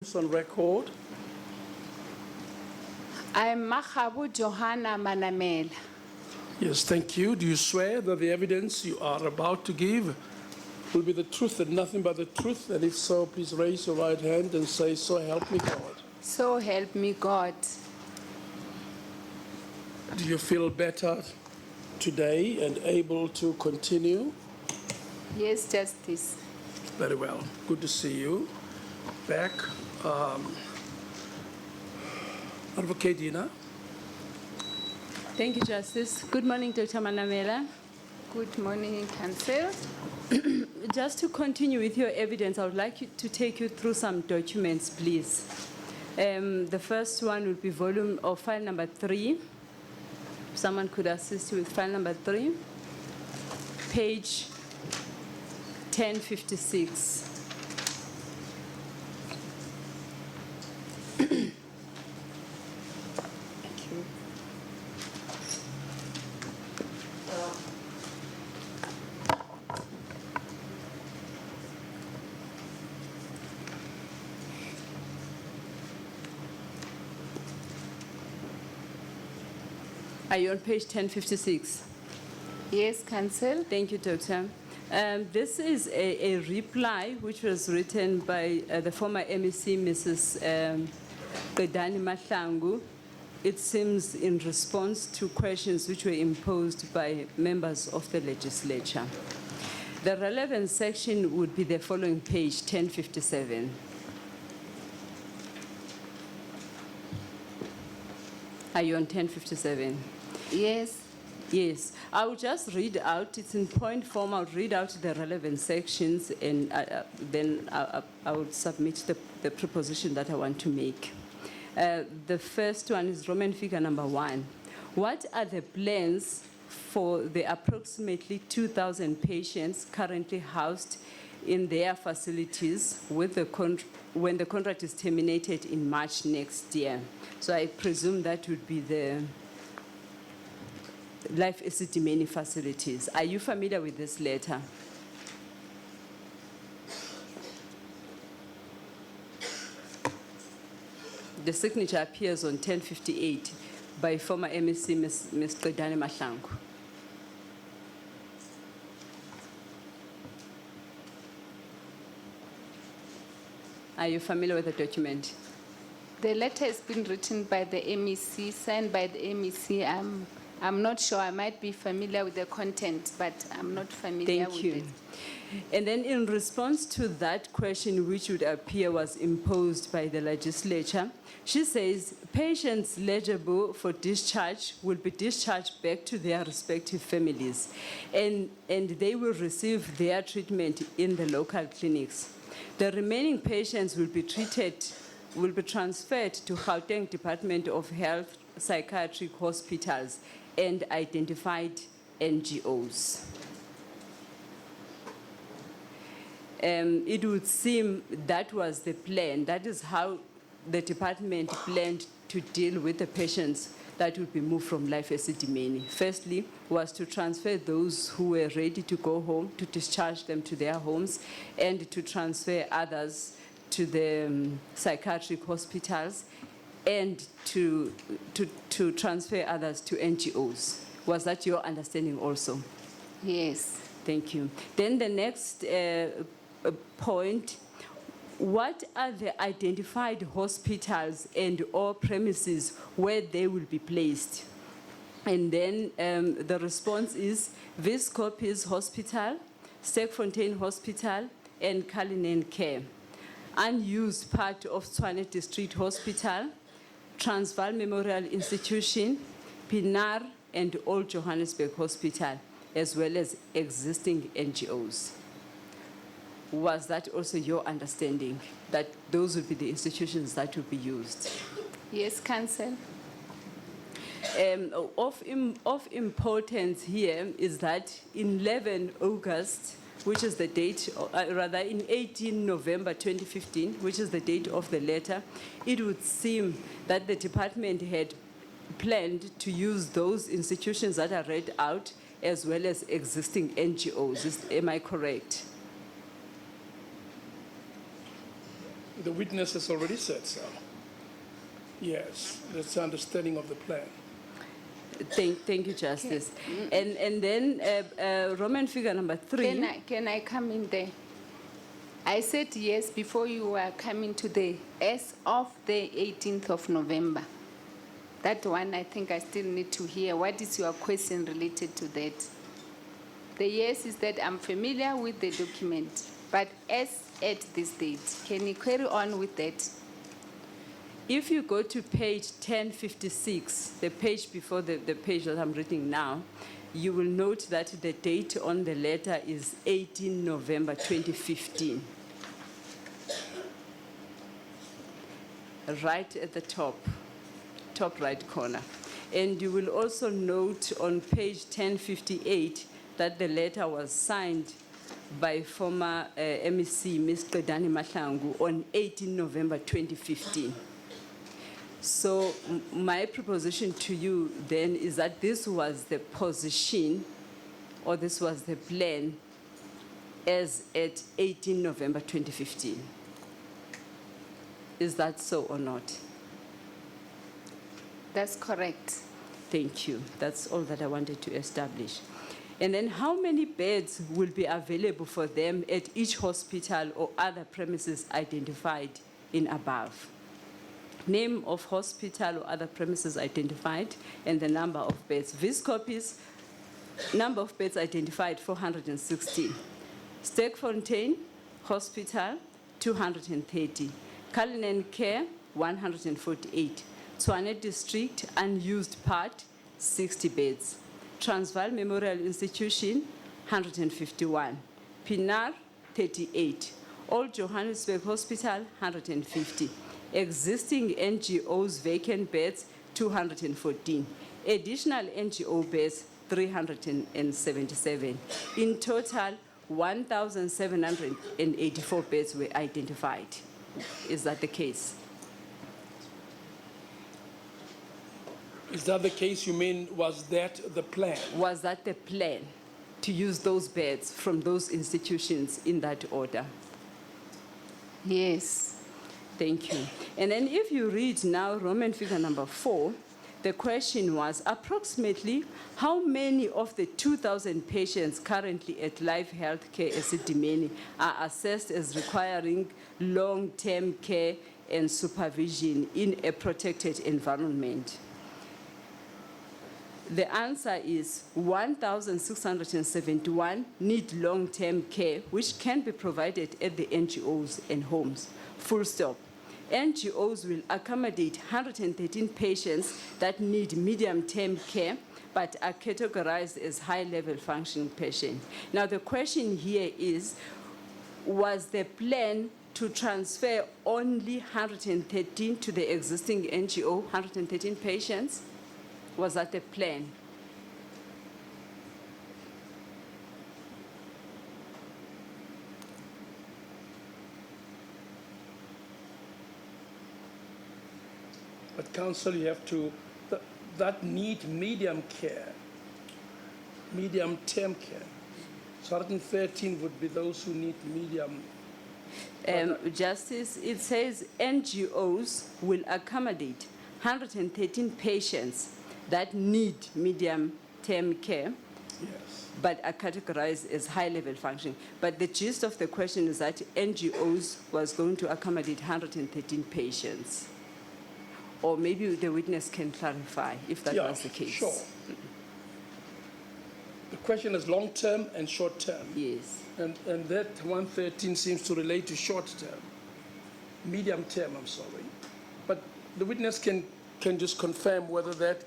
It's on record. I'm Makhabu Johanna Manamela. Yes, thank you. Do you swear that the evidence you are about to give will be the truth and nothing but the truth? And if so, please raise your right hand and say, "So help me God." So help me God. Do you feel better today and able to continue? Yes, Justice. Very well. Good to see you back. Advocate Dina. Thank you, Justice. Good morning, Dr. Manamela. Good morning, Counsel. Just to continue with your evidence, I would like you to take you through some documents, please. The first one will be volume or file number 3. Someone could assist you with file number 3, page 1056. Are you on page 1056? Yes, Counsel. Thank you, Doctor. This is a reply which was written by the former MEC, Mrs. Esidimeni Mahlangu. It seems in response to questions which were imposed by members of the legislature. The relevant section would be the following page, 1057. Are you on 1057? Yes. Yes, I will just read out, it's in point form, I'll read out the relevant sections and then I will submit the proposition that I want to make. The first one is Roman figure number 1. What are the plans for the approximately 2,000 patients currently housed in their facilities with when the contract is terminated in March next year? So I presume that would be the Life Esidimeni facilities. Are you familiar with this letter? The signature appears on 1058 by former MEC Ms. Esidimeni Mahlangu. Are you familiar with the document? The letter has been written by the MEC, signed by the MEC. I'm not sure. I might be familiar with the content, but I'm not familiar with it. And then in response to that question, which would appear was imposed by the legislature, she says patients eligible for discharge will be discharged back to their respective families, and they will receive their treatment in the local clinics. The remaining patients will be transferred to Gauteng Department of Health psychiatric hospitals and identified NGOs. It would seem that was the plan. That is how the department planned to deal with the patients that would be moved from Life Esidimeni. Firstly, was to transfer those who were ready to go home, to discharge them to their homes, and to transfer others to the psychiatric hospitals, and to transfer others to NGOs. Was that your understanding also? Yes. Thank you. Then the next point, what are the identified hospitals and or premises where they will be placed? And then the response is Viscopis Hospital, Stekfontein Hospital, and Cullinan Care. Unused part of Tshwane District Hospital, Transvaal Memorial Institution, Pinar, and Old Johannesburg Hospital, as well as existing NGOs. Was that also your understanding, that those would be the institutions that would be used? Yes, Counsel. Of importance here is that in 11 August, which is the date, rather in 18 November 2015, which is the date of the letter, it would seem that the department had planned to use those institutions that are read out as well as existing NGOs. Am I correct? The witness has already said so. Yes, that's the understanding of the plan. Thank you, Justice. And then Roman figure number 3. Can I come in there? I said yes before you were coming to the as of the 18th of November. That one I think I still need to hear. What is your question related to that? The yes is that I'm familiar with the document, but as at this date, can you carry on with that? If you go to page 1056, the page before the page that I'm reading now, you will note that the date on the letter is 18 November 2015. Right at the top right corner. And you will also note on page 1058 that the letter was signed by former MEC, Ms. Qedani Mahlangu, on 18 November 2015. So my proposition to you then is that this was the position, or this was the plan as at 18 November 2015. Is that so or not? That's correct. Thank you. That's all that I wanted to establish. And then how many beds will be available for them at each hospital or other premises identified in above? Name of hospital or other premises identified and the number of beds. These copies, number of beds identified, 416. Stegfontein Hospital, 230. Cullinan Care, 148. Tshwane District, unused part, 60 beds. Transvaal Memorial Institution, 151. Pinar, 38. Old Johannesburg Hospital, 150. Existing NGOs vacant beds, 214. Additional NGO beds, 377. In total, 1,784 beds were identified. Is that the case? Is that the case? You mean, was that the plan? Was that the plan, to use those beds from those institutions in that order? Yes. Thank you. And then if you read now Roman figure number 4, the question was approximately how many of the 2,000 patients currently at Life Healthcare Esidimeni are assessed as requiring long-term care and supervision in a protected environment? The answer is 1,671 need long-term care, which can be provided at the NGOs and homes. Full stop. NGOs will accommodate 113 patients that need medium-term care, but are categorized as high-level functioning patients. Now, the question here is, was the plan to transfer only 113 to the existing NGO, 113 patients? Was that the plan? But counsel, you have to, that need medium care, medium-term care. So 113 would be those who need medium. Justice, it says NGOs will accommodate 113 patients that need medium-term care, Yes. but are categorized as high-level functioning. But the gist of the question is that NGOs was going to accommodate 113 patients. Or maybe the witness can clarify if that was the case. Sure. The question is long-term and short-term. Yes. And that 113 seems to relate to short-term. Medium-term, I'm sorry. But the witness can just confirm whether that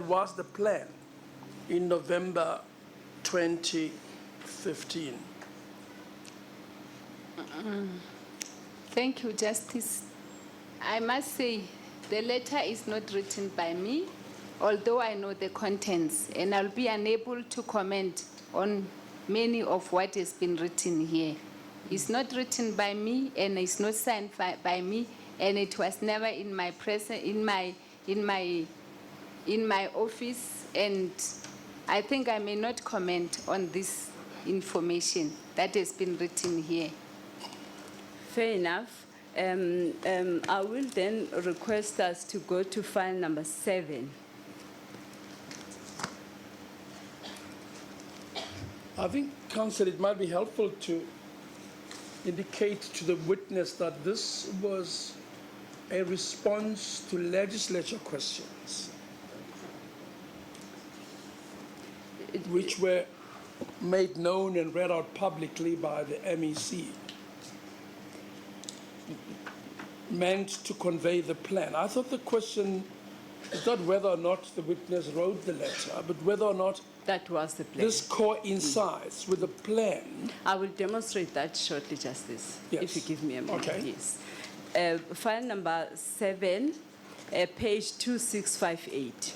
was the plan in November 2015. Thank you, Justice. I must say, the letter is not written by me, although I know the contents, and I'll be unable to comment on many of what has been written here. It's not written by me, and it's not signed by me, and it was never in my office, and I think I may not comment on this information that has been written here. Fair enough. I will then request us to go to file number 7. I think, Council, it might be helpful to indicate to the witness that this was a response to legislature questions, which were made known and read out publicly by the MEC, meant to convey the plan. I thought the question is not whether or not the witness wrote the letter, but whether or not That was the plan. this coincides with the plan. I will demonstrate that shortly, Justice, Yes. if you give me a moment. Okay. Yes. File number 7, page 2658.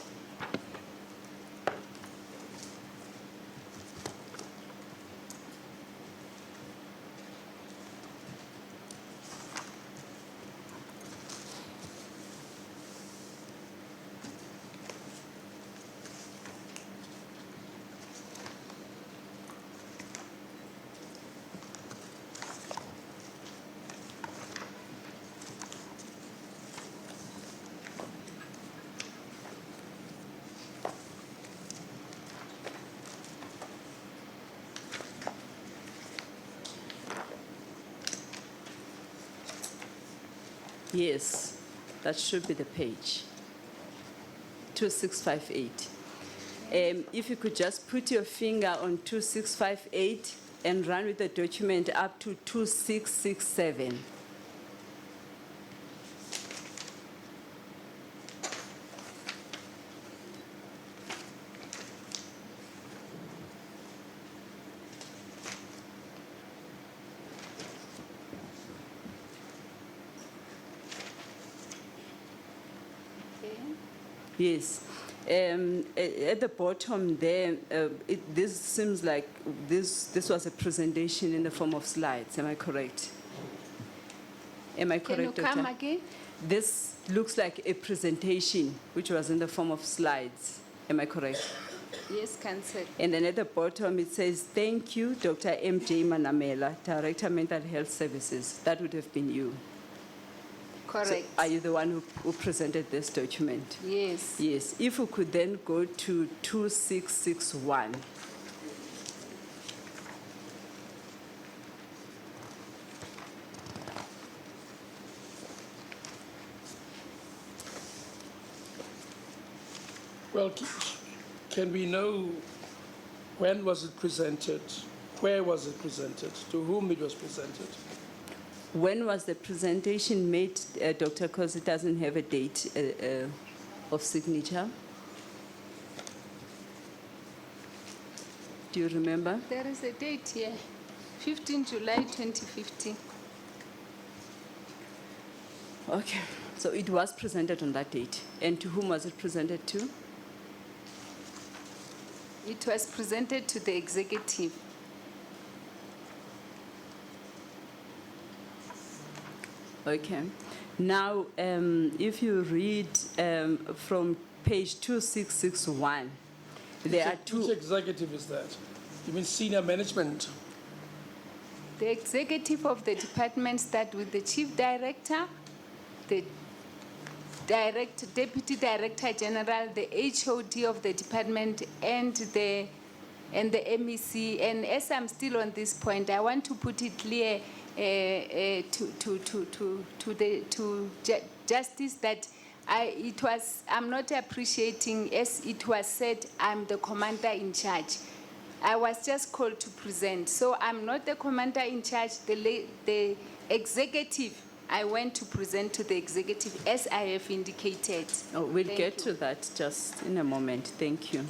Yes, that should be the page. 2658. If you could just put your finger on 2658 and run with the document up to 2667. Yes. At the bottom there, this seems like this was a presentation in the form of slides. Am I correct? Am I Can you correct, come Doctor? again? This looks like a presentation which was in the form of slides. Am I correct? Yes, Council. And then at the bottom it says, "Thank you, Dr. M.J. Manamela, Director, Mental Health Services." That would have been you. So Correct. are you the one who presented this document? Yes. Yes. If we could then go to 2661. Well, can we know when was it presented, where was it presented, to whom it was presented? When was the presentation made, Dr. Because it doesn't have a date of signature? Do you remember? There is a date here, 15 July 2015. Okay, so it was presented on that date. And to whom was it presented to? It was presented to the executive. Okay. Now, if you read from page 2661, there are Which two. executive is that? You mean senior management? The executive of the department start with the chief director, the deputy director general, the HOD of the department, and the MEC. And as I'm still on this point, I want to put it clear to justice that I'm not appreciating, as it was said, I'm the commander in charge. I was just called to present. So I'm not the commander in charge. The executive, I went to present to the executive as I have indicated. Oh, we'll Thank get you. to that just in a moment. Thank you.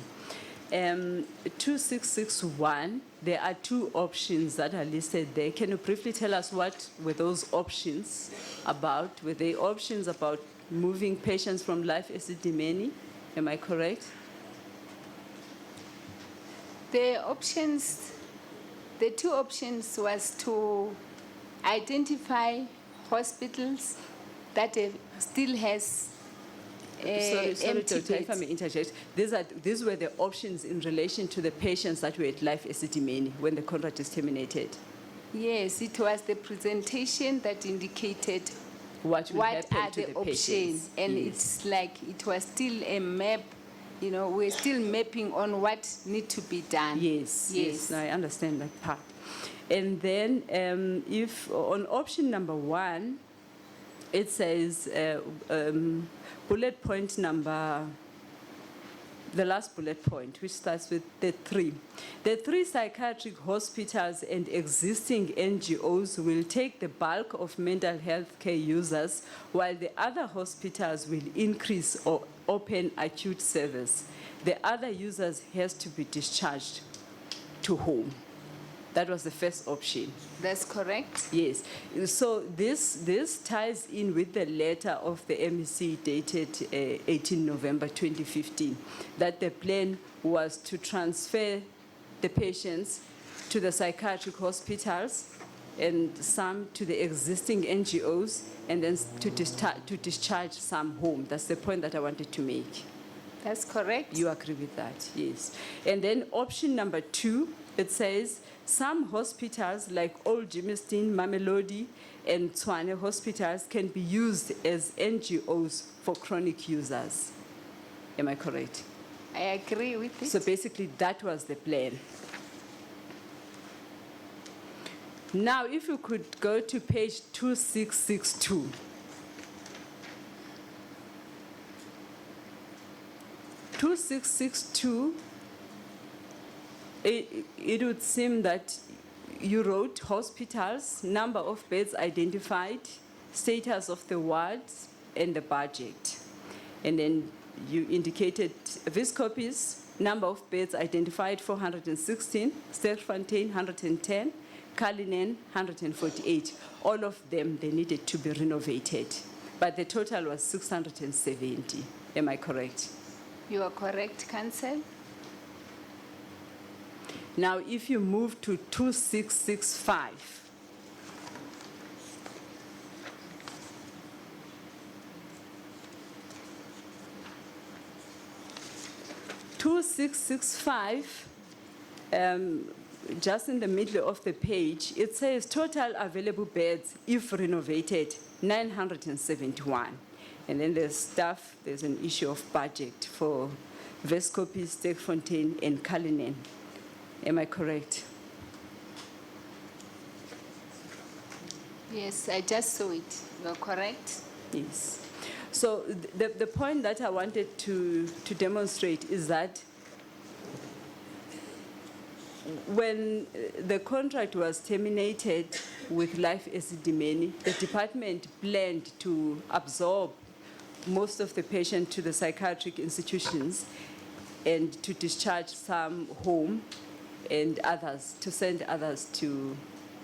2661, there are two options that are listed there. Can you briefly tell us what were those options about? Were they options about moving patients from Life Esidimeni? Am I correct? The two options was to identify hospitals that still has Sorry, empty Doctor, if I beds. may interject. These were the options in relation to the patients that were at Life Esidimeni when the contract is terminated. Yes, it was the presentation that indicated What will what happen are to the the options. patients? And Yes. it's like it was still a map, you know, we're still mapping on what need to be done. Yes, no, I understand that part. And then if on option number 1, it says bullet point number, the last bullet point, which starts with the 3. The 3 psychiatric hospitals and existing NGOs will take the bulk of mental health care users, while the other hospitals will increase or open acute service. The other users has to be discharged to home. That was the first option. That's correct? Yes. So this ties in with the letter of the MEC dated 18 November 2015, that the plan was to transfer the patients to the psychiatric hospitals and some to the existing NGOs, and then to discharge some home. That's the point that I wanted to make. That's correct? You agree with that? Yes. And then option number 2, it says some hospitals like Old Jimmiston, Mamelodi, and Tshwane hospitals can be used as NGOs for chronic users. Am I correct? I agree with it. So basically, that was the plan. Now, if you could go to page 2662. It would seem that you wrote hospitals, number of beds identified, status of the wards, and the budget. And then you indicated Viscopies, number of beds identified 416, Sterkfontein 110, Cullinan 148. All of them, they needed to be renovated. But the total was 670. Am I correct? You are correct, Council. Now, if you move to 2665, just in the middle of the page, it says total available beds, if renovated, 971. And then there's an issue of budget for Vescopi, Sterkfontein, and Cullinan. Am I correct? Yes, I just saw it. You are correct. Yes. So the point that I wanted to demonstrate is that when the contract was terminated with Life Esidimeni, the department planned to absorb most of the patients to the psychiatric institutions and to discharge some home and others, to send others to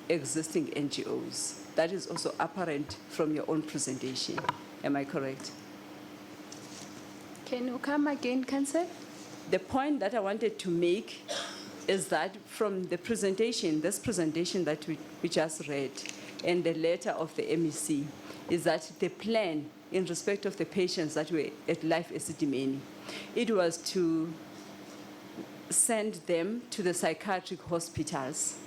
existing NGOs. That is also apparent from your own presentation. Am I correct? Can you come again, Council? The point that I wanted to make is that from the presentation, this presentation that we just read, and the letter of the MEC, is that the plan in respect of the patients that were at Life Esidimeni, it was to send them to the psychiatric hospitals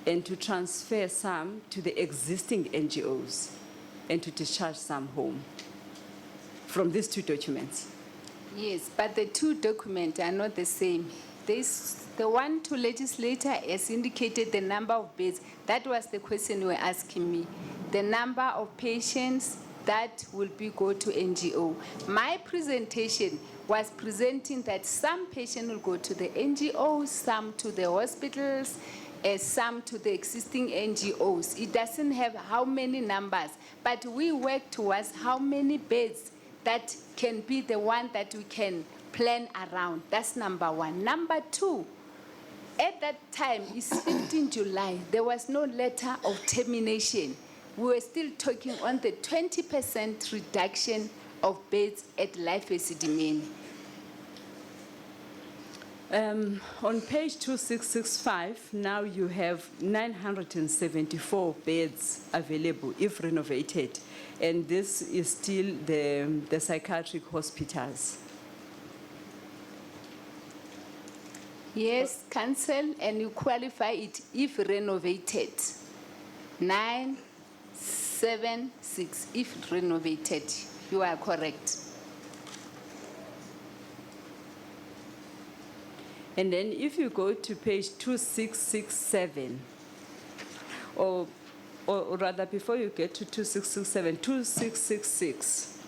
and to transfer some to the existing NGOs and to discharge some home from these 2 documents. Yes, but the 2 documents are not the same. The one to legislator has indicated the number of beds. That was the question you were asking me. The number of patients that will go to NGO. My presentation was presenting that some patients will go to the NGOs, some to the hospitals, some to the existing NGOs. It doesn't have how many numbers, but we work towards how many beds that can be the one that we can plan around. That's number 1. Number 2, at that time, it's 15 July, there was no letter of termination. We were still talking on the 20% reduction of beds at Life Esidimeni. On page 2665, now you have 974 beds available if renovated, and this is still the psychiatric hospitals. Yes, council, and you qualify it if renovated. 976, if renovated, you are correct. And then if you go to page 2667, or rather before you get to 2667, 2666,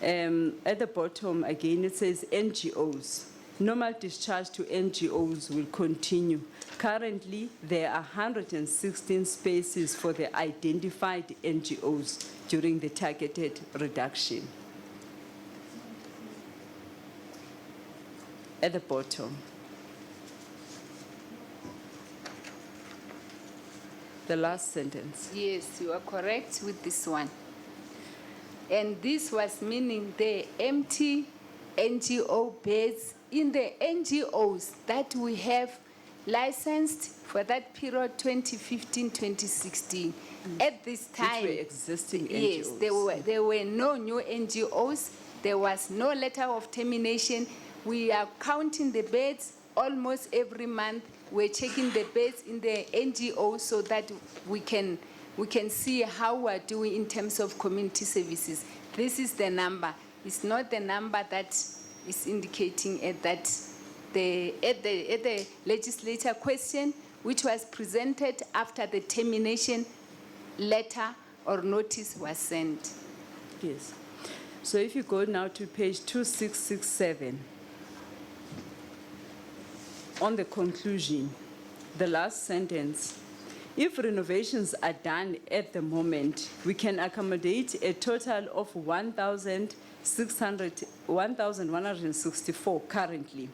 at the bottom again it says NGOs. Normal discharge to NGOs will continue. Currently, there are 116 spaces for the identified NGOs during the targeted reduction. At the bottom. The last sentence. Yes, you are correct with this one. And this was meaning the empty NGO beds in the NGOs that we have licensed for that period 2015-2016. At this time, Which were existing yes, NGOs. there were no new NGOs. There was no letter of termination. We are counting the beds almost every month. We're checking the beds in the NGO so that we can see how we're doing in terms of community services. This is the number. It's not the number that is indicating at the legislature question, which was presented after the termination letter or notice was sent. Yes. So if you go now to page 2667, on the conclusion, the last sentence, if renovations are done at the moment, we can accommodate a total of 1,164 currently.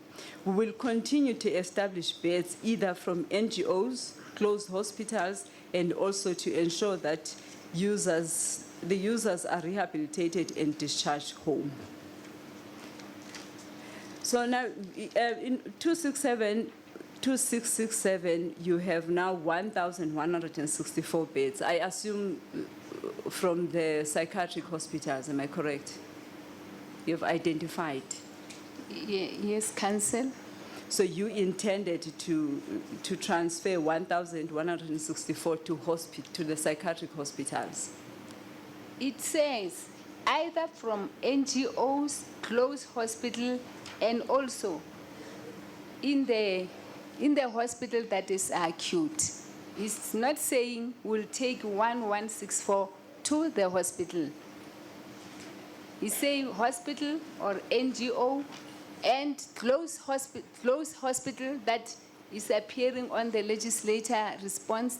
We will continue to establish beds either from NGOs, closed hospitals, and also to ensure that the users are rehabilitated and discharged home. So now, in 2667, you have now 1,164 beds. I assume from the psychiatric hospitals, am I correct? You've identified. Yes, council. So you intended to transfer 1,164 to the psychiatric hospitals? It says either from NGOs, closed hospital, and also in the hospital that is acute. It's not saying we'll take 1,164 to the hospital. It's saying hospital or NGO and closed hospital that is appearing on the legislator response.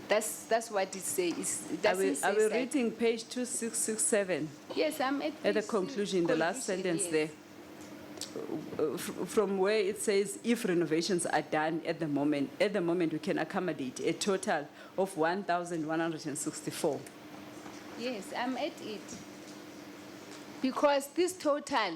That's what it says. It doesn't say Are we that. reading page 2667? Yes, I'm At the page conclusion, the last sentence yes. there. From where it says if renovations are done at the moment we can accommodate a total of 1,164. Yes, I'm at it. Because this total,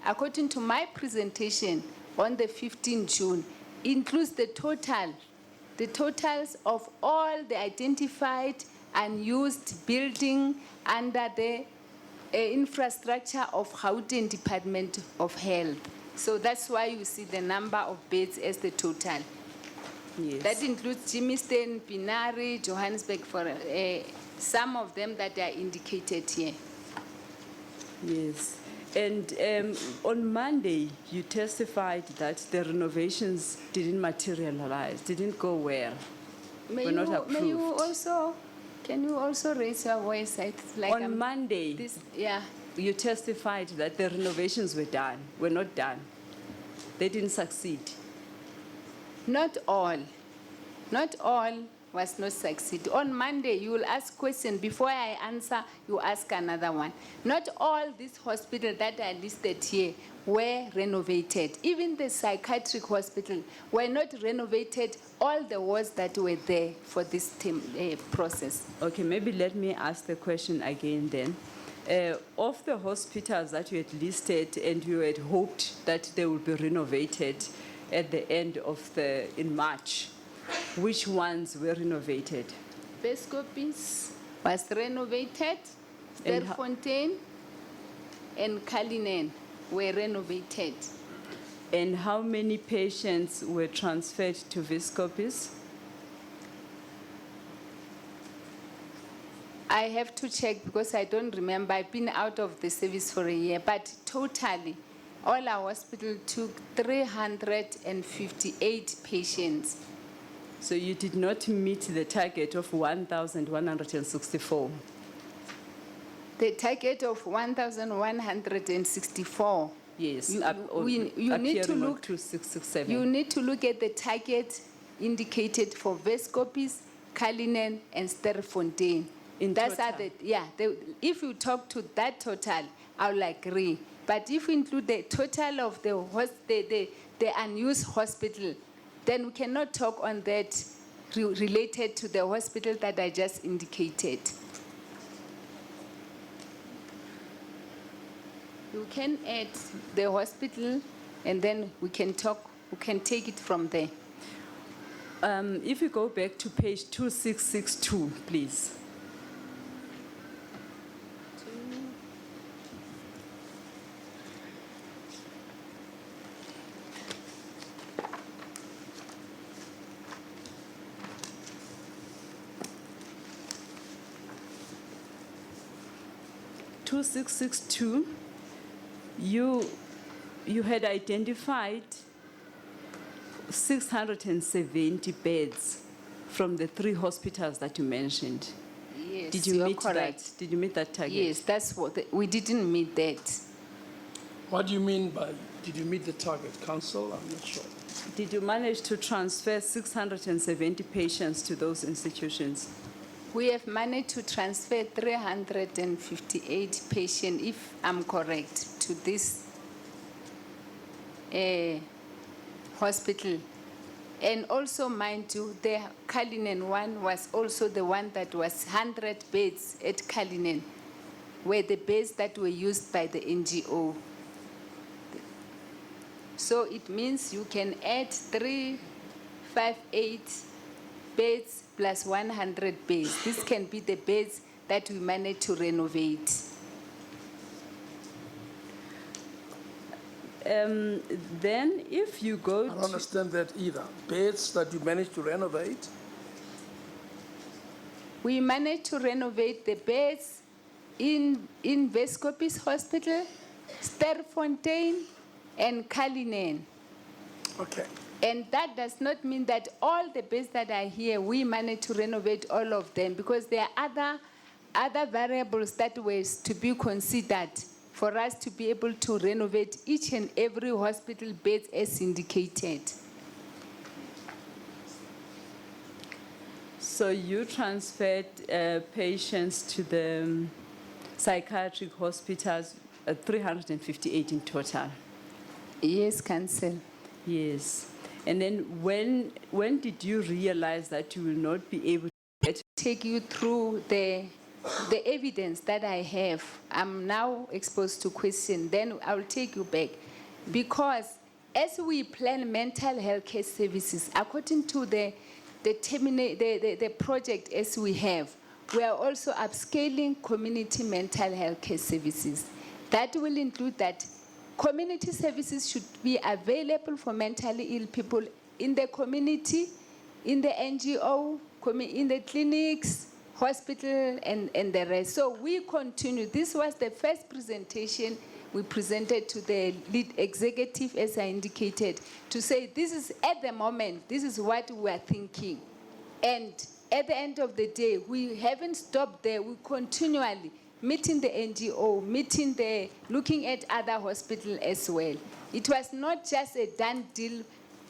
according to my presentation on the 15th June, includes the totals of all the identified and used building under the infrastructure of Gauteng Department of Health. So that's why you see the number of beds as the total. Yes. That includes Jimiston, Binari, Johannesburg, for some of them that are indicated here. Yes. And on Monday, you testified that the renovations didn't materialize, didn't go well. Were not approved. Can you also raise your voice? On Monday, Yeah. you testified that the renovations were not done. They didn't succeed. Not all was not succeed. On Monday, you will ask question. Before I answer, you ask another one. Not all these hospitals that are listed here were renovated. Even the psychiatric hospital were not renovated, all the wards that were there for this process. Okay, maybe let me ask the question again then. Of the hospitals that you had listed and you had hoped that they would be renovated at the end of in March, which ones were renovated? Bescopis was renovated, And Sterfontein and Kalinen were renovated. And how many patients were transferred to Viscopis? I have to check because I don't remember. I've been out of the service for a year, but totally, all our hospital took 358 patients. So you did not meet the target of 1,164. The target of 1,164. Yes, You- up, you need to appearing on look- 2667. You need to look at the target indicated for Vescopis, Cullinan, and Sterfontein. In That's are total? if you talk to that total, I will agree. But if you include the total of the unused hospital, then we cannot talk on that related to the hospital that I just indicated. You can add the hospital and then we can take it from there. If you go back to page 2662, please. You had identified 670 beds from the 3 hospitals that you mentioned. Yes, Did you you're meet correct. that? Did you meet that target? Yes, that's what, we didn't meet that. What do you mean by, did you meet the target, Council? I'm not sure. Did you manage to transfer 670 patients to those institutions? We have managed to transfer 358 patients, if I'm correct, to this hospital. And also, mind you, the Cullinan one was also the one that was 100 beds at Cullinan, were the beds that were used by the NGO. So it means you can add 358 beds plus 100 beds. This can be the beds that we managed to renovate. Then if you go I don't to, understand that either. Beds that you managed to renovate, We managed to renovate the beds in Vescopis Hospital, Sterfontein, and Cullinan. okay. And that does not mean that all the beds that are here, we managed to renovate all of them, because there are other variables that were to be considered for us to be able to renovate each and every hospital bed as indicated. so you transferred patients to the psychiatric hospitals, 358 in total. Yes, Council. Yes. And then when did you realize that you will not be able to get? Take you through the evidence that I have. I'm now exposed to question, then I'll take you back. Because as we plan mental health care services, according to the project as we have, we are also upscaling community mental health care services. That will include that community services should be available for mentally ill people in the community, in the NGO, in the clinics, hospital, and the rest. So we continue. This was the first presentation we presented to the lead executive, as I indicated, to say this is, at the moment, this is what we are thinking. And at the end of the day, we haven't stopped there. We continually meeting the NGO, looking at other hospitals as well. It was not just a done deal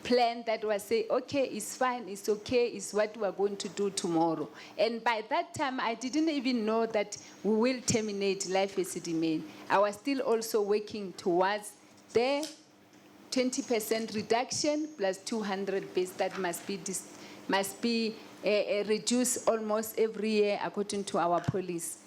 plan that was say, okay, it's fine, it's okay, it's what we are going to do tomorrow. And by that time, I didn't even know that we will terminate Life Esidimeni. I was still also working towards the 20% reduction plus 200 beds that must be reduced almost every year according to our policy.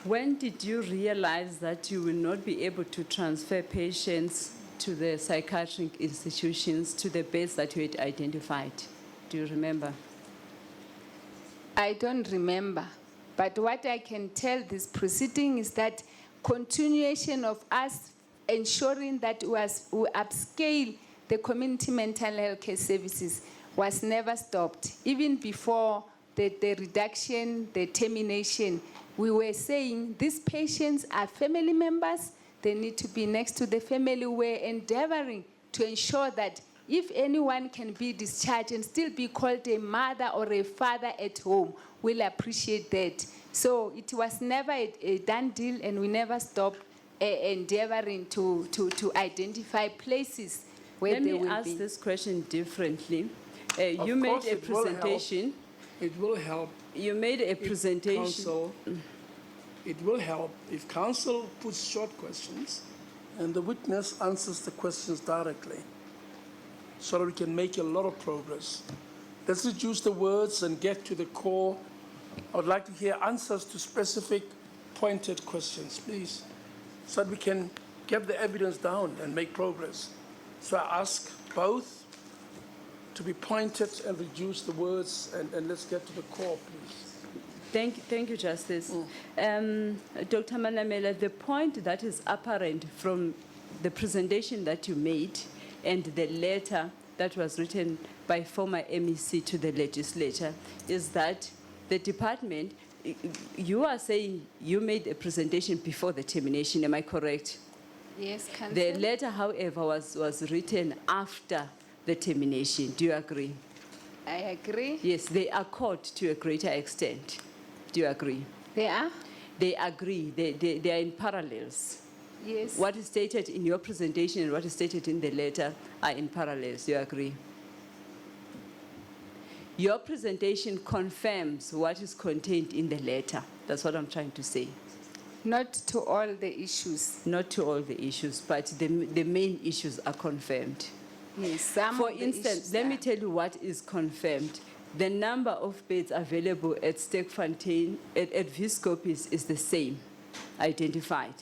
When did you realize that you will not be able to transfer patients to the psychiatric institutions, to the beds that you had identified? Do you remember? I don't remember, but what I can tell this proceeding is that continuation of us ensuring that we upscale the community mental health care services was never stopped. Even before the reduction, the termination, we were saying these patients are family members, they need to be next to the family. We're endeavoring to ensure that if anyone can be discharged and still be called a mother or a father at home, we'll appreciate that. So it was never a done deal, and we never stopped endeavoring to identify places where Let they me will ask be. this question differently. Of You made course, a it will help. presentation. It will help You made a if presentation. council, it will help if council puts short questions and the witness answers the questions directly, so that we can make a lot of progress. Let's reduce the words and get to the core. I would like to hear answers to specific pointed questions, please, so that we can get the evidence down and make progress. So I ask both to be pointed and reduce the words, and let's get to the core, please. Thank you, Justice. Dr. Manamela, the point that is apparent from the presentation that you made and the letter that was written by former MEC to the legislature is that the department, you are saying you made a presentation before the termination, am I correct? Yes, Council. The letter, however, was written after the termination. Do you agree? I agree. Yes, they accord to a greater extent. Do you agree? They are? They agree. They are in parallels. Yes. What is stated in your presentation and what is stated in the letter are in parallels. Do you agree? Your presentation confirms what is contained in the letter. That's what I'm trying to say. Not to all the issues. Not to all the issues, but the main issues are confirmed. Yes, some For of the instance, issues let me are- tell you what is confirmed. The number of beds available at Stekfontein, at Viscopis is the same, identified.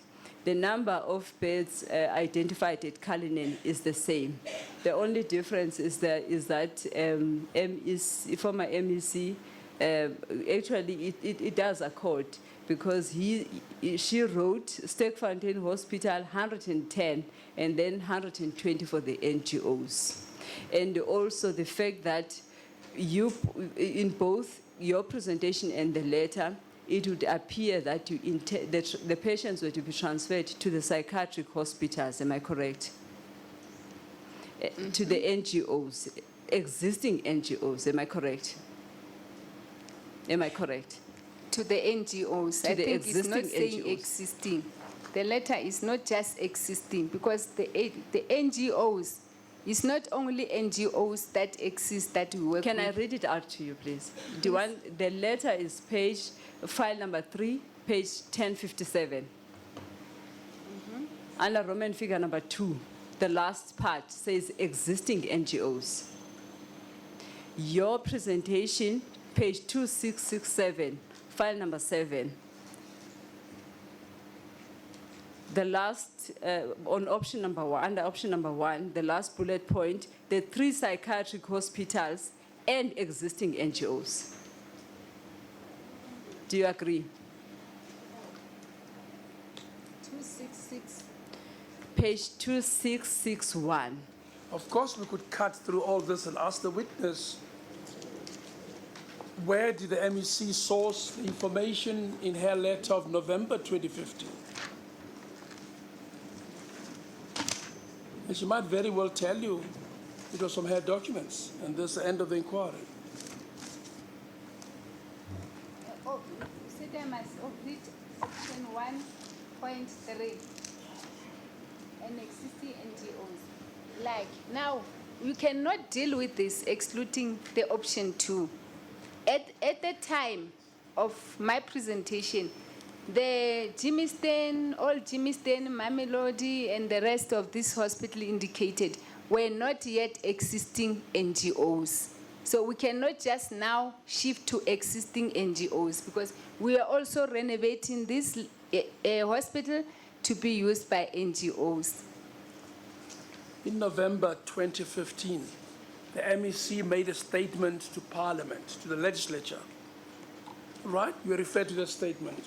The number of beds identified at Cullinan is the same. The only difference is that MEC, former MEC, actually it does accord, because she wrote Stekfontein Hospital 110 and then 120 for the NGOs. And also the fact that you, in both your presentation and the letter, it would appear that the patients were to be transferred to the psychiatric hospitals, am I correct? To the NGOs, existing NGOs, am I correct? Am I correct? To the NGOs. To I the think it's not existing saying NGOs. existing. The letter is not just existing, because the NGOs, it's not only NGOs that exist that we work Can with. I read it out to you, please? The letter is file number 3, page 1057. Under Roman figure number 2, the last part says existing NGOs. Your presentation, page 2667, file number 7. The last, on option number 1, under option number 1, the last bullet point, the 3 psychiatric hospitals and existing NGOs. Do you agree? 266. Page 2661. Of course, we could cut through all this and ask the witness, where did the MEC source the information in her letter of November 2015? And she might very well tell you it was from her documents, and this is the end of the inquiry. Oh, you said I must read section 1.3 and existing NGOs. Like, now, you cannot deal with this excluding the option 2. At the time of my presentation, the Jimmy Stain, all Jimmy Stain, Mamelodi, and the rest of this hospital indicated were not yet existing NGOs. So we cannot just now shift to existing NGOs, because we are also renovating this hospital to be used by NGOs. In November 2015, the MEC made a statement to Parliament, to the legislature, right? You refer to the statement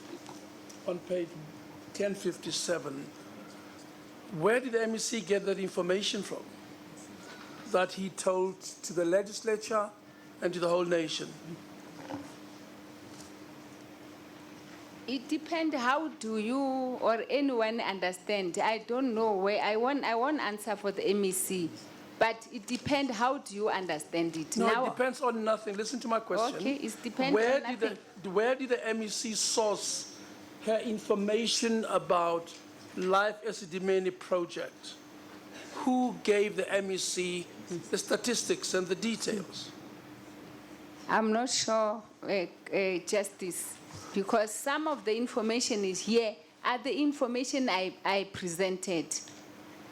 on page 1057. Where did the MEC get that information from? That he told to the legislature and to the whole nation? It depends how do you or anyone understand. I don't know where, I won't answer for the MEC, but it depends how do you understand it. No, Now, it depends on nothing. Listen to my question. Okay, it depends Where on did where did the MEC source her information about Life Esidimeni project? Who gave the MEC the statistics and the details? I'm not sure, Justice, because some of the information is here are the information I presented.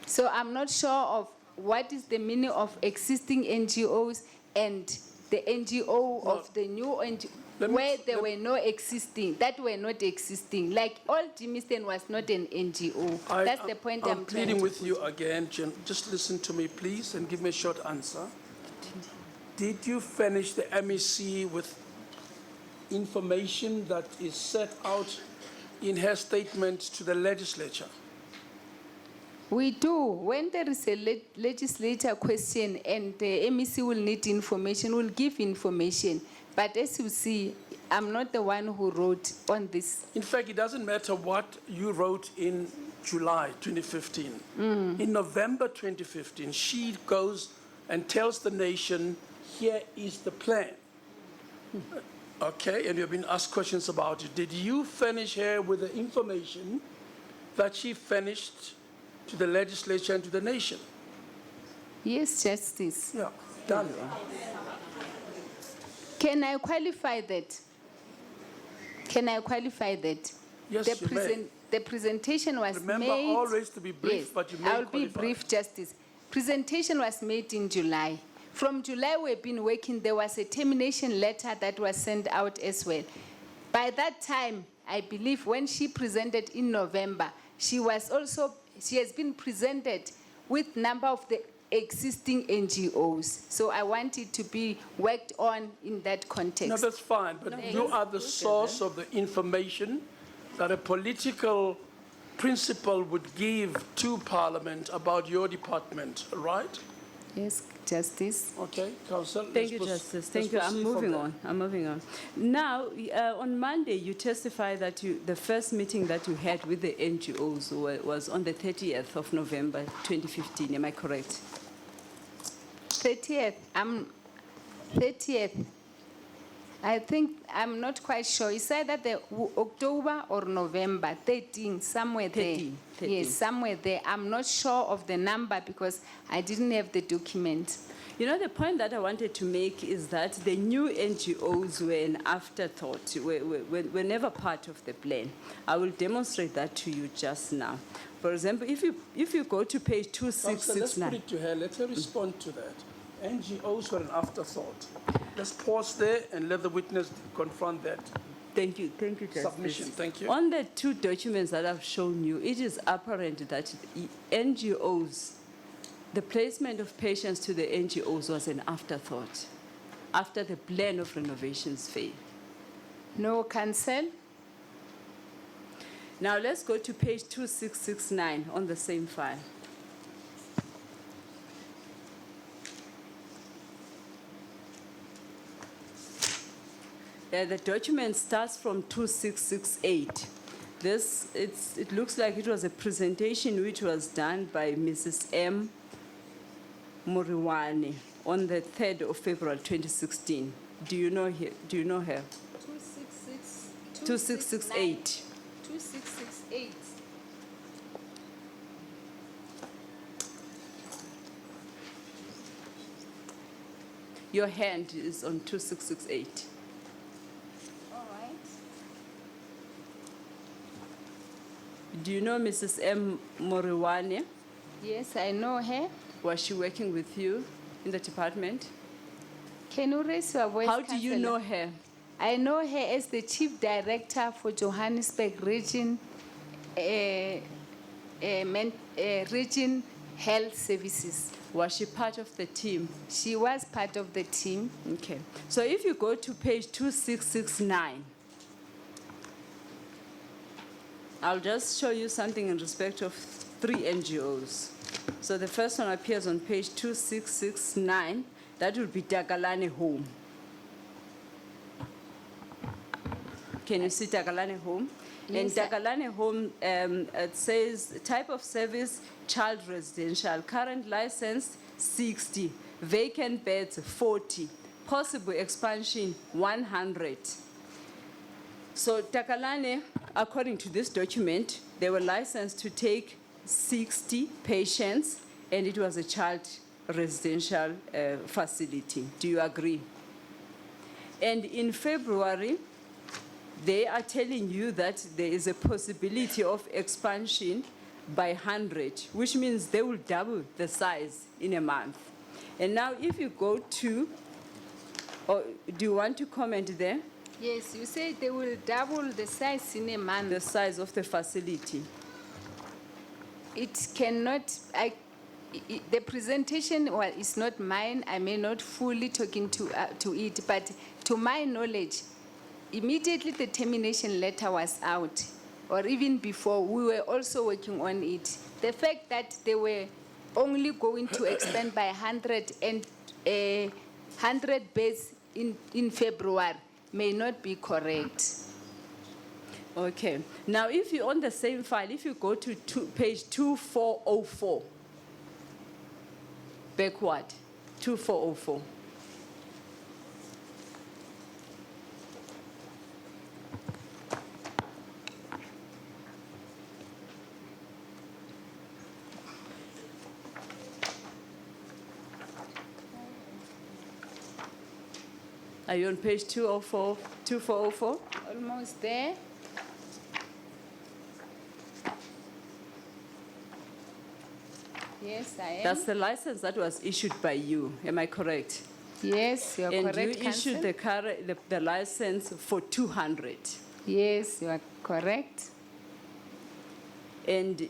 So I'm not sure of what is the meaning of existing NGOs and the NGO of the new NGO, where there were no existing, that were not existing. Like all Jimiston was not an NGO. That's the point I'm trying pleading to with put. you again, Jim. Just listen to me, please, and give me a short answer. Did you finish the MEC with information that is set out in her statement to the legislature? We do. When there is a legislature question and the MEC will need information, we'll give information. But as you see, I'm not the one who wrote on this. In fact, it doesn't matter what you wrote in July 2015. In November 2015, she goes and tells the nation, here is the plan. Okay, and you've been asked questions about it. Did you furnish her with the information that she furnished to the legislature and to the nation? Yes, Justice. Yeah, done. Can I qualify that? Can I qualify that? Yes, you may. The presentation was Remember made. always to be brief, Yes, but you may I'll be qualify. brief, Justice. Presentation was made in July. From July, we've been working. There was a termination letter that was sent out as well. By that time, I believe when she presented in November, she has been presented with number of the existing NGOs. So I want it to be worked on in that context. No, that's fine, but you are the source of the information that a political principal would give to Parliament about your department, right? Yes, Justice. Okay, Council. Thank you, Justice. Thank you. I'm moving on. Now, on Monday, you testified that the first meeting that you had with the NGOs was on the 30th of November, 2015. Am I correct? 30th. 30th. I think, I'm not quite sure. You said that the October or November, 13, somewhere there. 13. Yes, somewhere there. I'm not sure of the number because I didn't have the document. You know, the point that I wanted to make is that the new NGOs were an afterthought, were never part of the plan. I will demonstrate that to you just now. For example, if you go to page Council, let's put 2669. it to her. Let her respond to that. NGOs were an afterthought. Let's pause there and let the witness confront that Thank you, Justice. submission. Thank you. On the two documents that I've shown you, it is apparent that NGOs, the placement of patients to the NGOs was an afterthought after the plan of renovations failed. No cancel? Now let's go to page 2669 on the same file. The document starts from 2668. It looks like it was a presentation which was done by Mrs. M. Moriwane on the 3rd of February 2016. Do you know her? 2668. 2668. Your hand is on 2668. All right. Do you know Mrs. M. Moriwane? Yes, I know her. Was she working with you in the department? Can you raise your voice, How do you Councillor? know her? I know her as the Chief Director for Johannesburg Region, Region Health Services. Was she part of the team? She was part of the team. Okay. So if you go to page 2669, I'll just show you something in respect of 3 NGOs. So the first one appears on page 2669. That will be Takalane Home. Can you see Takalane Home? In Yes, sir. Takalane Home, it says type of service, child residential, current license 60, vacant beds 40, possible expansion 100. So Takalane, according to this document, they were licensed to take 60 patients, and it was a child residential facility. Do you agree? And in February, they are telling you that there is a possibility of expansion by 100, which means they will double the size in a month. And now if you go to, or do you want to comment there? Yes, you say they will double the size in a month. The size of the facility. It cannot, the presentation, well, is not mine. I may not fully talking to it, but to my knowledge, immediately the termination letter was out, or even before, we were also working on it. The fact that they were only going to expand by 100 beds in February may not be correct. Okay. Now, if you're on the same file, if you go to page 2404, backward, 2404. Are you on page 204, 2404? Almost there. Yes, I am. That's the license that was issued by you, am I correct? Yes, you're And correct, you issued Council. the license for 200. Yes, you are correct. And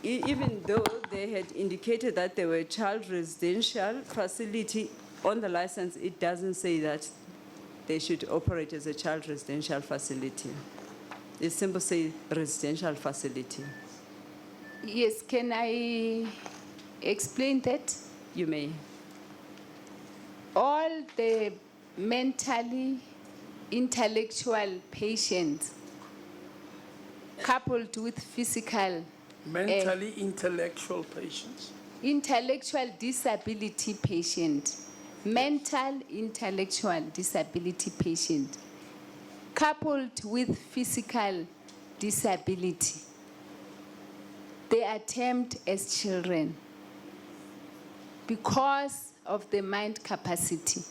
even though they had indicated that they were a child residential facility, on the license, it doesn't say that they should operate as a child residential facility. It simply says residential facility. Yes, can I explain that? You may. All the mentally intellectual patients coupled with physical Mentally intellectual patients. intellectual disability patient, mental intellectual disability patient, coupled with physical disability, they are termed as children because of the mind capacity.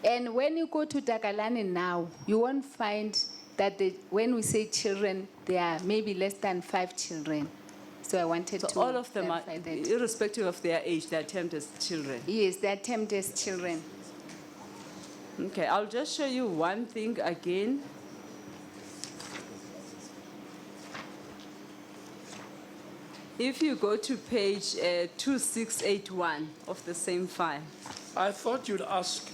And when you go to Takalane now, you won't find that when we say children, there are maybe less than 5 children. So I wanted So to all of them are, clarify that. irrespective of their age, they are termed as children. Yes, they are termed as children. Okay, I'll just show you one thing again. If you go to page 2681 of the same file, I thought you'd ask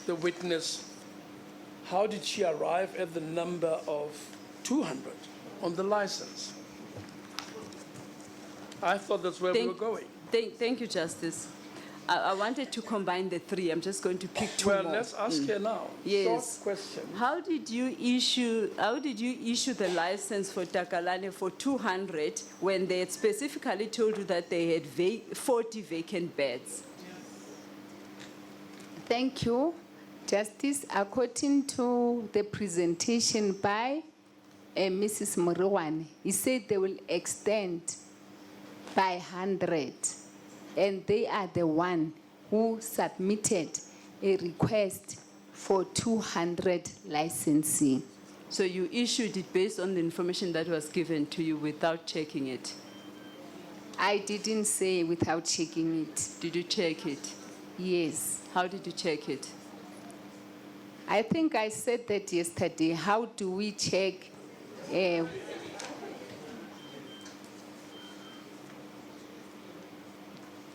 the witness, how did she arrive at the number of 200 on the license? I thought that's where we were going. Thank you, Justice. I wanted to combine the 3. I'm just going to pick 2 Well, more. let's ask her now. Yes. Short question. How did you issue the license for Takalane for 200 when they had specifically told you that they had 40 vacant beds? Thank you, Justice. According to the presentation by Mrs. Moriwane, he said they will extend by 100, and they are the one who submitted a request for 200 licensing. So you issued it based on the information that was given to you without checking it? I didn't say without checking it. Did you check it? Yes. How did you check it? I think I said that yesterday. How do we check?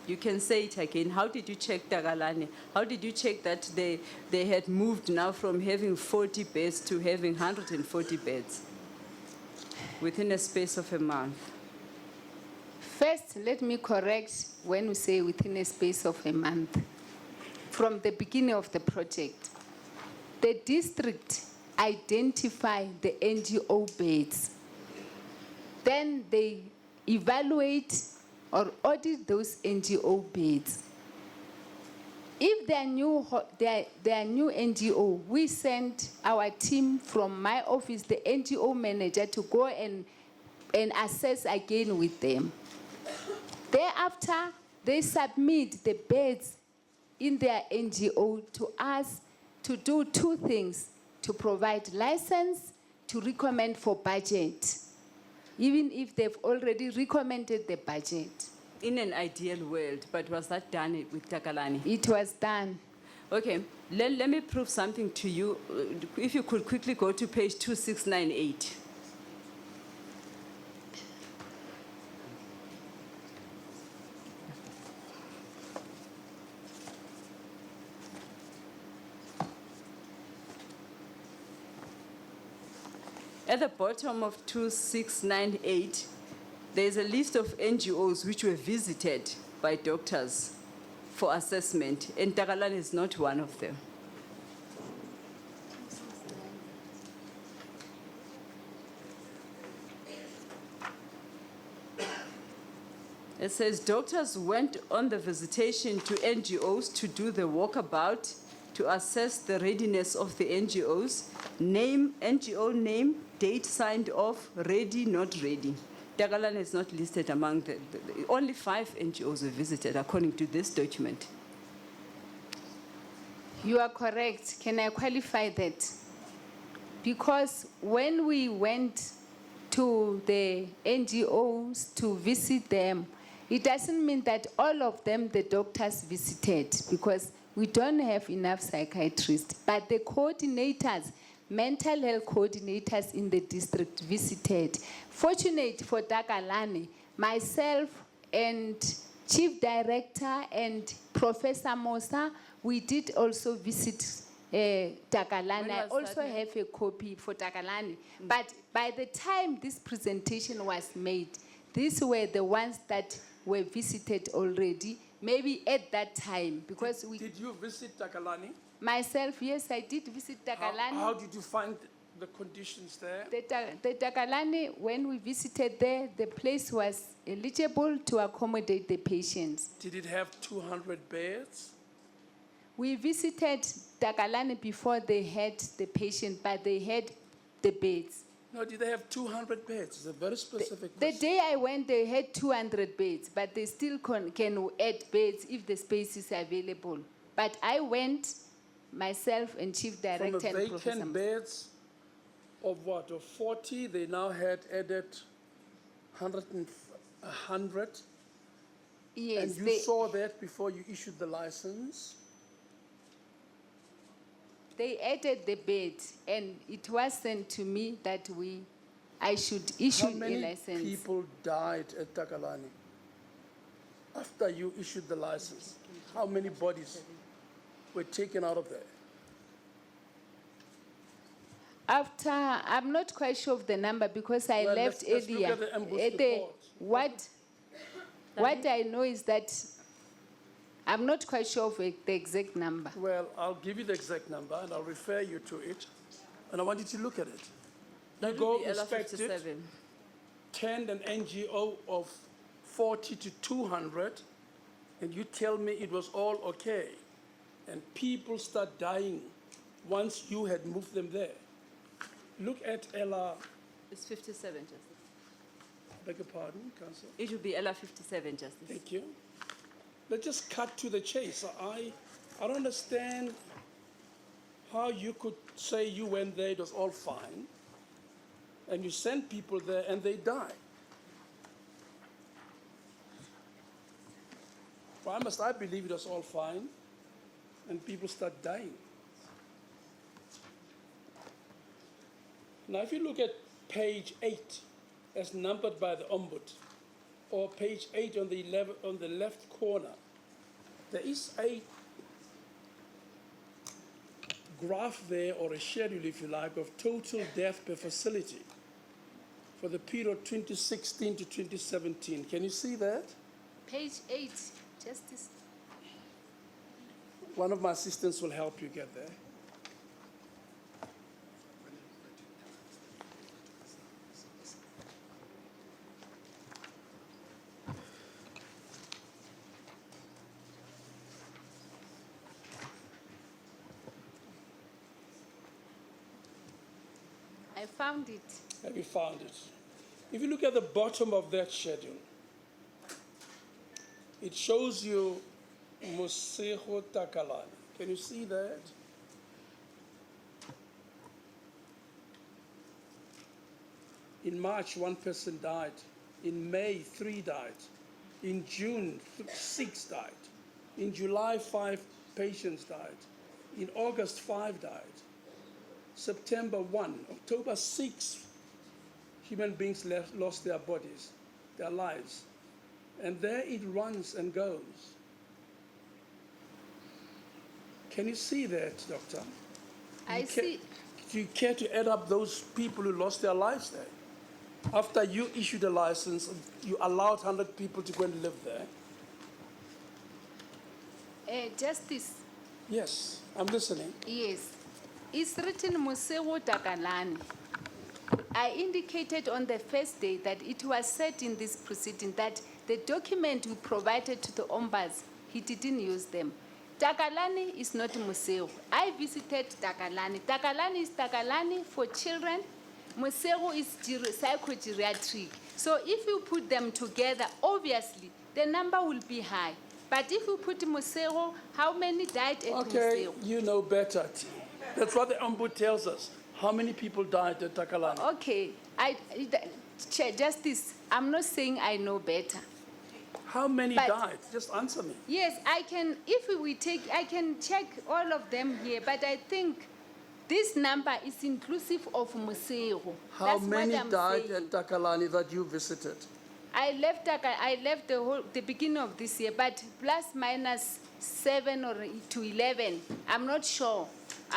You can say it again. How did you check Takalane? How did you check that they had moved now from having 40 beds to having 140 beds? within a space of a month. First, let me correct when we say within a space of a month. From the beginning of the project, the district identify the NGO beds. Then they evaluate or audit those NGO beds. If they are new NGO, we send our team from my office, the NGO manager, to go and assess again with them. Thereafter, they submit the beds in their NGO to us to do two things: to provide license, to recommend for budget, even if they've already recommended the budget. In an ideal world, but was that done with Takalani? It was done. Okay, let me prove something to you. If you could quickly go to page 2698. At the bottom of 2698, there is a list of NGOs which were visited by doctors for assessment, and Takalani is not one of them. It says doctors went on the visitation to NGOs to do the walkabout to assess the readiness of the NGOs, name, NGO name, date signed off, ready, not ready. Takalani is not listed among only 5 NGOs were visited according to this document. You are correct. Can I qualify that? Because when we went to the NGOs to visit them, it doesn't mean that all of them the doctors visited, because we don't have enough psychiatrists. But the coordinators, mental health coordinators in the district visited. Fortunate for Takalani, myself and Chief Director and Professor Mosa, we did also visit Takalani. I also have a copy for Takalani. But by the time this presentation was made, these were the ones that were visited already, maybe at that time, because we... Did you visit Takalani? Myself, yes, I did visit Takalani. How did you find the conditions there? The Takalani, when we visited there, the place was eligible to accommodate the patients. Did it have 200 beds? We visited Takalani before they had the patient, but they had the beds. No, did they have 200 beds? It's a very specific The question. day I went, they had 200 beds, but they still can add beds if the space is available. But I went, myself and Chief Director From a and Professor. vacant beds of what, of 40, they now had added 100. Yes, And you saw that before you issued the license? they added the bed, and it was sent to me that I should issue How a many license. people died at Takalani after you issued the license? How many bodies were taken out of there? After, I'm not quite sure of the number because I Well, left let's look earlier. at the ambush report. What I know is that I'm not quite sure of the exact number. Well, I'll give you the exact number and I'll refer you to it. And I want you to look at it. You That go would be inspect it, 57. 10 an NGO of 40 to 200, and you tell me it was all okay. And people start dying once you had moved them there. Look at Ella, It's 57, Justice. beg your pardon, Council. It would be Ella 57, Justice. Thank you. Let's just cut to the chase. I don't understand how you could say you went there, it was all fine, and you sent people there and they die. Why must I believe it was all fine and people start dying? Now, if you look at page 8, as numbered by the Ombud, or page 8 on the left corner, there is a graph there, or a schedule, if you like, of total death per facility for the period 2016 to 2017. Can you see that? Page 8, Justice. One of my assistants will help you get there. I found it. Have you found it? If you look at the bottom of that schedule, it shows you Mosego Takalani. Can you see that? In March, 1 person died. In May, 3 died. In June, 6 died. In July, 5 patients died. In August, 5 died. September 1, October 6, human beings lost their bodies, their lives. And there it runs and goes. Can you see that, Doctor? I see. Do you care to add up those people who lost their lives there? After you issued a license, you allowed 100 people to go and live there. Justice, Yes, I'm listening. yes. It's written Mosego Takalani. I indicated on the first day that it was said in this proceeding that the document we provided to the ombuds, he didn't use them. Takalani is not Mosego. I visited Takalani. Takalani is Takalani for children. Mosego is psychogeriatric. So if you put them together, obviously, the number will be high. But if you put Mosego, how many died at Okay, Mosego? you know better. That's what the ombud tells us. How many people died at Takalani? Okay, Justice, I'm not saying I know better. How many But- died? Just answer me. Yes, I can, I can check all of them here, but I think this number is inclusive of Mosego. How That's what many I'm died saying. at Takalani that you visited? I left the beginning of this year, but plus minus 7 or to 11. I'm not sure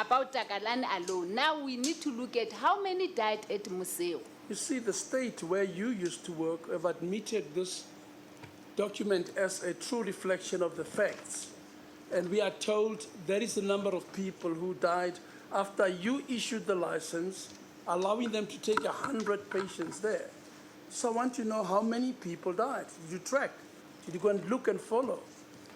about Takalani alone. Now we need to look at how many died at Mosego. You see, the state where you used to work have admitted this document as a true reflection of the facts. And we are told there is a number of people who died after you issued the license, allowing them to take 100 patients there. So I want to know how many people died. Did you track? Did you go and look and follow?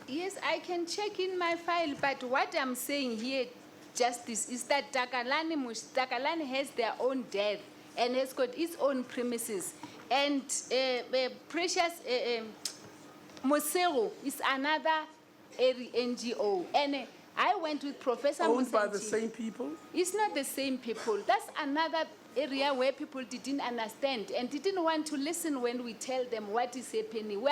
Yes, I can check in my file, but what I'm saying here, Justice, is that Takalani has their own death and has got its own premises. And Mosego is another NGO. And I went with Professor Owned by the Mosenchi. same people? It's not the same people. That's another area where people didn't understand and didn't want to listen when we tell them what is happening.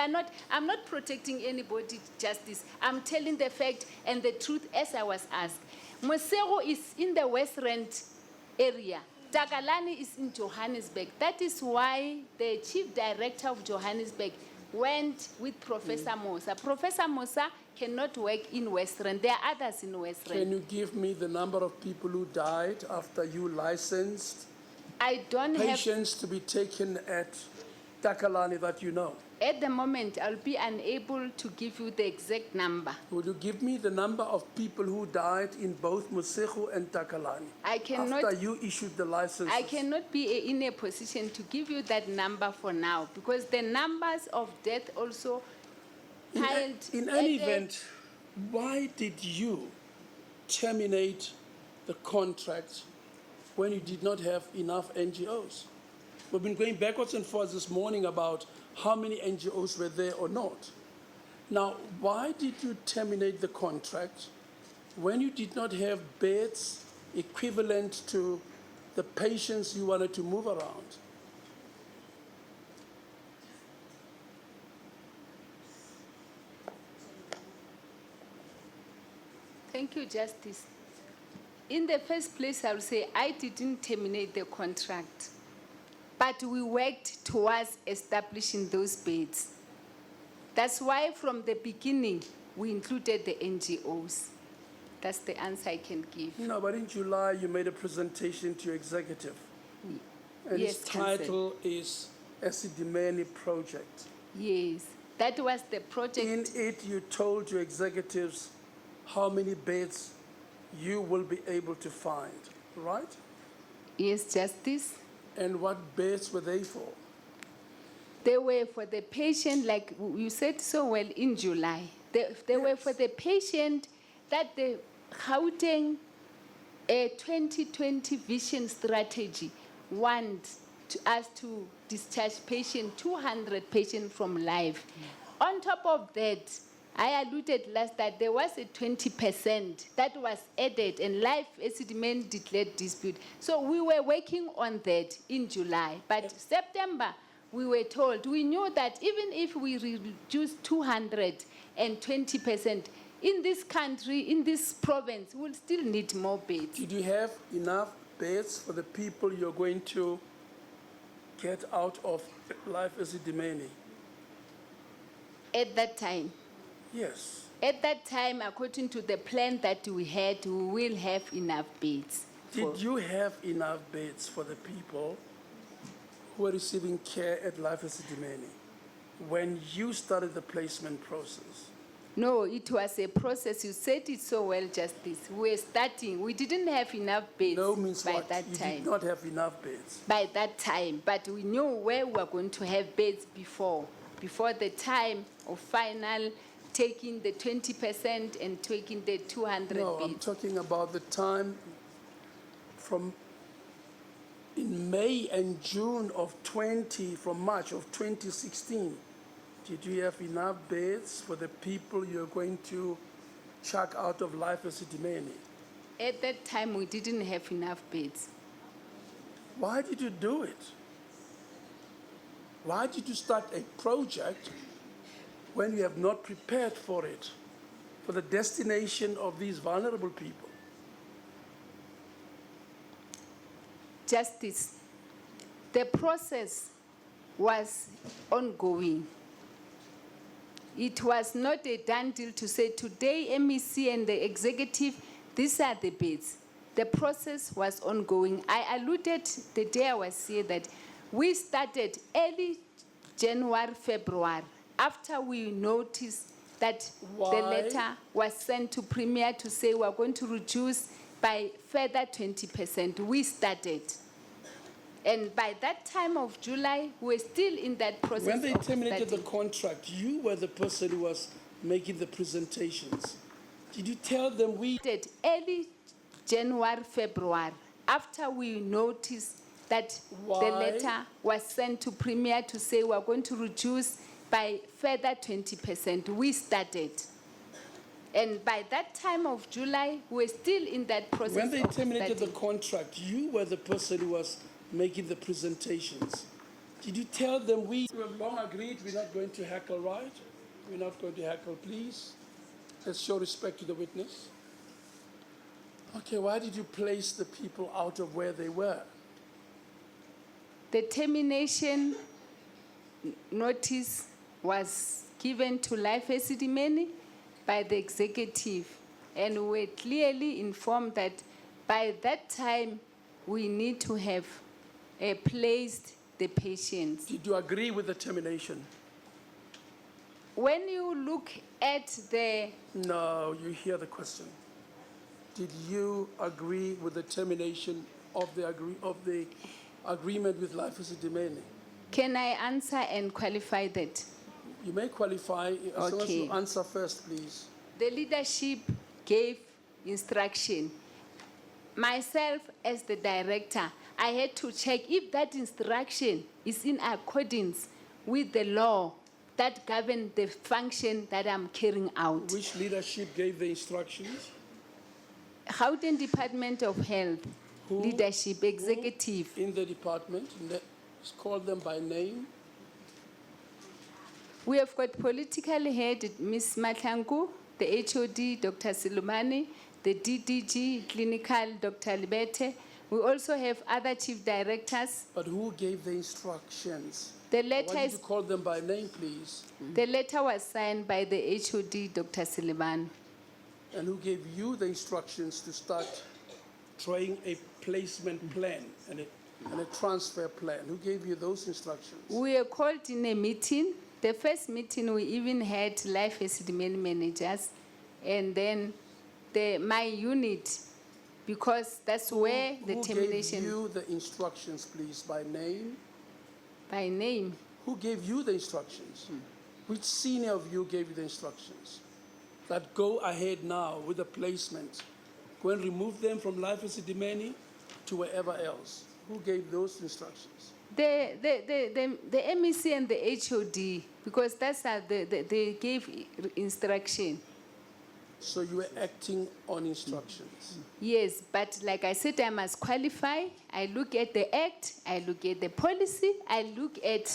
I'm not protecting anybody, Justice. I'm telling the fact and the truth as I was asked. Mosego is in the West Rand area. Takalani is in Johannesburg. That is why the chief director of Johannesburg went with Professor Mosa. Professor Mosa cannot work in West Rand. There are others in West Rand. Can you give me the number of people who died after you licensed I don't have, patients to be taken at Takalani that you know? at the moment, I'll be unable to give you the exact number. Would you give me the number of people who died in both Mosego and Takalani I cannot, after you issued the license? I cannot be in a position to give you that number for now because the numbers of death also piled. In any event, why did you terminate the contract when you did not have enough NGOs? We've been going backwards and forwards this morning about how many NGOs were there or not. Now, why did you terminate the contract when you did not have beds equivalent to the patients you wanted to move around? Thank you, Justice. In the first place, I will say I didn't terminate the contract, but we worked towards establishing those beds. That's why from the beginning, we included the NGOs. That's the answer I can give. No, but in July, you made a presentation to your executive. And Yes, its Councillor. title is Esidimeni Project. Yes, that was the project. In it, you told your executives how many beds you will be able to find, right? Yes, Justice. And what beds were they for? They were for the patient, like you said so well, in July. They were Yes. for the patient that the Gauteng 2020 vision strategy wants us to discharge 200 patients from life. On top of that, I alluded last that there was a 20% that was added and life Esidimeni declared dispute. So we were working on that in July. But September, we were told, we knew that even if we reduce 220%, in this country, in this province, we'll still need more beds. Did you have enough beds for the people you're going to get out of life Esidimeni? At that time. Yes. At that time, according to the plan that we had, we will have enough beds. Did you have enough beds for the people who were receiving care at Life Esidimeni when you started the placement process? No, it was a process. You said it so well, Justice. We were starting. We didn't have enough beds No means by what? that You time. did not have enough beds. By that time, but we knew where we were going to have beds before the time of final taking the 20% and taking the 200 No, I'm beds. talking about the time from in May and June of from March of 2016. Did you have enough beds for the people you're going to chuck out of Life Esidimeni? At that time, we didn't have enough beds. Why did you do it? Why did you start a project when you have not prepared for it, for the destination of these vulnerable people? Justice, the process was ongoing. It was not a done deal to say today MEC and the executive, these are the beds. The process was ongoing. I alluded the day I was here that we started early January, February, after we noticed that the Why? letter was sent to Premier to say we're going to reduce by further 20%. We started. And by that time of July, we're still in that process. When they of terminated the starting. contract, you were the person who was making the presentations. Did you tell them we Started early January, February, after we noticed that Why? the letter was sent to Premier to say we're going to reduce by further 20%. We started. And by that time of July, we're still in that process. when they of terminated the starting. contract, you were the person who was making the presentations. Did you tell them we have long agreed we're not going to heckle, right? We're not going to heckle, please. Let's show respect to the witness. Okay, why did you place the people out of where they were? The termination notice was given to Life Esidimeni by the executive, and we were clearly informed that by that time we need to have placed the patients. Did you agree with the termination? When you look at the, No, you hear the question. Did you agree with the termination of the agreement with Life Esidimeni? can I answer and qualify that? You may qualify as long as you Okay. answer first, please. The leadership gave instruction. Myself, as the director, I had to check if that instruction is in accordance with the law that governs the function that I'm carrying out. Which leadership gave the instructions? Gauteng Department of Health, Who? leadership, executive. In the department, let's call them by name. We have got political head, Ms. Matlangu, the HOD, Dr. Silumani, the DDG, clinical, Dr. Libete. We also have other chief directors. But who gave the instructions? The letter Why did you is, call them by name, please? the letter was signed by the HOD, Dr. Silumani. And who gave you the instructions to start drawing a placement plan and and a transfer plan. Who gave you those instructions? We were called in a meeting. The first meeting, we even had life Esidimeni managers, and then my unit, because that's where the Who termination gave you the instructions, please, by name? by name. Who gave you the instructions? Which senior of you gave you the instructions? That go ahead now with the placement. Go and remove them from life Esidimeni to wherever else. Who gave those instructions? The MEC and the HOD, because that's how they gave instruction. So you were acting on instructions. Yes, but like I said, I must qualify. I look at the act, I look at the policy, I look at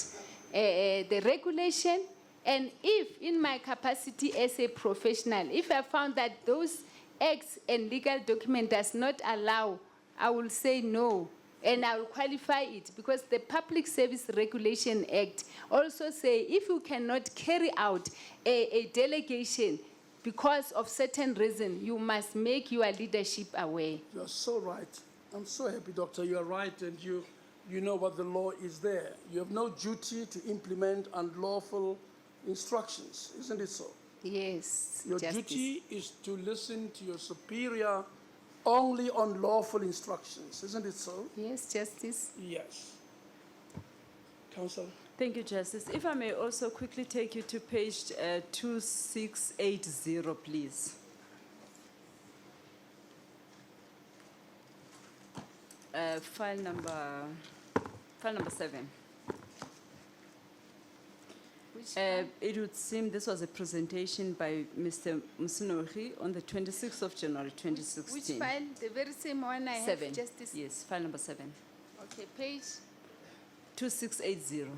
the regulation, and if in my capacity as a professional, if I found that those acts and legal document does not allow, I will say no, and I will qualify it, because the Public Service Regulation Act also say if you cannot carry out a delegation because of certain reason, you must make your leadership aware. You are so right. I'm so happy, Doctor. You are right, and you know what the law is there. You have no duty to implement unlawful instructions, isn't it so? Yes, Your Justice. duty is to listen to your superior only on lawful instructions, isn't it so? Yes, Justice. Yes. Counsel? Thank you, Justice. If I may also quickly take you to page 2680, please. File number 7. Which one? It would seem this was a presentation by Mr. Msunohi on the 26th of January 2016. Which file? The very same one I 7. have, Justice? Yes, file number 7. Okay, page. 2680.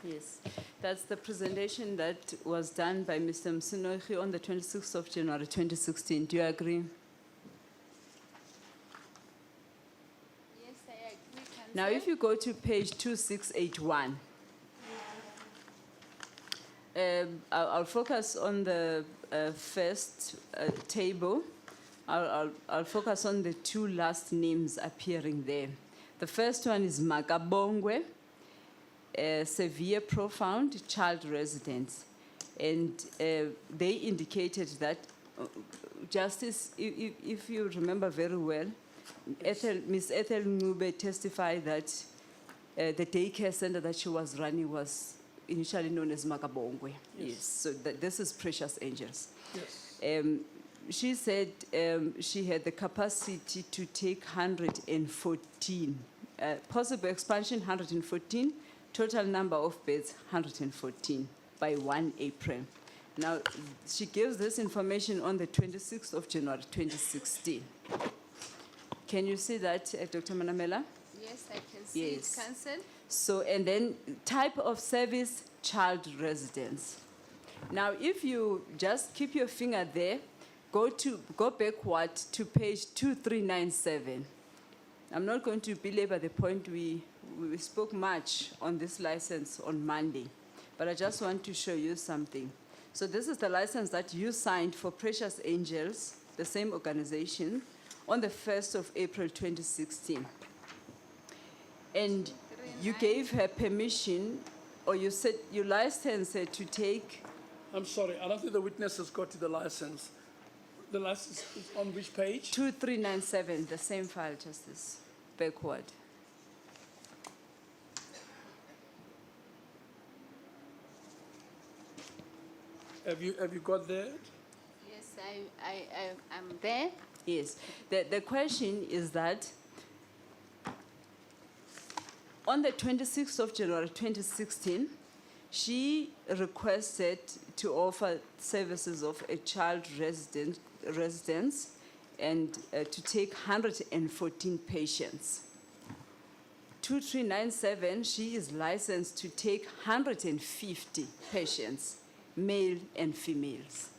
Yes, that's the presentation that was done by Mr. Msunohi on the 26th of January 2016. Do you agree? Yes, I agree, Counsel. Now, if you go to page 2681, I'll focus on the first table. I'll focus on the two last names appearing there. The first one is Makabongwe, severe profound child residents. And they indicated that, Justice, if you remember very well, Ms. Ethel Ngube testified that the daycare center that she was running was initially known as Makabongwe. Yes, so this is Precious Angels. Yes. She said she had the capacity to take 114, possible expansion 114, total number of beds 114 by 1 April. Now, she gives this information on the 26th of January 2016. Can you see that, Dr. Manamela? Yes, I can see Yes. it, Counsel. So, and then type of service, child residence. Now, if you just keep your finger there, go backward to page 2397. I'm not going to belabor the point we spoke much on this license on Monday, but I just want to show you something. So this is the license that you signed for Precious Angels, the same organization, on the 1st of April 2016. And you gave her permission, or you said you licensed her to take. I'm sorry, I don't think the witness has got to the license. The license is on which page? 2397, the same file, Justice, backward. Have you got that? Yes, I'm there. Yes. The question is that on the 26th of January 2016, she requested to offer services of a child residence and to take 114 patients 2397, she is licensed to take 150 patients, male and females.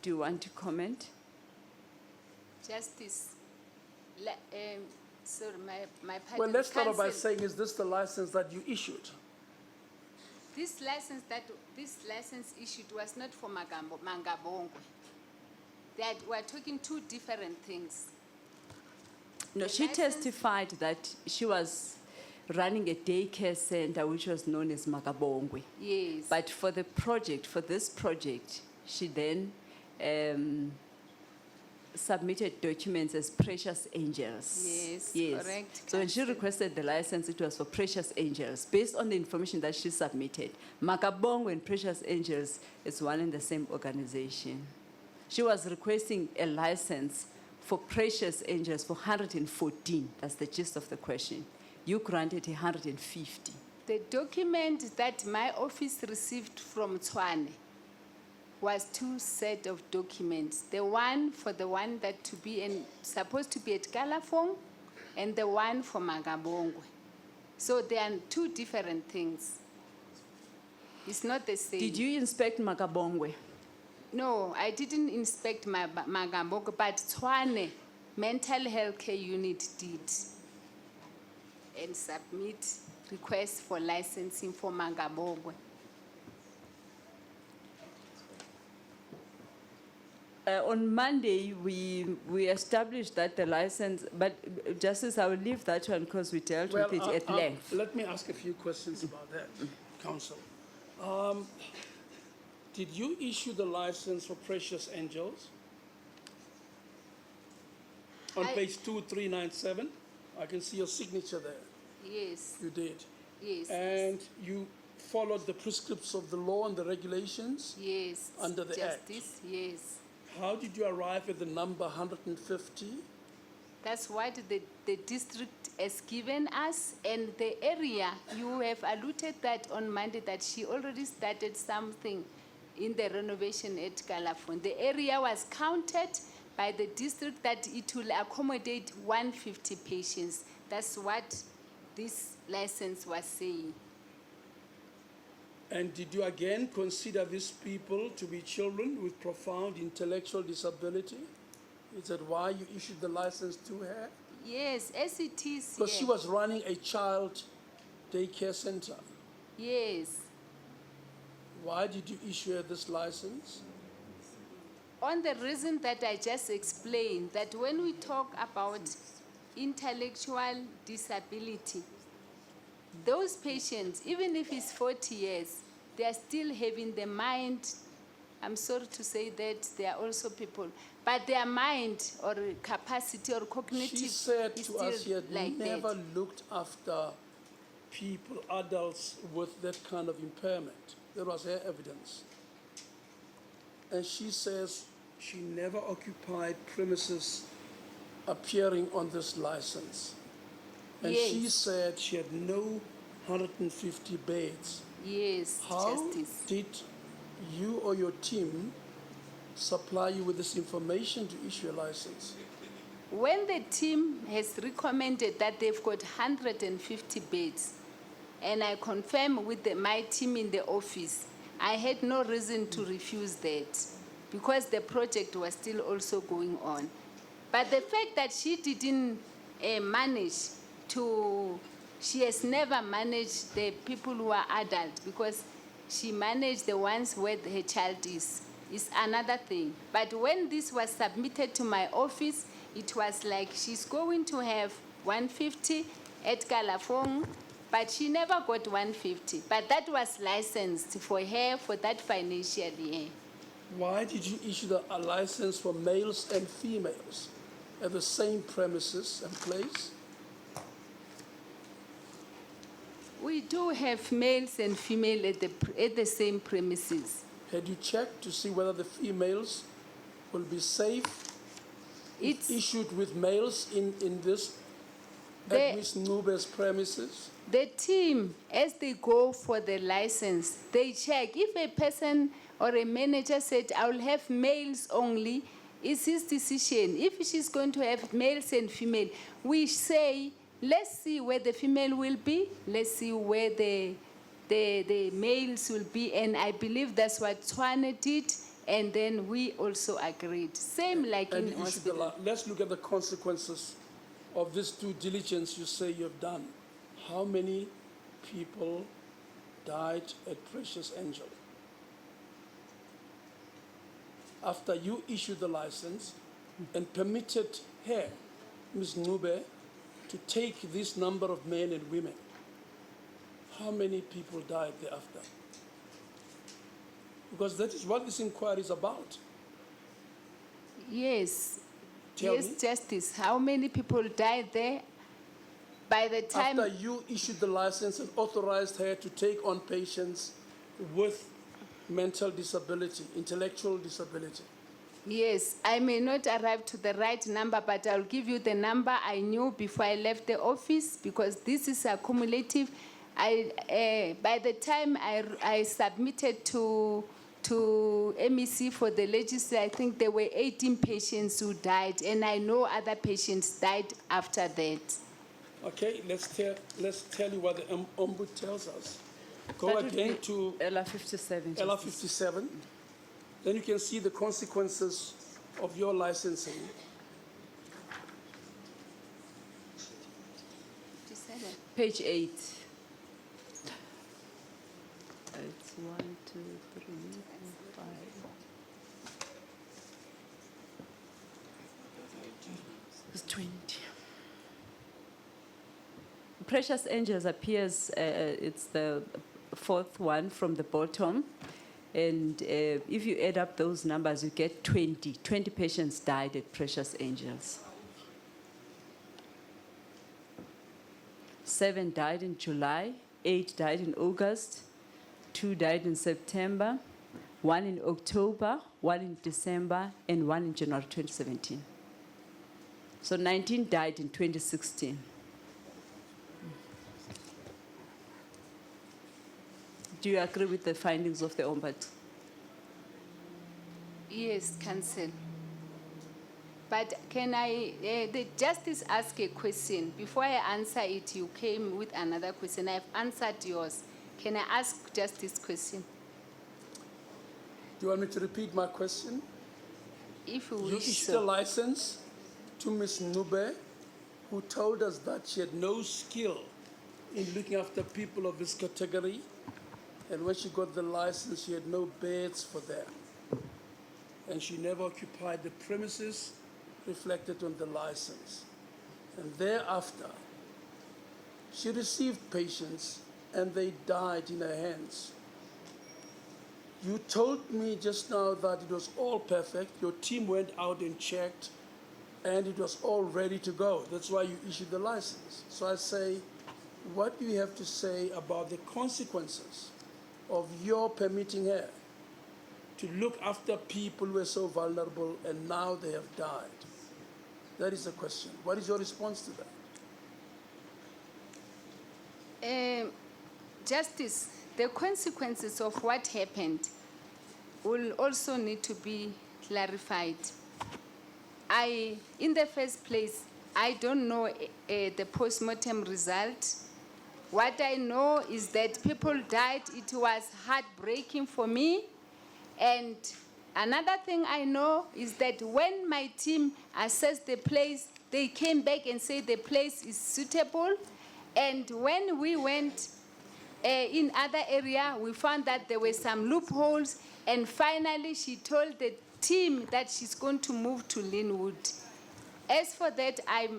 Do you want to comment? Justice, sorry, my pardon. Well, let's start off by Counsel, saying, is this the license that you issued? this license issued was not for Mangabongwe. We're talking two different things. No, The she license- testified that she was running a daycare center which was known as Makabongwe. Yes. But for this project, she then submitted documents as Precious Angels. Yes, correct, So when she Counsel. requested the license, it was for Precious Angels, based on the information that she submitted. Makabongwe and Precious Angels is one and the same organization. She was requesting a license for Precious Angels for 114. That's the gist of the question. You granted 150. The document that my office received from Tshwane was two set of documents. The one for the one that supposed to be at Kalafong, and the one for Magabongwe. So they are two different things. It's not the same. Did you inspect Makabongwe? No, I didn't inspect my Magabongwe, but Tshwane Mental Health Care Unit did, and submit requests for licensing for Magabongwe. On Monday, we established that the license, but Justice, I will leave that one because we dealt with it at length. Let me ask a few questions about that, Counsel. Did you issue the license for Precious Angels? On page 2397, I can see your signature there. Yes, You did. yes, And you followed the prescripts of the law and the regulations? yes. Under the Act. Justice, yes. How did you arrive at the number 150? That's what the district has given us, and the area, you have alluded that on Monday that she already started something in the renovation at Kalafon. The area was counted by the district that it will accommodate 150 patients. That's what this license was saying. And did you again consider these people to be children with profound intellectual disability? Is that why you issued the license to her? Yes, as it is. Because she yeah. was running a child daycare center. Yes. Why did you issue her this license? On the reason that I just explained, that when we talk about intellectual disability, those patients, even if it's 40 years, they are still having the mind. I'm sorry to say that they are also people, but their mind or capacity or cognitive She said is to still us she had like never that. looked after people, adults with that kind of impairment. That was her evidence. And she says she never occupied premises appearing on this license. And she Yes. said she had no 150 beds. Yes, How Justice. did you or your team supply you with this information to issue a license? When the team has recommended that they've got 150 beds, and I confirm with my team in the office, I had no reason to refuse that because the project was still also going on. But the fact that she didn't manage to, she has never managed the people who are adult because she managed the ones where her child is another thing. But when this was submitted to my office, it was like she's going to have 150 at Kalafong, but she never got 150. But that was licensed for her for that financial year. Why did you issue a license for males and females at the same premises and place? We do have males and females at the same premises. Had you checked to see whether the females will be safe if It's issued with males in this The- at Ms. Nube's premises? the team, as they go for the license, they check. If a person or a manager said, I will have males only, it's his decision. If she's going to have males and female, we say let's see where the female will be, let's see where the males will be, and I believe that's what Tshwane did, and then we also agreed. Same like And in you issued the hospital. let's look at the consequences of this due diligence you say you've done. How many people died at Precious Angel? After you issued the license and permitted her, Ms. Nube, to take this number of men and women, how many people died thereafter? Because that is what this inquiry is about. Yes, Tell yes, me. Justice, how many people died there? By the time, After you issued the license and authorized her to take on patients with mental disability, intellectual disability. yes, I may not arrive to the right number, but I'll give you the number I knew before I left the office, because this is accumulative. By the time I submitted to MEC for the legislature, I think there were 18 patients who died, and I know other patients died after that. Okay, let's tell you what the Ombud tells us. Go That would again be to LR 57. LR Justice. 57. Then you can see the consequences of your licensing. Page 8. It's 1, 2, 3, 4, 5. It's 20. Precious Angels appears, it's the fourth one from the bottom. And if you add up those numbers, you get 20. 20 patients died at Precious Angels. 7 died in July, 8 died in August, 2 died in September, 1 in October, 1 in December, and 1 in January 2017. So 19 died in 2016. Do you agree with the findings of the Ombud? Yes, Council. But can the justice ask a question? Before I answer it, you came with another question. I've answered yours. Can I ask justice question? Do you want me to repeat my question? If you You wish issued a so. license to Ms. Nube, who told us that she had no skill in looking after people of this category, and when she got the license, she had no beds for them, and she never occupied the premises reflected on the license. And thereafter, she received patients, and they died in her hands. You told me just now that it was all perfect. Your team went out and checked, and it was all ready to go. That's why you issued the license. So I say, what do you have to say about the consequences of your permitting her to look after people who were so vulnerable and now they have died? That is the question. What is your response to that? Justice, the consequences of what happened will also need to be clarified. In the first place, I don't know the post-mortem result. What I know is that people died. It was heartbreaking for me. And another thing I know is that when my team assessed the place, they came back and said the place is suitable. And when we went in other area, we found that there were some loopholes. And finally, she told the team that she's going to move to Linwood. As for that, I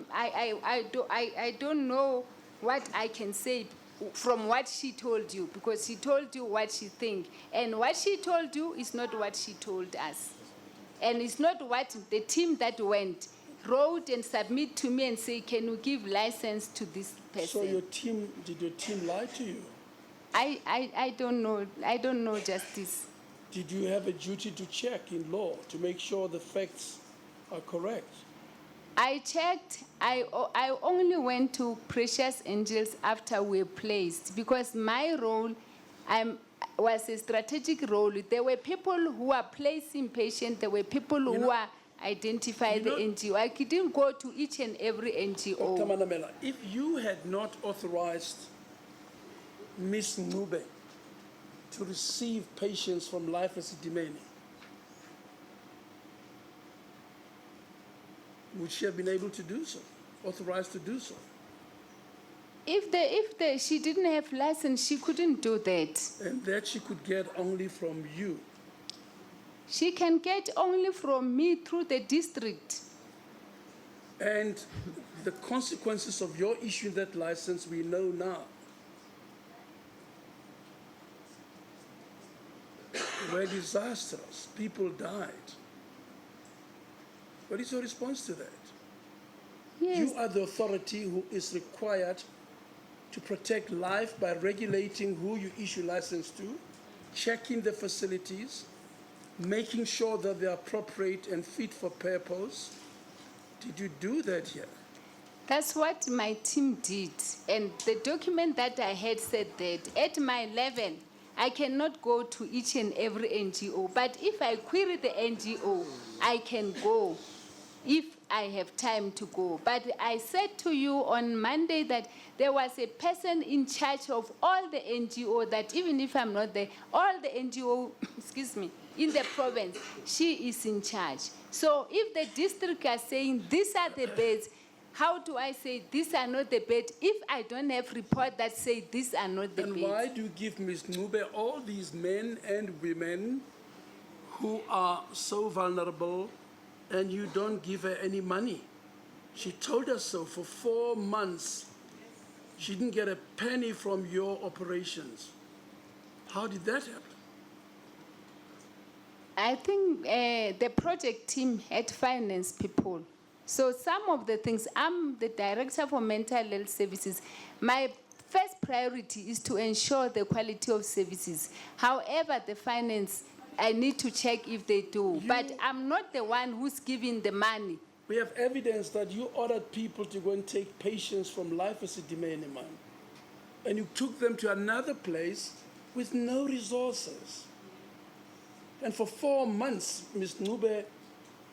don't know what I can say from what she told you, because she told you what she thinks. And what she told you is not what she told us. And it's not what the team that went wrote and submit to me and say, can you give license to this person? So did your team lie to you? I don't know. I don't know, Justice. Did you have a duty to check in law to make sure the facts are correct? I checked. I only went to Precious Angels after we were placed, because my role was a strategic role. There were people who are placing patients. There were people who are identify You the know- NGO. I didn't go to each and every Dr. NGO. Manamela, if you had not authorized Ms. Ncube to receive patients from Life Esidimeni, would she have been able to do so, authorized to do so? If she didn't have license, she couldn't do that. And that she could get only from you. She can get only from me through the district. And the consequences of your issuing that license, we know now. Were disastrous. People died. What is your response to that? Yes. You are the authority who is required to protect life by regulating who you issue license to, checking the facilities, making sure that they are appropriate and fit for purpose. Did you do that here? That's what my team did. And the document that I had said that at my level, I cannot go to each and every NGO. But if I query the NGO, I can go if I have time to go. But I said to you on Monday that there was a person in charge of all the NGO, that even if I'm not there, all the NGO, excuse me, in the province, she is in charge. So if the district are saying these are the beds, how do I say these are not the beds if I don't have report that say these are not the And beds? why do you give Ms. Ncube all these men and women who are so vulnerable and you don't give her any money? She told us so for 4 months. She didn't get a penny from your operations. How did that happen? I think the project team had finance people. So some of the things, I'm the director for mental health services. My first priority is to ensure the quality of services. However, the finance, I need to check if they do. But I'm not the one who's giving the money. We have evidence that you ordered people to go and take patients from Life Esidimeni, man. And you took them to another place with no resources. And for 4 months, Ms. Ncube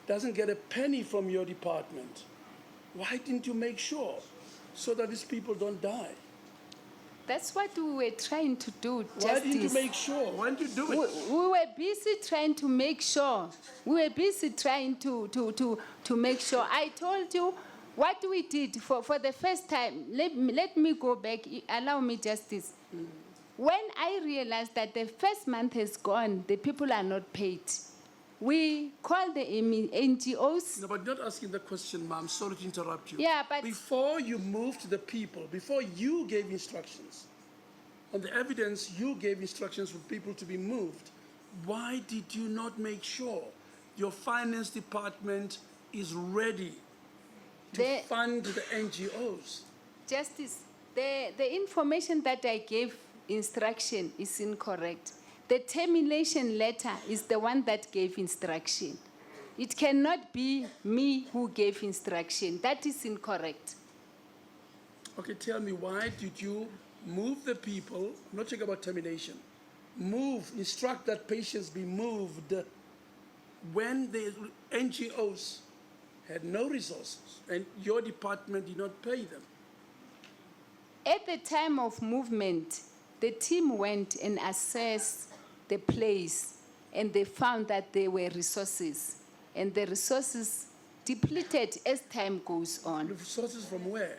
doesn't get a penny from your department. Why didn't you make sure so that these people don't die? That's what we were trying to do, Why didn't you Justice. make sure? Why didn't you do it? We were busy trying to make sure. We were busy trying to make sure. I told you what we did for the first time. Let me go back. Allow me, Justice. When I realized that the first month has gone, the people are not paid, we called the NGOs. No, but not asking the question, ma'am. Sorry to interrupt you. Yeah, but- Before you moved the people, before you gave instructions, on the evidence you gave instructions for people to be moved, why did you not make sure your finance department is ready to The- fund the NGOs? Justice, the information that I gave instruction is incorrect. The termination letter is the one that gave instruction. It cannot be me who gave instruction. That is incorrect. Okay, tell me, why did you move the people, I'm not talking about termination, instruct that patients be moved when the NGOs had no resources and your department did not pay them? At the time of movement, the team went and assessed the place, and they found that there were resources, and the resources depleted as time goes on. Resources from where?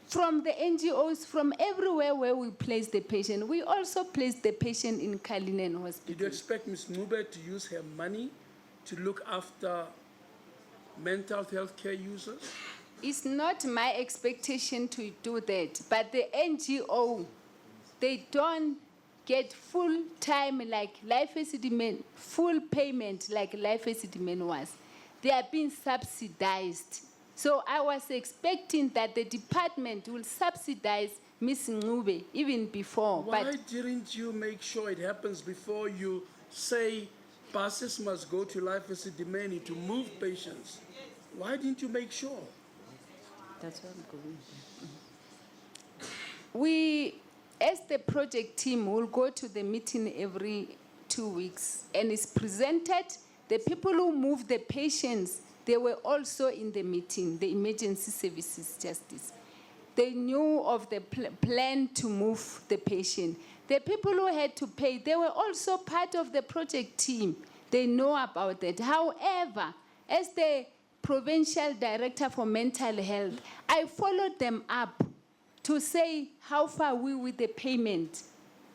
From the NGOs, from everywhere where we place the patient. We also placed the patient in Kalinen Did you Hospital. expect Ms. Ncube to use her money to look after mental health care users? It's not my expectation to do that, but the NGO, they don't get full time like Life Esidimeni, full payment like Life Esidimeni was. They are being subsidized. So I was expecting that the department will subsidize Ms. Ncube even before. Why didn't you make sure it happens before you say buses must go to Life Esidimeni to move patients? Why didn't you make sure? That's what I'm going. We, as the project team, will go to the meeting every 2 weeks, and it's presented The people who moved the patients, they were also in the meeting, the emergency services justice. They knew of the plan to move the patient. The people who had to pay, they were also part of the project team. They know about that. However, as the provincial director for mental health, I followed them up to say how far we with the payment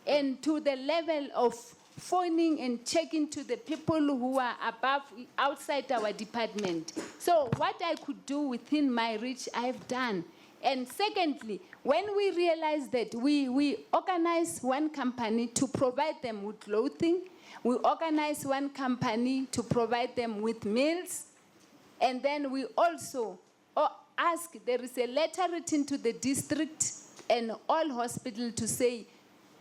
and to the level of phoning and checking to the people who are above, outside our department. So what I could do within my reach, I've done. And secondly, when we realized that we organized one company to provide them with clothing, we organized one company to provide them with meals, and then we also asked, there is a letter written to the district and all hospitals to say,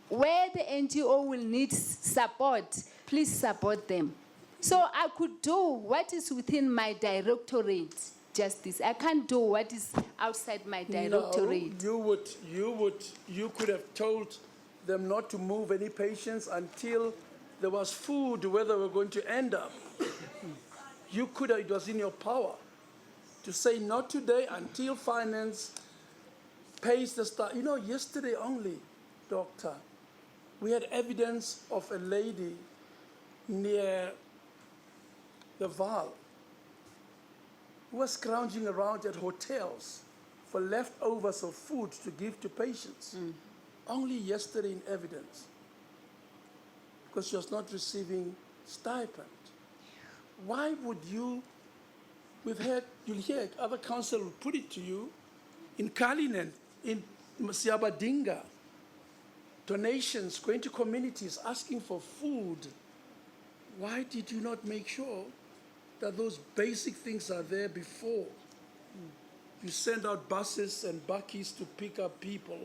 where the NGO will need support, please support them. So I could do what is within my directorate, Justice. I can't do what is outside my directorate. No, you could have told them not to move any patients until there was food where they were going to end up. You could have, it was in your power to say not today until finance pays the staff. You know, yesterday only, doctor, we had evidence of a lady near the Val who was scrounging around at hotels for leftovers of food to give to patients. Only yesterday in evidence, because she was not receiving stipend. Why would you, you'll hear other council will put it to you, in Kalinen, in Masiabadinga, donations going to communities asking for food. Why did you not make sure that those basic things are there before you send out buses and bakkies to pick up people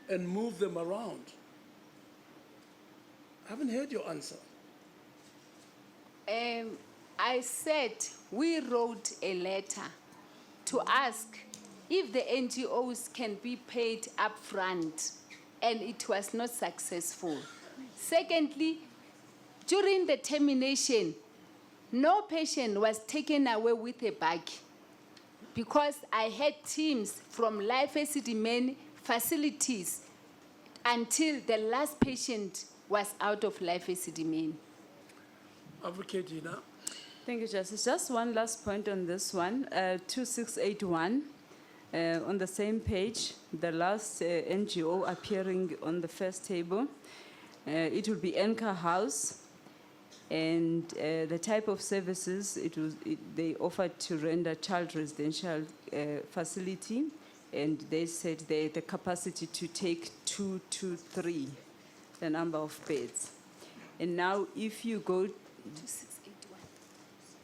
and move them around? I haven't heard your answer. I said we wrote a letter to ask if the NGOs can be paid up front, and it was not successful. Secondly, during the termination, no patient was taken away with a bag because I had teams from Life Esidimeni facilities until the last patient was out of Life Esidimeni. Advocate Gina. Thank you, Justice. Just one last point on this one. 2681, on the same page, the last NGO appearing on the first table. It will be Anchor House, and the type of services they offered to render child residential facility, and they said the capacity to take 2 to 3, the number of beds. And now if you go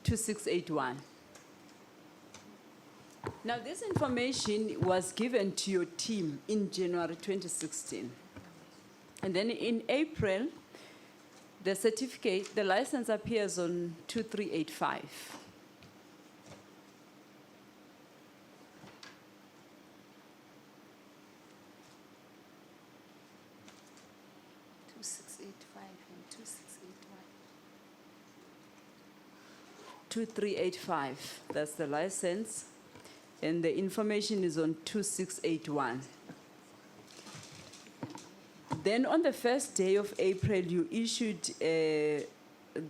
2681. Now this information was given to your team in January 2016. And then in April, the certificate, the license appears on 2385. 2385, that's the license, and the information is on 2681. Then on the first day of April, you issued the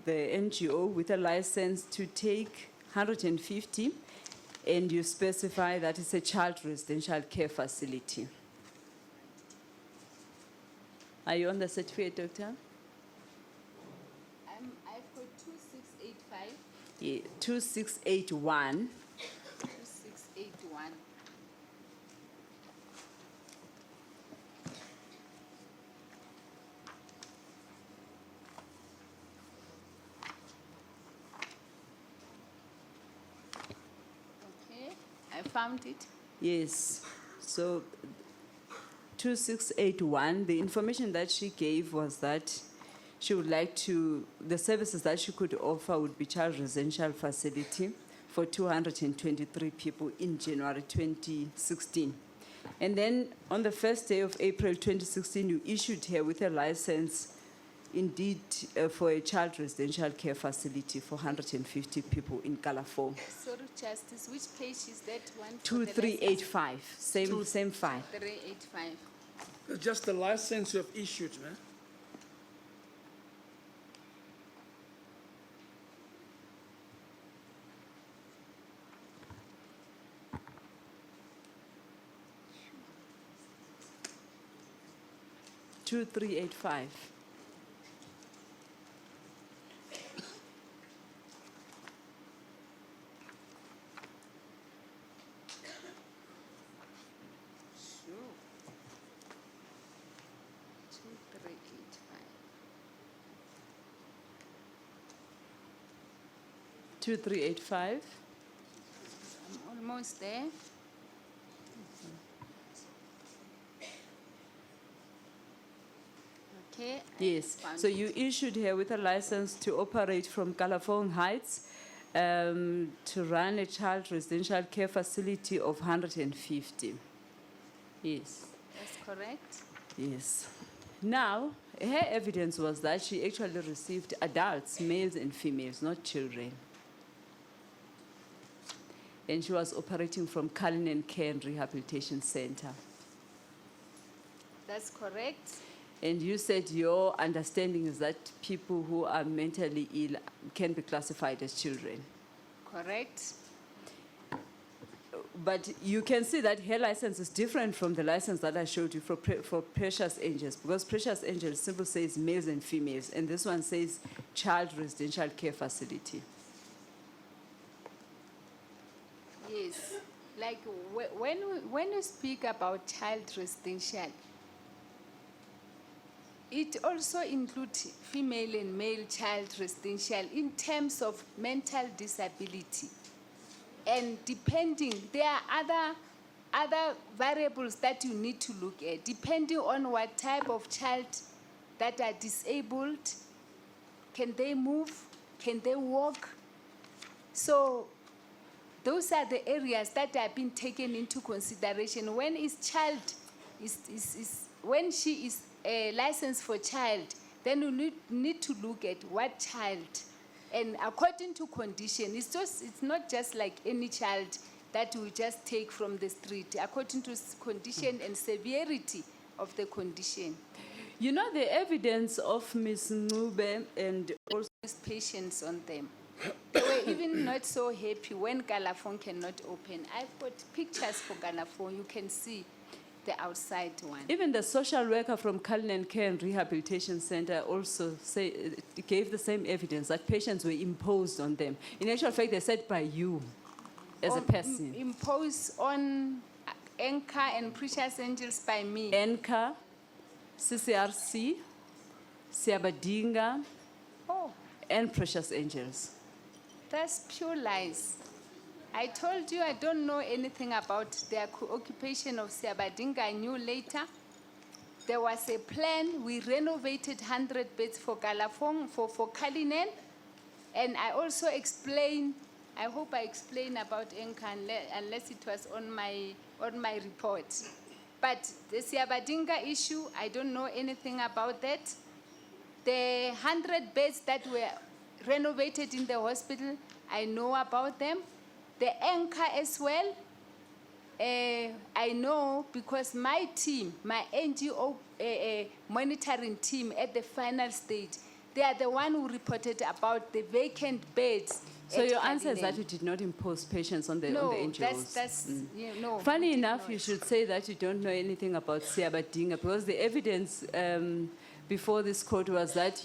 NGO with a license to take 150, and you specify that it's a child residential care facility. Are you on the certificate, Doctor? I've got 2685. Yeah, 2681. 2681. Okay, I found it. Yes. So 2681, the information that she gave was that she would like to, the services that she could offer would be child residential facility for 223 people in January 2016. And then on the first day of April 2016, you issued her with a license indeed for a child residential care facility for 150 people in Kalafong. Sorry, Justice, which page is that one? for the 2385, same file. license? 385. It's just the license you have issued, man. Two, 385. Sure. 2385. 2385. I'm almost there. Okay. I Yes, found so it. you issued here with a license to operate from Kalafong Heights to run a child residential care facility of 150. Yes, That's correct. yes. Now, her evidence was that she actually received adults, males and females, not children. And she was operating from Cullinan Care and Rehabilitation Center. That's correct. And you said your understanding is that people who are mentally ill can be classified as children. Correct. But you can see that her license is different from the license that I showed you for Precious Angels, because Precious Angels simply says males and females, and this one says child residential care facility. Yes. Like when you speak about child residential, it also includes female and male child residential in terms of mental disability. And depending, there are other variables that you need to look at, depending on what type of child that are disabled. Can they move? Can they walk? So those are the areas that have been taken into consideration. When when she is licensed for child, then you need to look at what child. And according to condition, it's not just like any child that we just take from the street, according to condition and severity of the condition. You know, the evidence of Ms. Ngube and also These patients on them. They were even not so happy when Kalafong cannot open. I've got pictures for Kalafong. You can see the outside one. even the social worker from Cullinan Care and Rehabilitation Center also gave the same evidence that patients were imposed on them. In actual fact, they said by you as a person. Imposed on Anchor and Precious Angels by me. ENCA, CCRC, Siabadinga, Oh, and Precious Angels. that's pure lies. I told you I don't know anything about the occupation of Siabadinga. I knew later. There was a plan. We renovated 100 beds for Kalafong, for Cullinan. And I also explained, I hope I explained about Enka unless it was on my report. But the Siabadinga issue, I don't know anything about that. The 100 beds that were renovated in the hospital, I know about them. The anchor as well, I know because my team, my NGO monitoring team at the final stage, they are the one who reported about the vacant beds. So at your answer is Cullinan. that you did not impose patients on the No, NGOs. that's yeah, no. Funny we did enough, not. you should say that you don't know anything about Siabadinga, because the evidence before this court was that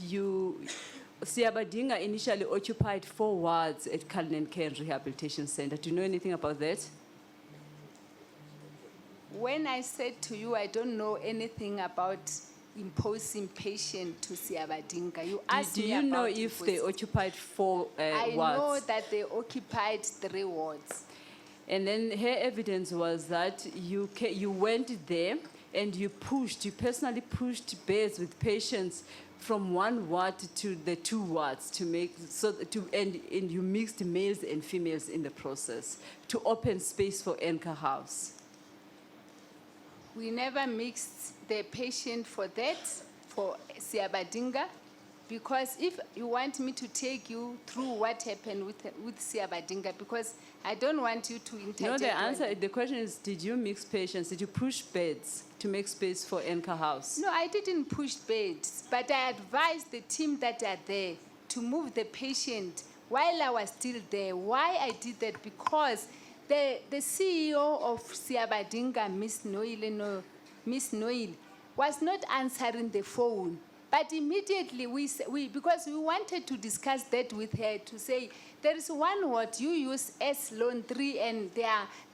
Siabadinga initially occupied 4 wards at Cullinan Care and Rehabilitation Center. Do you know anything about that? When I said to you, I don't know anything about imposing patient to Siabadinga. You asked Do me you know about if they imposing. occupied 4 I wards? know that they occupied 3 wards. And then her evidence was that you went there and you personally pushed beds with patients from 1 ward to the 2 wards to make and you mixed males and females in the process to open space for Enka House. We never mixed the patient for that, for Siabadinga. Because if you want me to take you through what happened with Siabadinga, because I don't want you to interject. No, the question is, did you mix patients? Did you push beds to make space for Enka House? No, I didn't push beds, but I advised the team that are there to move the patient while I was still there. Why I did that? Because the CEO of Siabadinga, Miss Noel, was not answering the phone. But immediately because we wanted to discuss that with her, to say, there is one ward you use as laundry, and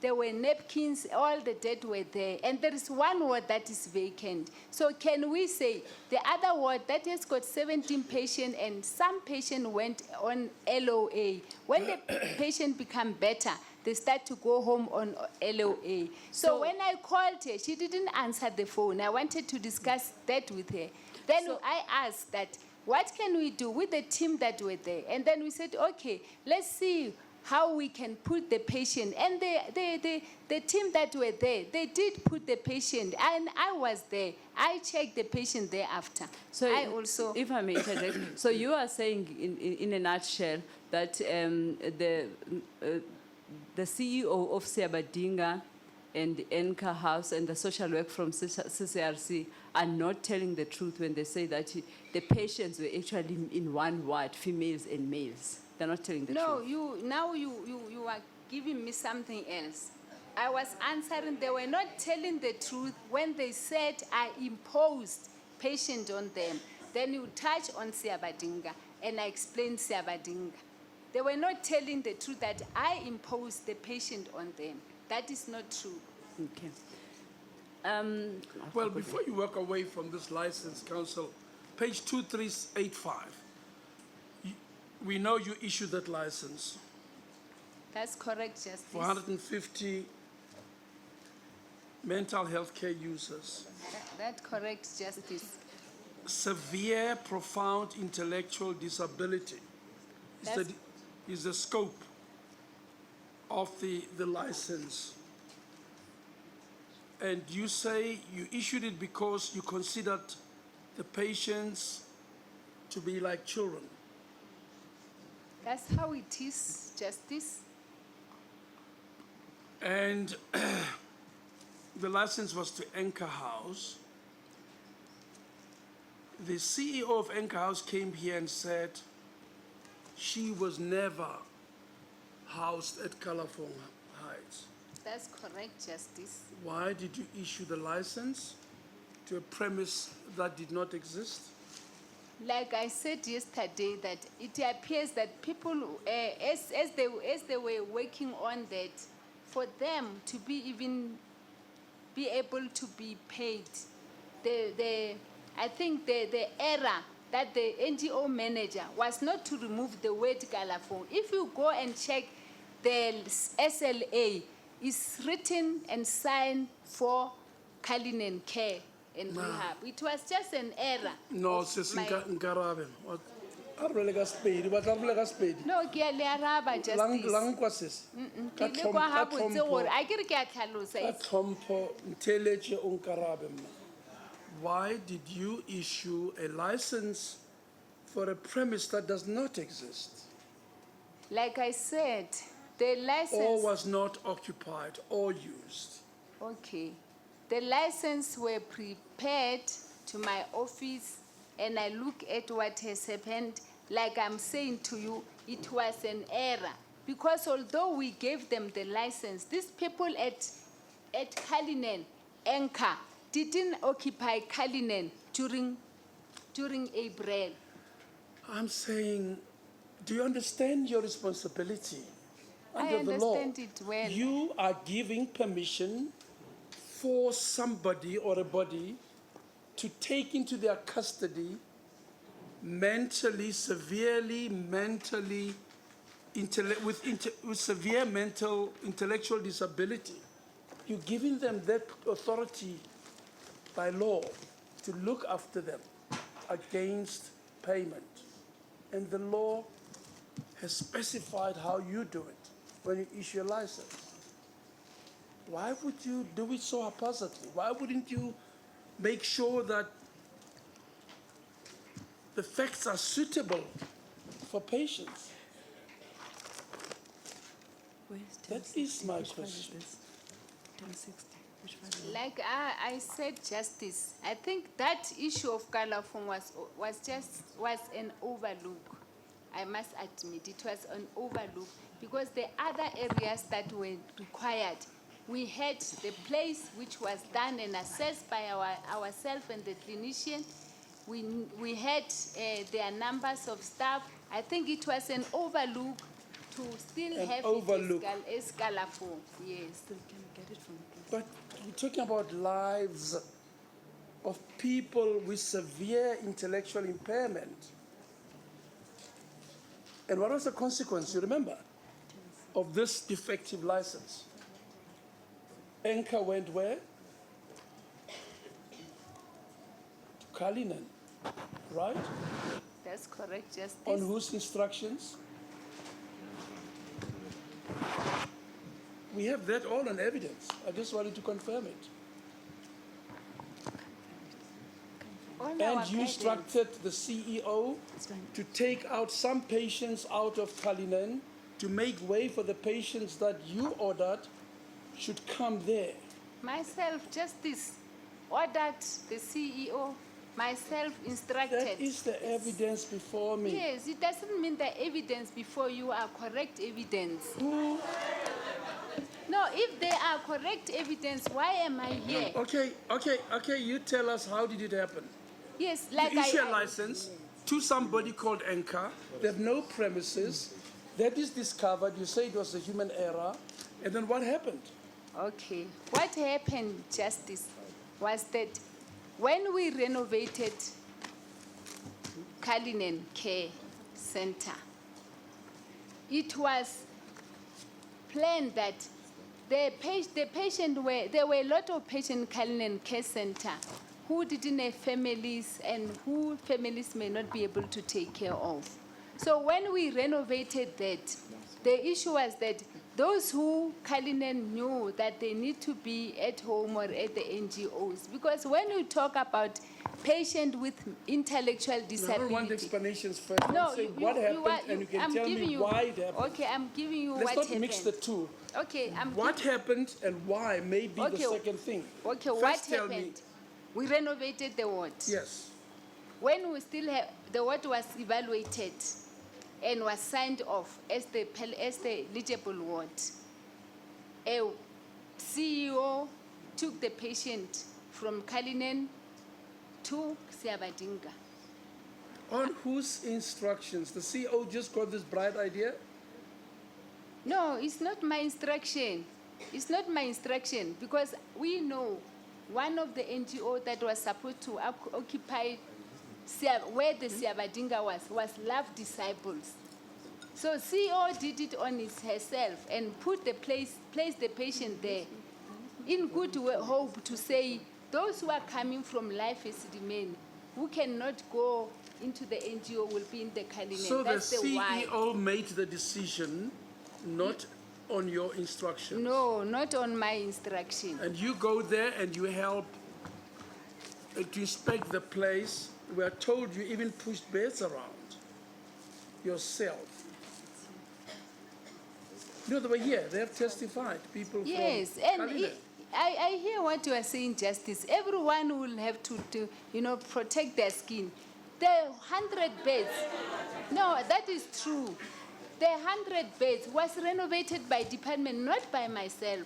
there were napkins, all the dead were there, and there is one ward that is vacant. So can we say the other ward that has got 17 patients and some patient went on LOA, when the patient become better, they start to go home on LOA. So when I called her, she didn't answer the phone. I wanted to discuss that with her. Then I asked that, what can we do with the team that were there? And then we said, okay, let's see how we can put the patient. And the team that were there, they did put the patient, and I was there. I checked the patient thereafter. So I also... If I may interject, so you are saying in a nutshell that the CEO of Siabadinga and the Enka House and the social work from CCRC are not telling the truth when they say that the patients were actually in one ward, females and males. They're not telling the truth. No, you are giving me something else. I was answering, they were not telling the truth when they said I imposed patient on them. Then you touch on Siabadinga, and I explained Siabadinga. They were not telling the truth that I imposed the patient on them. That is not true. Okay. Well, before you walk away from this license, Council, page 2385, we know you issued that license That's correct, Justice. for 150 mental health care users. That's correct, Justice. Severe, profound intellectual disability is the scope of the license. And you say you issued it because you considered the patients to be like children. That's how it is, Justice. And the license was to Enka House. The CEO of Enka House came here and said she was never housed at Kalafong Heights. That's correct, Justice. Why did you issue the license to a premise that did not exist? Like I said yesterday, that it appears that people, as they were working on that, for them to be able to be paid, I think the error that the NGO manager was not to remove the word Kalafong. If you go and check the SLA, it's written and signed for Kalinen Care and Rehab. It was just an error. No, sis Nkarabe. Arabele ka Sepedi, ba tla bolela ka Sepedi. No, ke a le araba, Justice. Lang kwa sis. Ke le kwa ha botse gore a ke re ke a tlhalosa. Ka tlhompho, ntheletše o nkarabe mma. Why did you issue a license for a premise that does not exist? Like I said, the license... Or was not occupied or used? Okay. The license were prepared to my office, and I look at what has happened. Like I'm saying to you, it was an error. Because although we gave them the license, these people at Kalinen, Enka, didn't occupy Kalinen during April. I'm saying, do you understand your responsibility under the law? I understand it well. You are giving permission for somebody or a body to take into their custody mentally, severely, with severe mental, intellectual disability. You're giving them that authority by law to look after them against payment. And the law has specified how you do it when you issue a license. Why would you do it so haphazardly? Why wouldn't you make sure that the facts are suitable for patients? That is my question. Like I said, Justice, I think that issue of Kalafong was an overlook. I must admit, it was an overlook because the other areas that were required, we had the place which was done and assessed by ourselves and the clinician. We had their numbers of staff. I think it was an overlook to still An have overlook. it as Kalafong. Yes. But we're talking about lives of people with severe intellectual impairment. And what was the consequence, you remember, of this defective license? Enka went where? To Kalinen, right? That's correct, Justice. On whose instructions? We have that all on evidence. I just wanted to confirm it. On our And you guidance. instructed the CEO to take out some patients out of Kalinen to make way for the patients that you ordered should come there. Myself, Justice, ordered the CEO, myself instructed. That is the evidence before me. Yes, it doesn't mean the evidence before you are correct evidence. Who? No, if they are correct evidence, why am I here? Okay, you tell us, how did it happen? Yes, like You issue a license to somebody called Enka. They have no premises. That is discovered. You say it was a human error. And then what happened? Okay, what happened, Justice, was that when we renovated Kalinen Care Center, it was planned that there were a lot of patients in Kalinen Care Center who didn't have families and who families may not be able to take care of. So when we renovated that, the issue was that those who Kalinen knew that they need to be at home or at the NGOs, because when you talk about patient with intellectual I don't want disability. explanations first. I No, want to say what happened, and you can I'm tell giving me you, why it happened. Okay, I'm giving you Let's what not happened. mix the two. Okay, What happened and why may be the Okay. second thing. Okay, First what tell me. happened? We renovated the ward. Yes. When we still have, the ward was evaluated and was signed off as the eligible ward. A CEO took the patient from Kalinen to Siabadinga. On whose instructions? The CEO just got this bright idea? No, it's not my instruction. It's not my instruction because we know one of the NGO that was supposed to occupy where the Siabadinga was Love Disciples. So CEO did it on herself and placed the patient there in good hope to say those who are coming from Life Esidimeni who cannot go into the NGO will be in the Kalinen. So That's the why. CEO made the decision, not on your instructions. No, not on my instruction. And you go there and you help to inspect the place. We are told you even pushed beds around yourself. No, they were here. They have testified. People Yes, from and Kalinen. I hear what you are saying, Justice. Everyone will have to protect their skin. The 100 beds, no, that is true. The 100 beds was renovated by department, not by myself.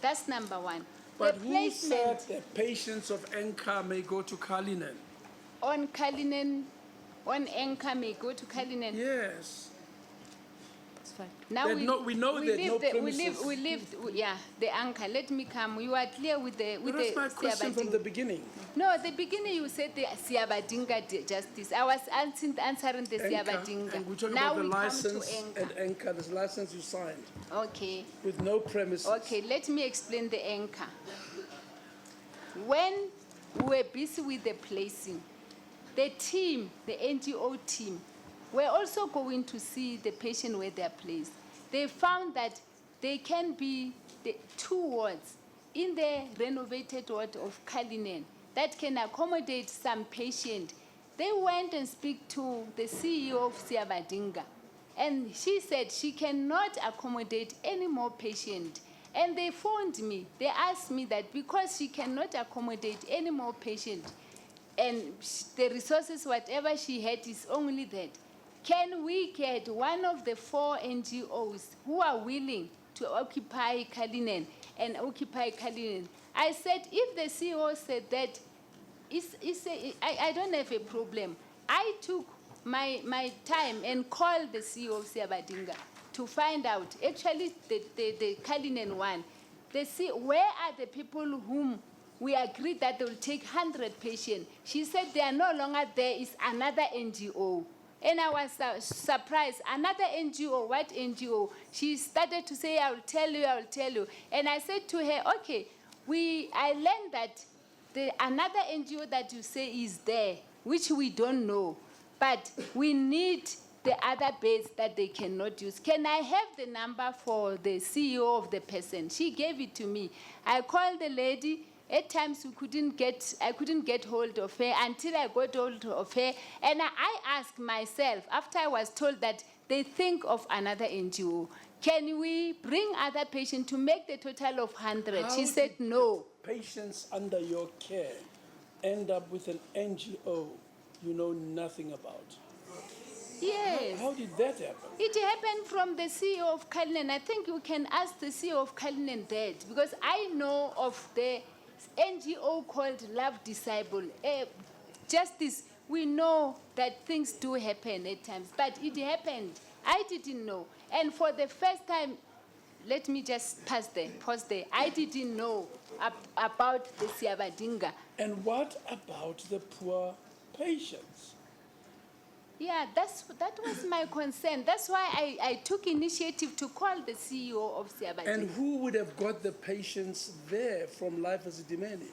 That's number one. But the who said placement that patients of Enka may go to Kalinen? on Kalinen, on Enka may go to Kalinen. Yes. Now There no- we know there are no premises. the anchor. Let me come. You are clear with the That's my question from the Siabadinga. beginning. No, at the beginning you said the Siabadinga Justice. I was answering the Enka, Siabadinga. and we're talking Now about the we come to license Enka. at Enka, this license you signed Okay. with no premises. Okay, let me explain the anchor. When we were busy with the placing, the team, the NGO team, were also going to see the patient where they are placed. They found that there can be the 2 wards in the renovated ward of Kalinen that can accommodate some patient They went and speak to the CEO of Siabadinga, and she said she cannot accommodate any more patients. And they phoned me. They asked me that because she cannot accommodate any more patients, and the resources, whatever she had, is only that, can we get one of the 4 NGOs who are willing to occupy Kalinen and occupy Kalinen? I said, if the CEO said that, I don't have a problem. I took my time and called the CEO of Siabadinga to find out, actually, the Kalinen one, where are the people whom we agreed that they will take 100 patients. She said they are no longer there, it's another NGO. And I was surprised. Another NGO, what NGO? She started to say, I will tell you. And I said to her, okay, I learned that another NGO that you say is there, which we don't know, but we need the other beds that they cannot use. Can I have the number for the CEO of the person? She gave it to me. I called the lady. At times I couldn't get hold of her until I got hold of her. And I asked myself, after I was told that they think of another NGO, can we bring other patients to make the total of 100? She said no. Patients under your care end up with an NGO you know nothing about. Yes. How did that happen? It happened from the CEO of Kalinen. I think you can ask the CEO of Kalinen that, because I know of the NGO called Love Disabled. Justice, we know that things do happen at times, but it happened. I didn't know. And for the first time, let me just pause there. I didn't know about the Siabadinga. And what about the poor patients? Yeah, that was my concern. That's why I took initiative to call the CEO of Siabadinga. And who would have got the patients there from Life Esidimeni?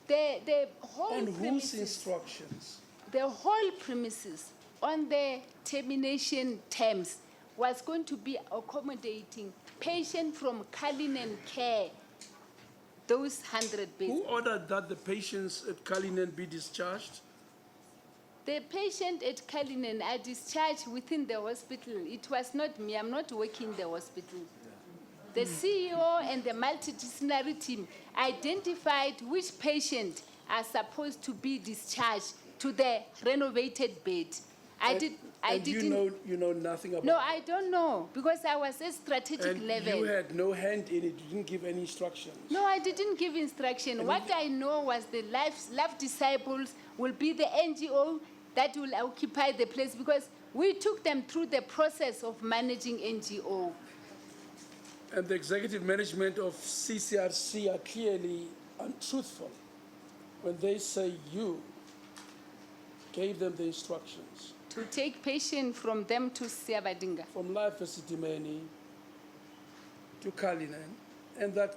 The whole On whose premises, instructions? the whole premises on the termination terms was going to be accommodating patients from Kalinen Care, those 100 beds. Who ordered that the patients at Kalinen be discharged? The patient at Kalinen are discharged within the hospital. It was not me. I'm not working in the hospital. The CEO and the multidisciplinary team identified which patients are supposed to be discharged to the renovated bed. You know nothing about No, it? I don't know, because I was at strategic And level. you had no hand in it. You didn't give any instructions. No, I didn't give instruction. What I know was the Love Disciples will be the NGO that will occupy the place, because we took them through the process of managing NGO. And the executive management of CCRC are clearly untruthful when they say you gave them the instructions. To take patients from them to Siabadinga. From Life Esidimeni to Kalinen, and that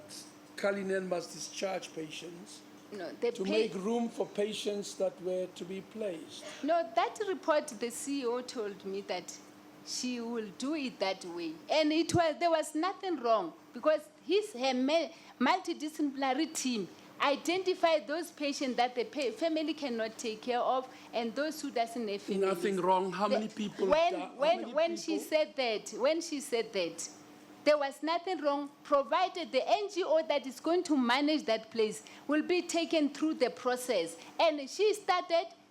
Kalinen must discharge patients No, to make room for patients that were to be placed. No, that report, the CEO told me that she will do it that way. And there was nothing wrong, because her multidisciplinary team identified those patients that the family cannot take care of, and those who doesn't have families. Nothing wrong. How many people? When she said that, there was nothing wrong, provided the NGO that is going to manage that place will be taken through the process. And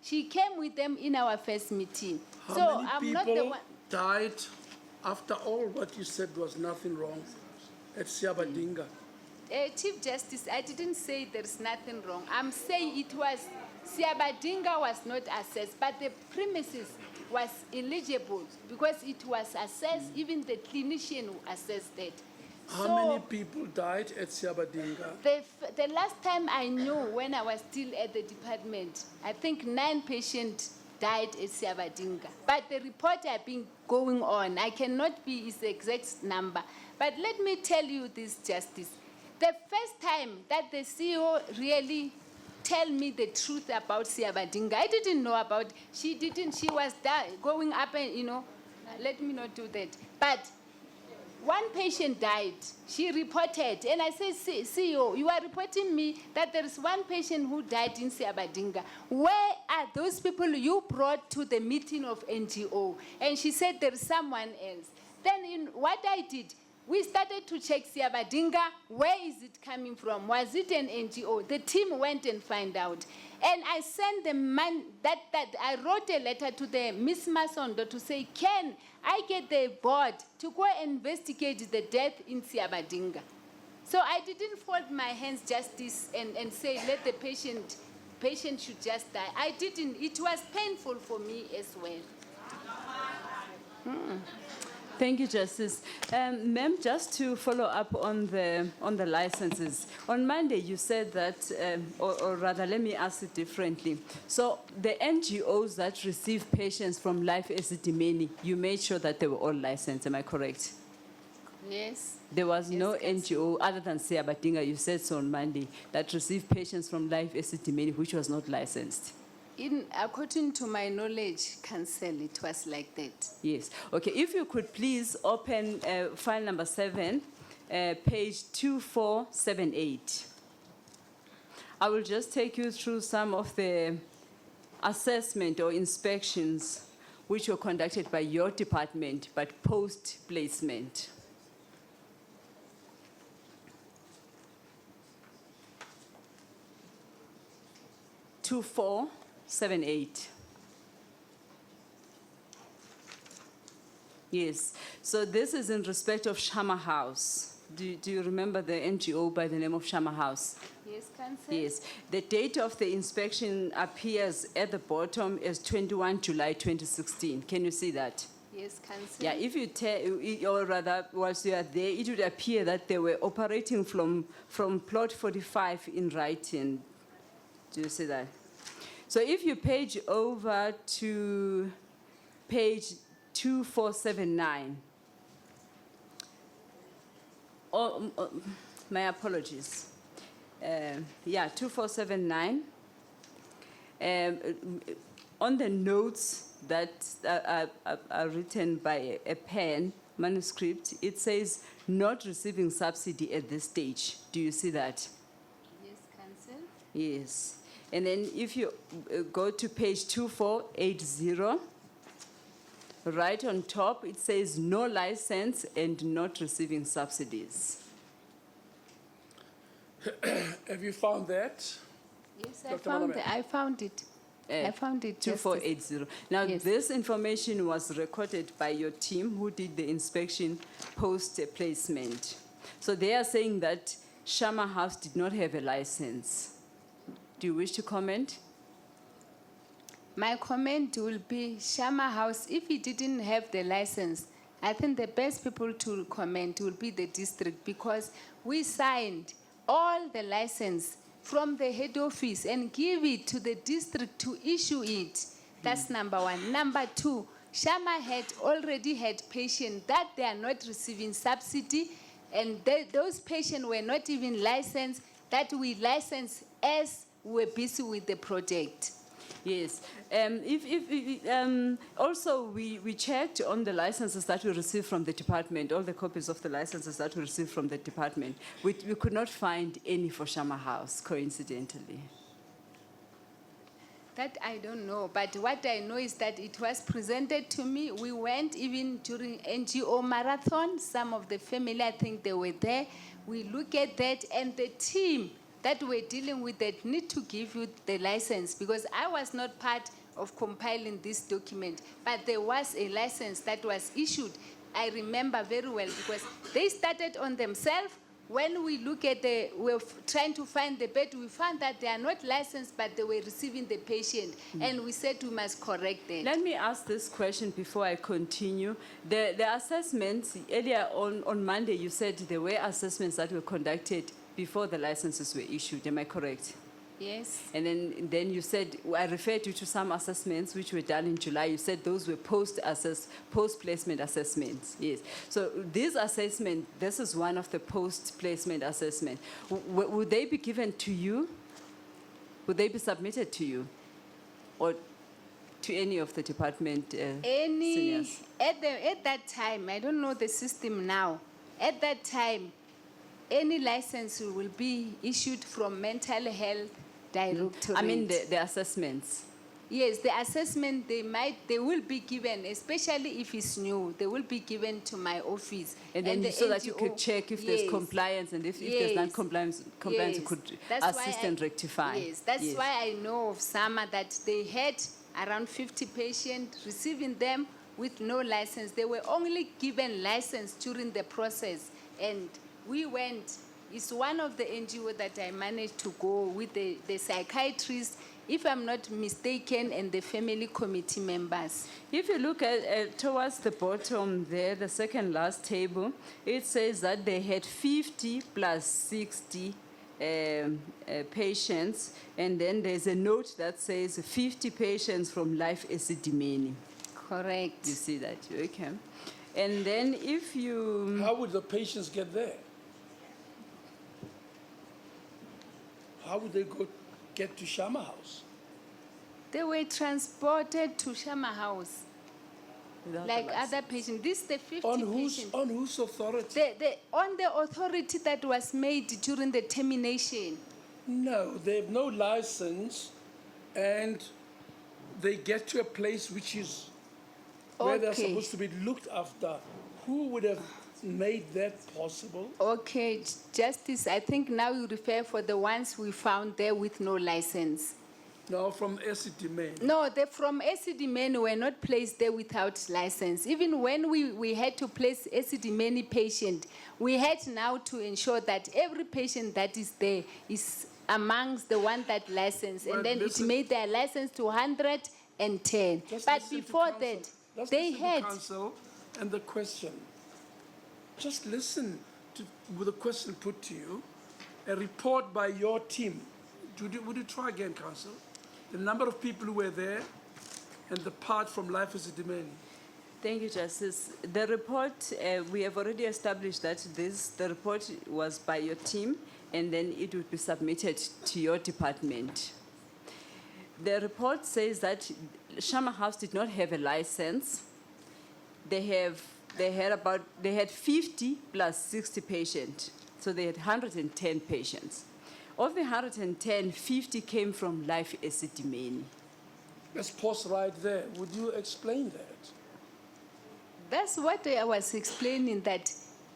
she came with them in our first meeting. How many I'm not the people one. died after all what you said was nothing wrong at Siabadinga? Chief Justice, I didn't say there's nothing wrong. I'm saying Siabadinga was not assessed, but the premises was eligible because it was assessed, even the clinician assessed it. How many people died at Siabadinga? The last time I knew, when I was still at the department, I think 9 patients died at Siabadinga. But the report has been going on. I cannot be its exact number. But let me tell you this, Justice. The first time that the CEO really tell me the truth about Siabadinga, I didn't know about, she was going up and, let me not do that. But one patient died. She reported, and I said, CEO, you are reporting me that there is one patient who died in Siabadinga. Where are those people you brought to the meeting of NGO? And she said there is someone else. Then what I did, we started to check Siabadinga. Where is it coming from? Was it an NGO? The team went and found out. And I sent the man that I wrote a letter to the Miss Masondo to say, can I get the board to go investigate the death in Siabadinga? So I didn't fold my hands just this and say, let the patient should just die. I didn't. It was painful for me as well. Thank you, Justice. Ma'am, just to follow up on the licenses. On Monday, you said that, or rather, let me ask it differently. So the NGOs that receive patients from Life Esidimeni, you made sure that they were all licensed, am I correct? Yes. There was no Councillor. NGO other than Siabadinga, you said so on Monday, that received patients from Life Esidimeni, which was not licensed. According to my knowledge, Council, it was like that. Yes. Okay, if you could please open file number 7, page 2478. I will just take you through some of the assessment or inspections which were conducted by your department, but post-placement. Two, 478. Yes, so this is in respect of Shama House. Do you remember the NGO by the name of Shama House? Yes, Council? Yes. The date of the inspection appears at the bottom as 21 July 2016. Can you see that? Yes, Council? Yeah, if you tell, or rather, whilst you are there, it would appear that they were operating from plot 45 in writing. Do you see that? So if you page over to page 2479. My apologies. Yeah, 2479. On the notes that are written by a pen manuscript, it says not receiving subsidy at this stage. Do you see that? Yes, Council? Yes. And then if you go to page 2480, right on top, it says no license and not receiving subsidies. Have you found that? Yes, Dr. I found Manamela. it. I found it. I found it. Justice. 2480. Now, Yes. this information was recorded by your team who did the inspection post-placement. So they are saying that Shama House did not have a license. Do you wish to comment? My comment will be Shama House, if he didn't have the license, I think the best people to comment will be the district, because we signed all the license from the head office and give it to the district to issue it. That's number one. Number two, Shama had already had patients that they are not receiving subsidy, and those patients were not even licensed, that we licensed as we were busy with the project. Yes. Also, we checked on the licenses that we received from the department, all the copies of the licenses that we received from the department. We could not find any for Shama House, coincidentally. That I don't know, but what I know is that it was presented to me. We went even during NGO marathon. Some of the family, I think they were there. We look at that, and the team that we're dealing with that need to give you the license, because I was not part of compiling this document, but there was a license that was issued. I remember very well, because they started on themselves. When we look at we're trying to find the bed, we found that they are not licensed, but they were receiving the patient, and we said we must correct that. Let me ask this question before I continue. The assessments, earlier on Monday, you said there were assessments that were conducted before the licenses were issued. Am I correct? Yes. And then you said, I referred you to some assessments which were done in July. You said those were post-placement assessments. Yes. So this assessment, this is one of the post-placement assessments. Would they be given to you? Would they be submitted to you? Or to any of the department seniors? At that time, I don't know the system now, At that time, any license will be issued from mental health directorate. I mean, the assessments. Yes, the assessment they will be given, especially if it's new, they will be given to my office. And then the so that you NGO could check if there's yes, compliance, and if there's yes, non-compliance, you yes. could That's why assist and rectify. Yes, that's why I know of SAMA that they had around 50 patients receiving them with no license. They were only given license during the process, and we went. It's one of the NGO that I managed to go with the psychiatrist, if I'm not mistaken, and the family committee members. If you look at towards the bottom there, the second last table, it says that they had 50 plus 60 patients, and then there's a note that says 50 patients from Life Esidimeni. Correct. You see that, okay? And then if you... How would the patients get there? How would they get to Shama House? They were transported to Shama House, without a like license. other patients. This is the 50 On patients. whose authority? On the authority that was made during the termination. No, they have no license, and they get to a place which is where they're Okay. supposed to be looked after. Who would have made that possible? Okay, Justice, I think now you refer for the ones we found there with no license. No, from Esidimeni. No, they from Esidimeni were not placed there without license. Even when we had to place Esidimeni patient, we had now to ensure that every patient that is there is amongst the one that licensed, Well, and then listen- it made their license to 110. Just But listen to before counsel. that, Just they listen to had. counsel and the question. Just listen to with the question put to you. A report by your team. Would you try again, counsel? The number of people who were there and the part from Life Esidimeni. Thank you, Justice. The report, we have already established that the report was by your team, and then it would be submitted to your department. The report says that Shama House did not have a license. They had 50 plus 60 patients, so they had 110 patients. Of the 110, 50 came from Life Esidimeni. Let's pause right there. Would you explain that? That's what I was explaining, that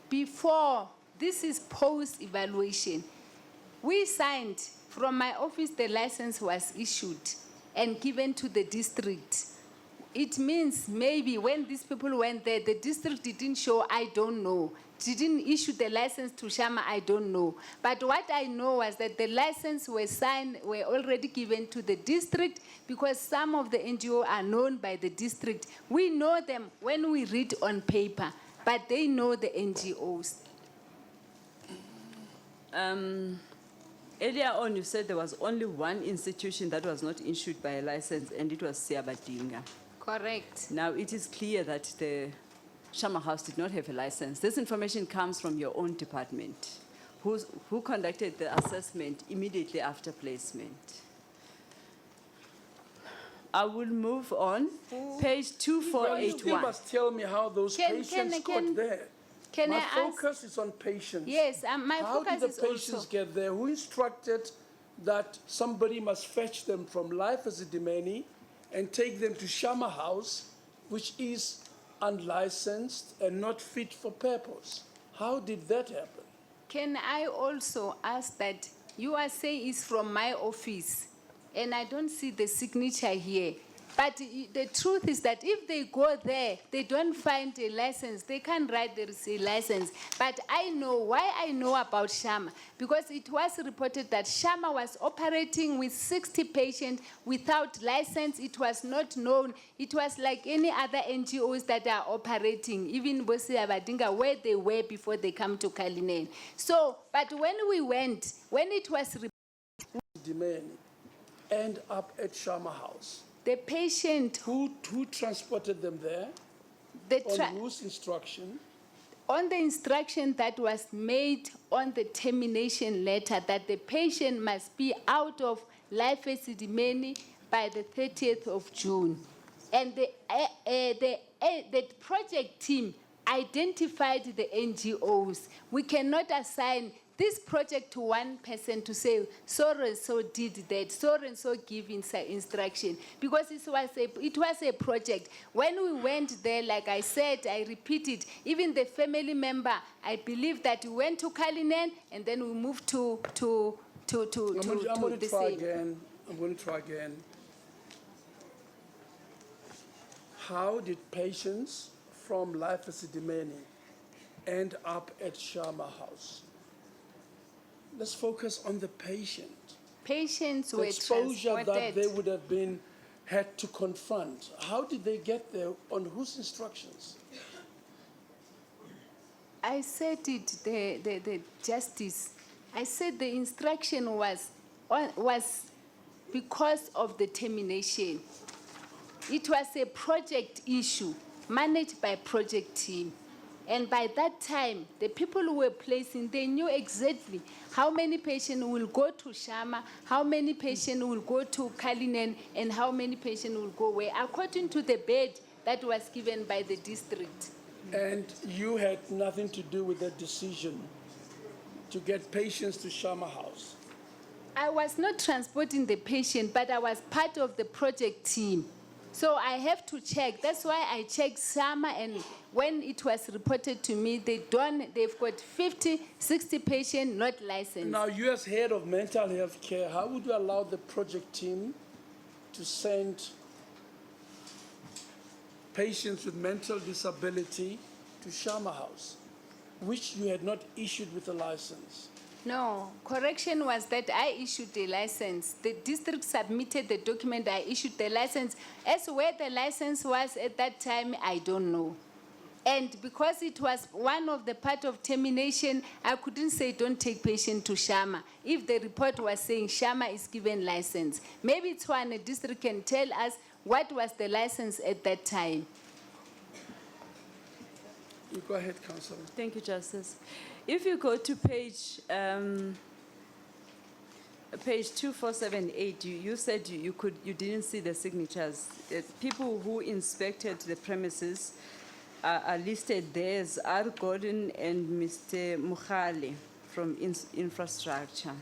before, this is post-evaluation. We signed, from my office, the license was issued and given to the district. It means maybe when these people went there, the district didn't show, I don't know. Didn't issue the license to Shama, I don't know. But what I know was that the license were already given to the district, because some of the NGO are known by the district. We know them when we read on paper, but they know the NGOs. Earlier on, you said there was only one institution that was not issued by a license, and it was Siabadinga. Correct. Now, it is clear that the Shama House did not have a license. This information comes from your own department, who conducted the assessment immediately after placement. I will move on. Page You 2481. must tell me how those patients got there. Can My I ask? focus is on patients. Yes, my How focus did is the patients also. get there? Who instructed that somebody must fetch them from Life Esidimeni and take them to Shama House, which is unlicensed and not fit for purpose? How did that happen? Can I also ask that you are saying it's from my office, and I don't see the signature here. But the truth is that if they go there, they don't find a license. They can't write there is a license. But I know why I know about Shama, because it was reported that Shama was operating with 60 patients without license. It was not known. It was like any other NGOs that are operating, even Bosi Abadinga, where they were before they come to Kalinen. So, but when we went, when it was Esidimeni end up at Shama House. the patient, Who transported them there? On whose instruction? on the instruction that was made on the termination letter, that the patient must be out of Life Esidimeni by the 30th of June. And the project team identified the NGOs. We cannot assign this project to one person to say, so-and-so did that, so-and-so give instruction, because it was a project. When we went there, like I said, I repeated, even the family member, I believe that we went to Kalinen and then we moved to I'm going the to try same. again. I'm going to try again. How did patients from Life Esidimeni end up at Shama House? Let's focus on the patient. Patients The were exposure that transported. they would have had to confront. How did they get there? On whose instructions? I said it, the justice. I said the instruction was because of the termination. It was a project issue managed by project team. And by that time, the people who were placing, they knew exactly how many patients will go to Shama, how many patients will go to Kalinen, and how many patients will go where, according to the bed that was given by the district. And you had nothing to do with that decision to get patients to Shama House. I was not transporting the patient, but I was part of the project team. So I have to check. That's why I checked Shama, and when it was reported to me, they've got 50, 60 patients not licensed. Now, you as head of mental health care, how would you allow the project team to send patients with mental disability to Shama House, which you had not issued with a license? No, correction was that I issued the license. The district submitted the document, I issued the license. As where the license was at that time, I don't know. And because it was one of the part of termination, I couldn't say don't take patient to Shama. If the report was saying Shama is given license, maybe it's one the district can tell us what was the license at that time. You go ahead, Councillor. Thank you, Justice. If you go to page 2478, you said you didn't see the signatures. People who inspected the premises are listed there as R. Gordon and Mr. Mukhali from infrastructure.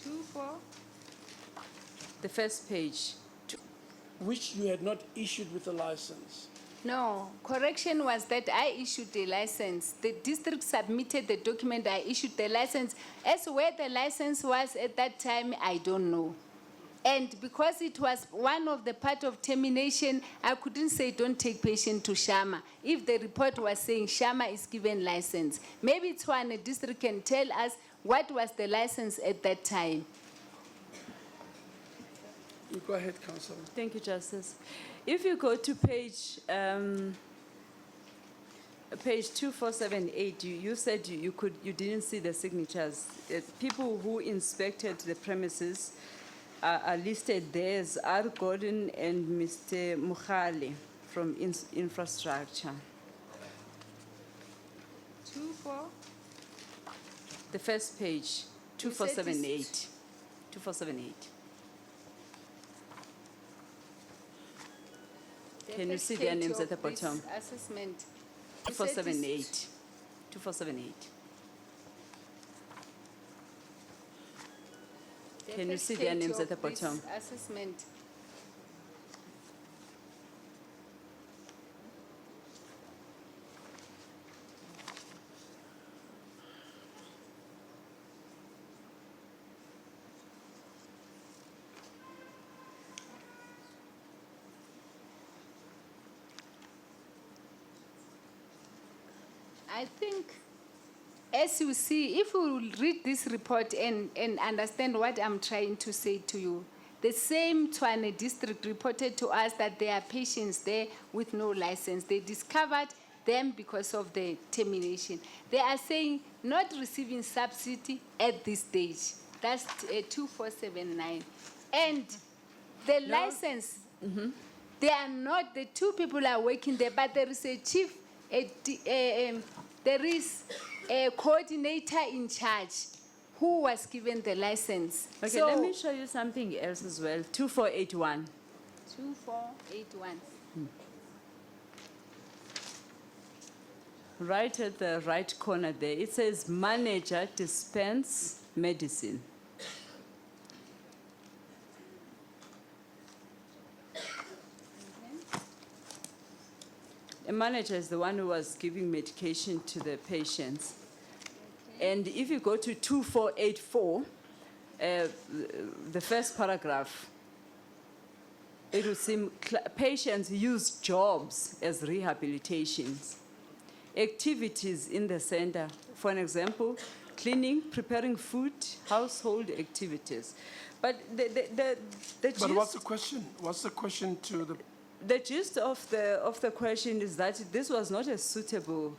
24. The first page. Which you had not issued with a license. No, correction was that I issued the license. The district submitted the document, I issued the license. As where the license was at that time, I don't know. And because it was one of the part of termination, I couldn't say don't take patient to Shama. If the report was saying Shama is given license, maybe it's one the district can tell us what was the license at that time. You go ahead, Councillor. Thank you, Justice. If you go to page 2478, you said you didn't see the signatures. People who inspected the premises are listed there as R. Gordon and Mr. Mukhali from infrastructure. 24. The first page, 2478. 2478. Can you see their names at the bottom? Assessment. 2478. 2478. Can you see their names at the bottom? Assessment. I think, as you see, if you read this report and understand what I'm trying to say to you, the same Tshwane district reported to us that there are patients there with no license. They discovered them because of the termination. They are saying not receiving subsidy at this stage. That's 2479. And the license, they are not, the two people are working there, but there is a chief, there is a coordinator in charge who was given the license. Okay, So, let me show you something else as well. 2481. 2481. right at the right corner there, it says manager dispense medicine. The manager is the one who was giving medication to the patients. And if you go to 2484, the first paragraph, it will seem patients use jobs as rehabilitations. Activities in the center, for an example, cleaning, preparing food, household activities. But the But gist, what's the question? What's the question to the gist of the question is that this was not a suitable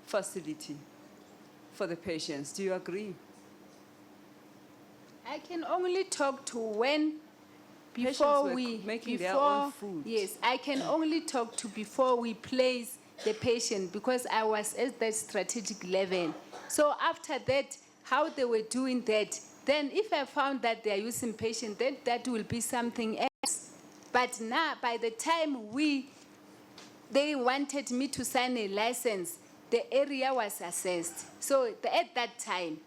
facility for the patients. Do you agree? I can only talk to when Patients before were we making before, their own food. Yes, I can only talk to before we place the patient because I was at that strategic level. So after that, how they were doing that, then if I found that they are using patient, then that will be something else. But now, by the time they wanted me to sign a license, the area was assessed. So at that time,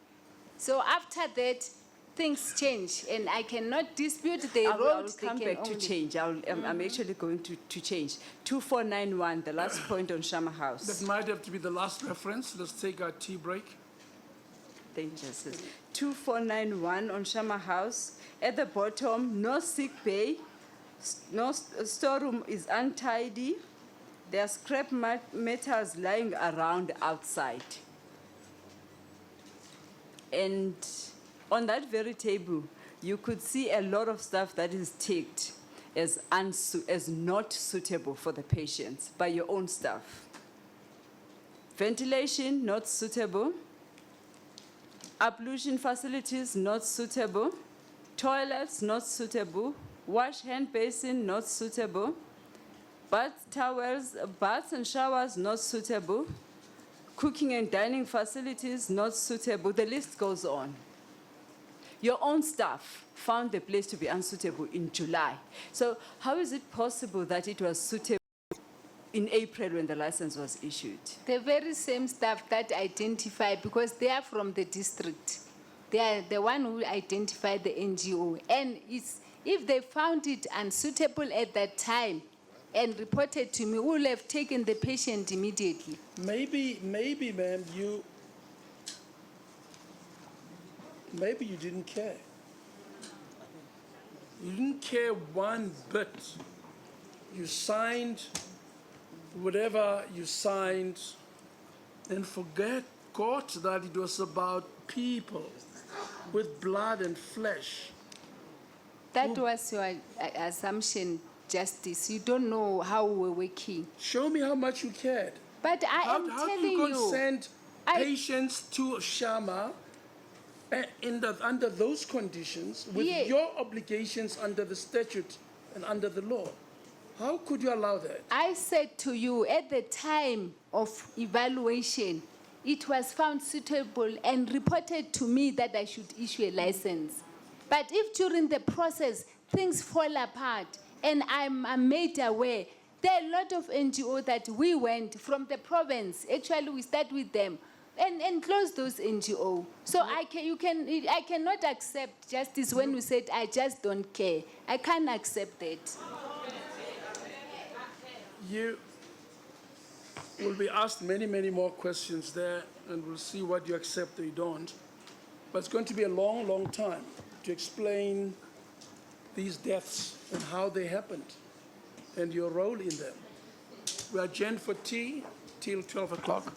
so after that, things change, and I cannot dispute the I road. will they come can back to only- change. I'm actually going to change. 2491, the last point on Shama House. That might have to be the last reference. Let's take our tea break. Thank you, Justice. 2491 on Shama House. At the bottom, no sick bay, no storeroom is untidy. There are scrap metals lying around outside. And on that very table, you could see a lot of stuff that is ticked as not suitable for the patients by your own staff. Ventilation, not suitable. Ablution facilities, not suitable. Toilets, not suitable. Wash hand basin, not suitable. Baths and showers, not suitable. Cooking and dining facilities, not suitable. The list goes on. Your own staff found the place to be unsuitable in July. So how is it possible that it was suitable in April when the license was issued? The very same staff that identified, because they are from the district. They are the one who identified the NGO. And if they found it unsuitable at that time and reported to me, we will have taken the patient immediately. Maybe, ma'am, maybe you didn't care. You didn't care one bit. You signed whatever you signed and forgot that it was about people with blood and flesh. That was your assumption, Justice. You don't know how we were working. Show me how much you cared. But I am How do telling you go you. and send I- patients to Shama under those conditions with Yeah. your obligations under the statute and under the law? How could you allow that? I said to you at the time of evaluation, it was found suitable and reported to me that I should issue a license. But if during the process things fall apart and I'm made aware, there are a lot of NGOs that we went from the province. Actually, we start with them and close those NGOs. So I cannot accept Justice when you said I just don't care. I can't accept that. You will be asked many, many more questions there, and we'll see what you accept or you don't. But it's going to be a long, long time to explain these deaths and how they happened and your role in them. We are adjourned for tea till 12 o'clock.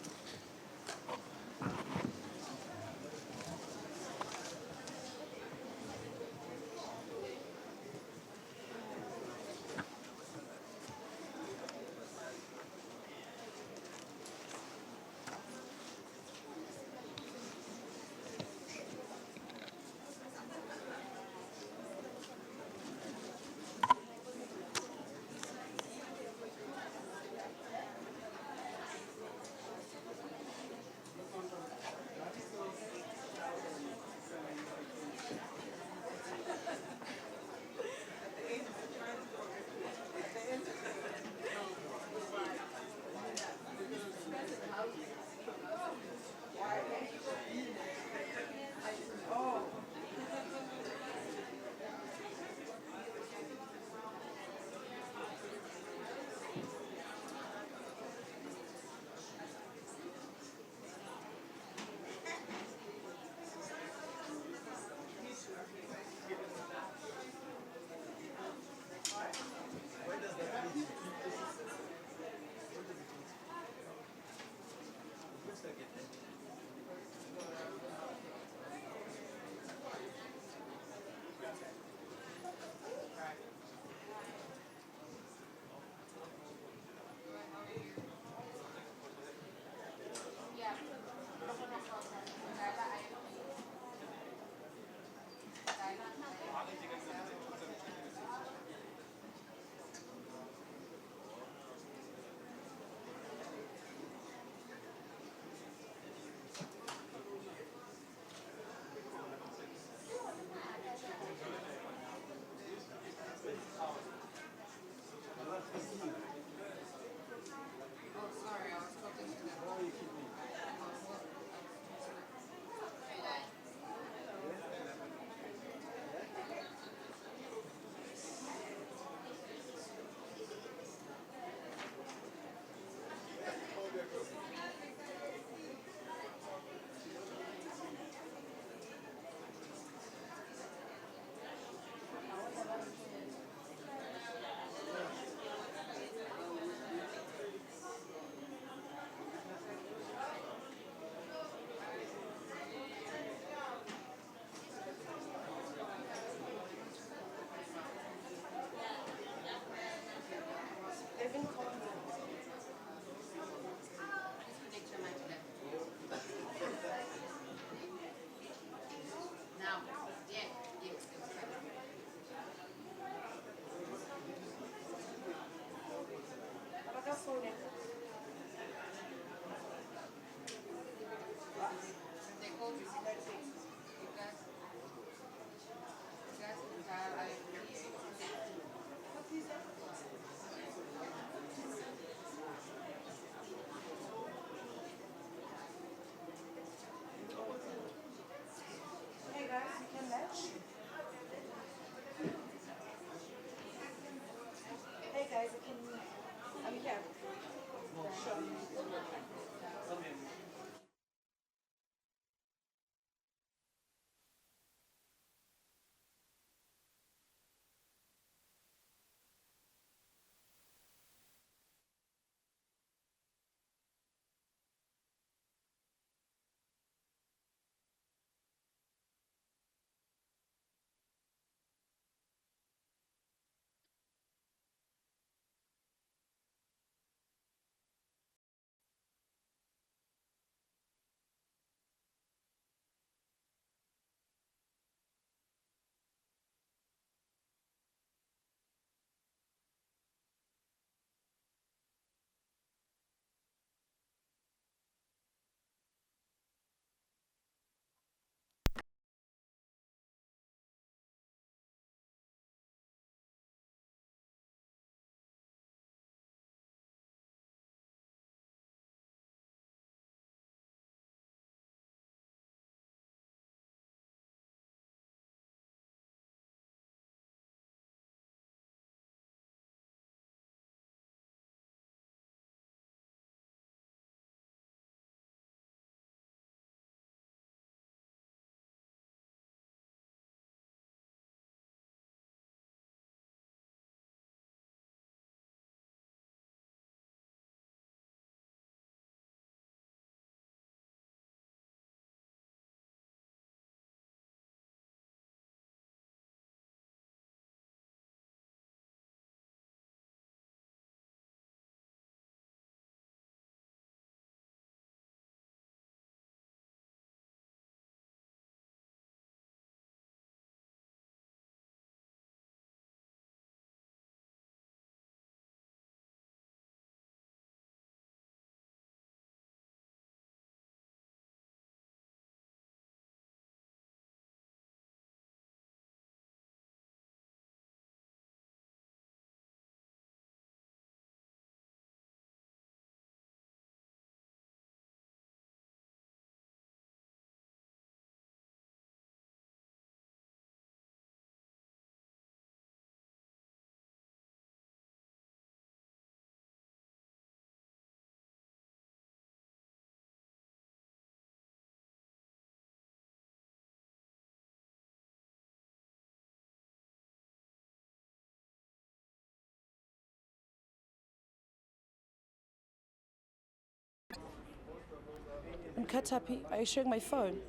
Mkatapi, are you showing my phone?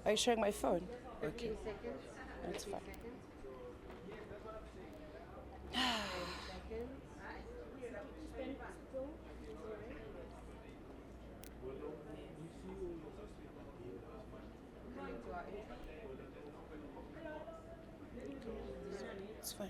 Are you showing my phone? Okay. That's fine. It's fine.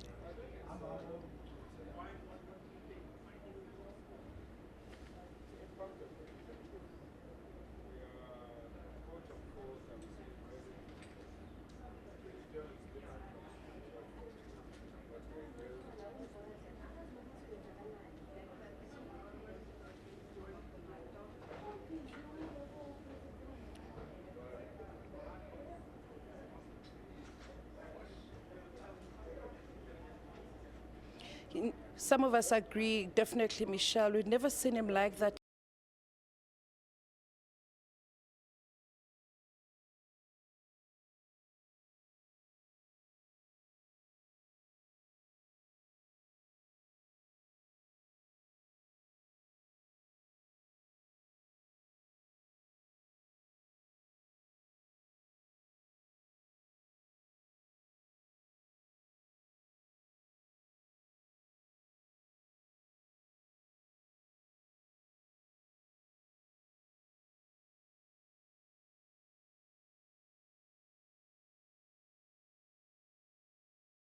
Some of us agree, definitely, Michelle. We've never seen him like that.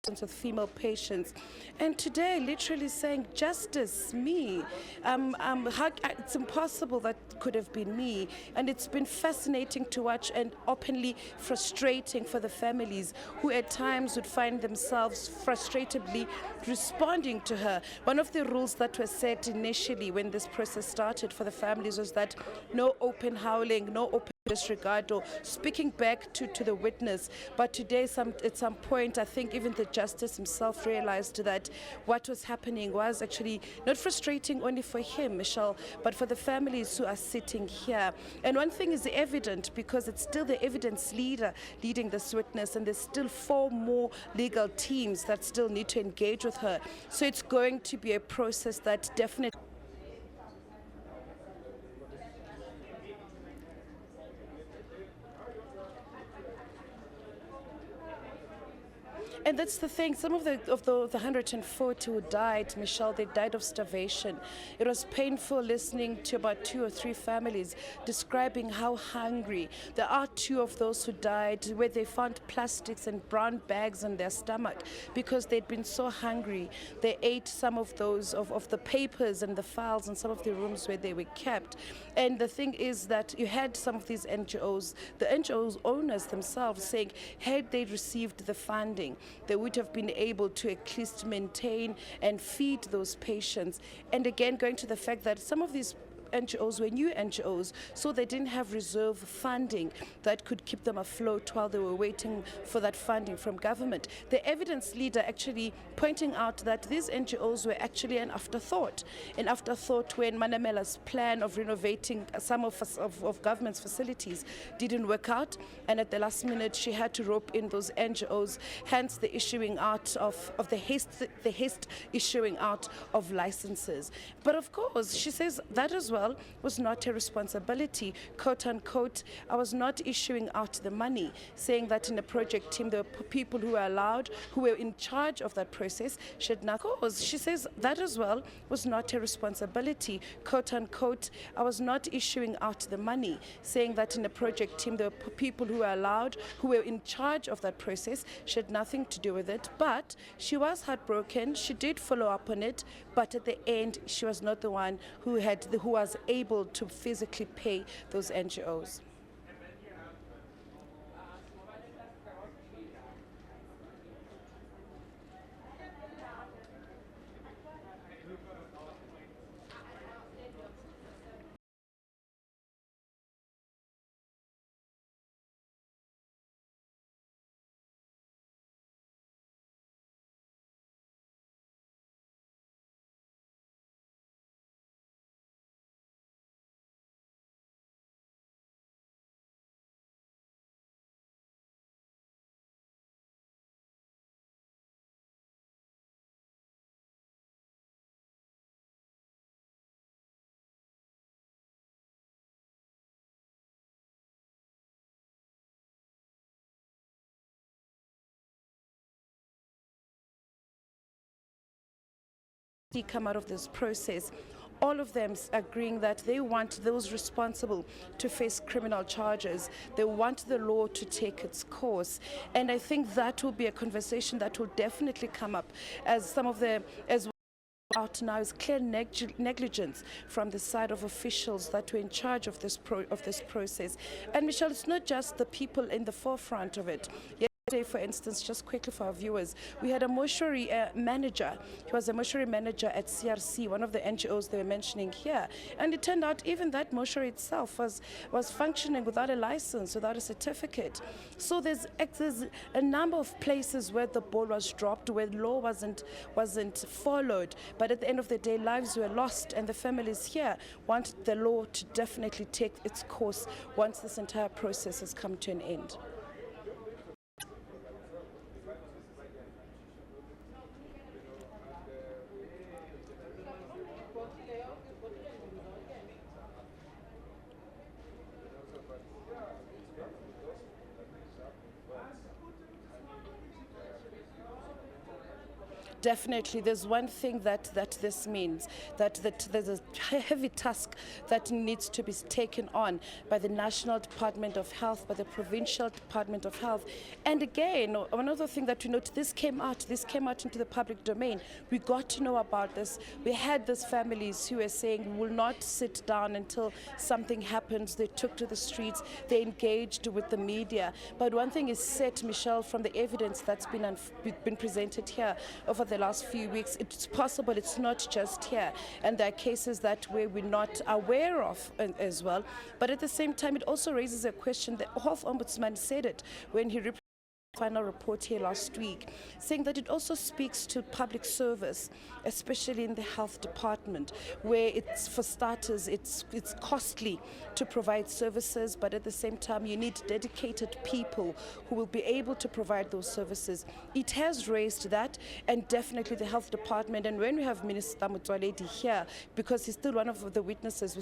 With female patients, and today literally saying justice me, it's impossible that could have been me, and it's been fascinating to watch and openly frustrating for the families who at times would find themselves frustratedly responding to her. One of the rules that was set initially when this process started for the families was that no open howling, no open disregard or speaking back to the witness. But today, at some point, I think even the justice himself realized that what was happening was actually not frustrating only for him, Michelle, but for the families who are sitting here. And one thing is evident, because it's still the evidence leader leading this witness, and there's still 4 more legal teams that still need to engage with her. So it's going to be a process that definitely. And that's the thing. Some of the 140 who died, Michelle, they died of starvation. It was painful listening to about 2 or 3 families describing how hungry. There are 2 of those who died where they found plastics and brown bags in their stomach because they'd been so hungry. They ate some of those of the papers and the files in some of the rooms where they were kept. And the thing is that you had some of these NGOs, the NGOs owners themselves saying, had they received the funding, they would have been able to at least maintain and feed those patients. And again, going to the fact that some of these NGOs were new NGOs, so they didn't have reserve funding that could keep them afloat while they were waiting for that funding from government. The evidence leader actually pointing out that these NGOs were actually an afterthought when Manamela's plan of renovating some of government's facilities didn't work out, and at the last minute she had to rope in those NGOs, hence the issuing out of the haste issuing out of licenses. But of course, she says that as well was not her responsibility, quote unquote. I was not issuing out the money, saying that in the project team there were people who were allowed, who were in charge of that process, should not. Of course, she says that as well was not her responsibility, quote unquote. I was not issuing out the money, saying that in the project team there were people who were allowed, who were in charge of that process, she had nothing to do with it. But she was heartbroken. She did follow up on it, but at the end she was not the one who was able to physically pay those NGOs. come out of this process, all of them agreeing that they want those responsible to face criminal charges. They want the law to take its course. And I think that will be a conversation that will definitely come up as some of the, as out now is clear negligence from the side of officials that were in charge of this process. And Michelle, it's not just the people in the forefront of it. Yesterday, for instance, just quickly for our viewers, we had a mortuary manager. He was a mortuary manager at CRC, one of the NGOs they were mentioning here. And it turned out even that mortuary itself was functioning without a license, without a certificate. So there's a number of places where the ball was dropped, where law wasn't followed. But at the end of the day, lives were lost, and the families here want the law to definitely take its course once this entire process has come to an end. Definitely, there's one thing that this means, that there's a heavy task that needs to be taken on by the National Department of Health, by the Provincial Department of Health. And again, another thing that we note, this came out into the public domain. We got to know about this. We had these families who were saying, we will not sit down until something happens. They took to the streets, they engaged with the media. But one thing is set, Michelle, from the evidence that's been presented here over the last few weeks, it's possible it's not just here, and there are cases that we're not aware of as well. But at the same time, it also raises a question. The Health Ombudsman said it when he final report here last week, saying that it also speaks to public service, especially in the health department, where it's, for starters, it's costly to provide services, but at the same time you need dedicated people who will be able to provide those services. It has raised that, and definitely the health department. And when we have Minister Motsoaledi here, because he's still one of the witnesses who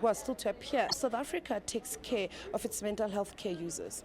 are still to appear, South Africa takes care of its mental health care users.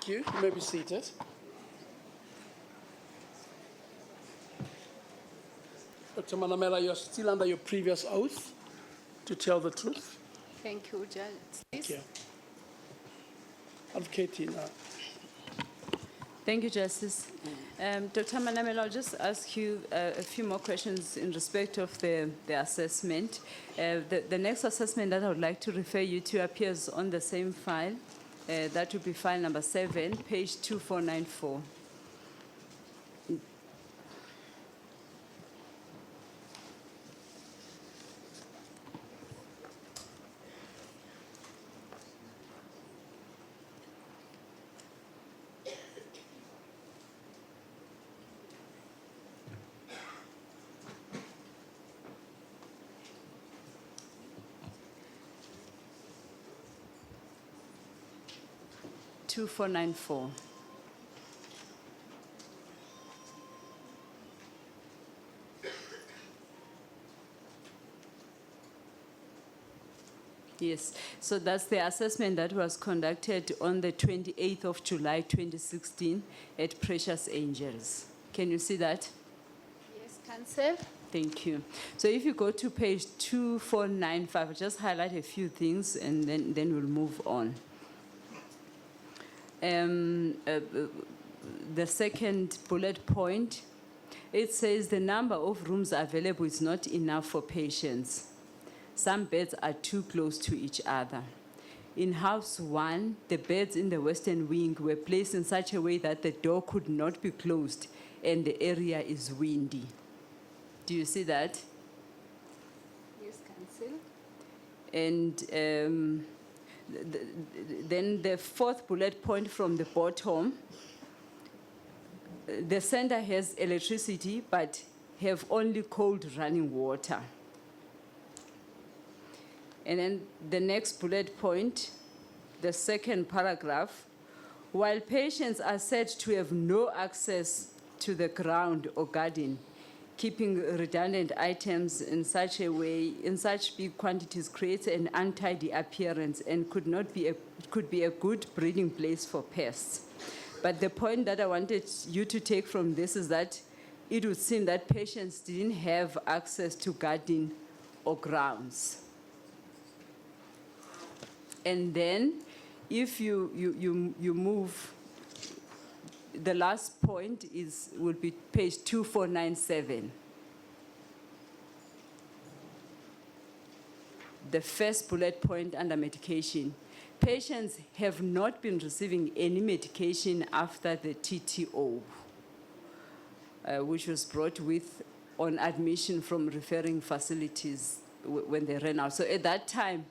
Thank you. You may be seated. Dr. Manamela, you're still under your previous oath to tell the truth. Thank you, Judge. Thank you. Advocate Tina. Thank you, Justice. Dr. Manamela, I'll just ask you a few more questions in respect of the assessment. The next assessment that I would like to refer you to appears on the same file. That would be file number 7, page 2494. Yes, so that's the assessment that was conducted on the 28th of July 2016 at Precious Angels. Can you see that? Yes, Council. Thank you. So if you go to page 2495, I'll just highlight a few things and then we'll move on. The second bullet point, it says the number of rooms available is not enough for patients. Some beds are too close to each other. In house 1, the beds in the western wing were placed in such a way that the door could not be closed and the area is windy. Do you see that? Yes, Council. And then the fourth bullet point from the bottom, the center has electricity but have only cold running water. And then the next bullet point, the second paragraph, while patients are said to have no access to the ground or garden, keeping redundant items in such a way, in such big quantities, creates an untidy appearance and could be a good breeding place for pests. But the point that I wanted you to take from this is that it would seem that patients didn't have access to garden or grounds. And then if you move, the last point will be page 2497. The first bullet point under medication. Patients have not been receiving any medication after the TTO, which was brought with on admission from referring facilities when they ran out. So at that time,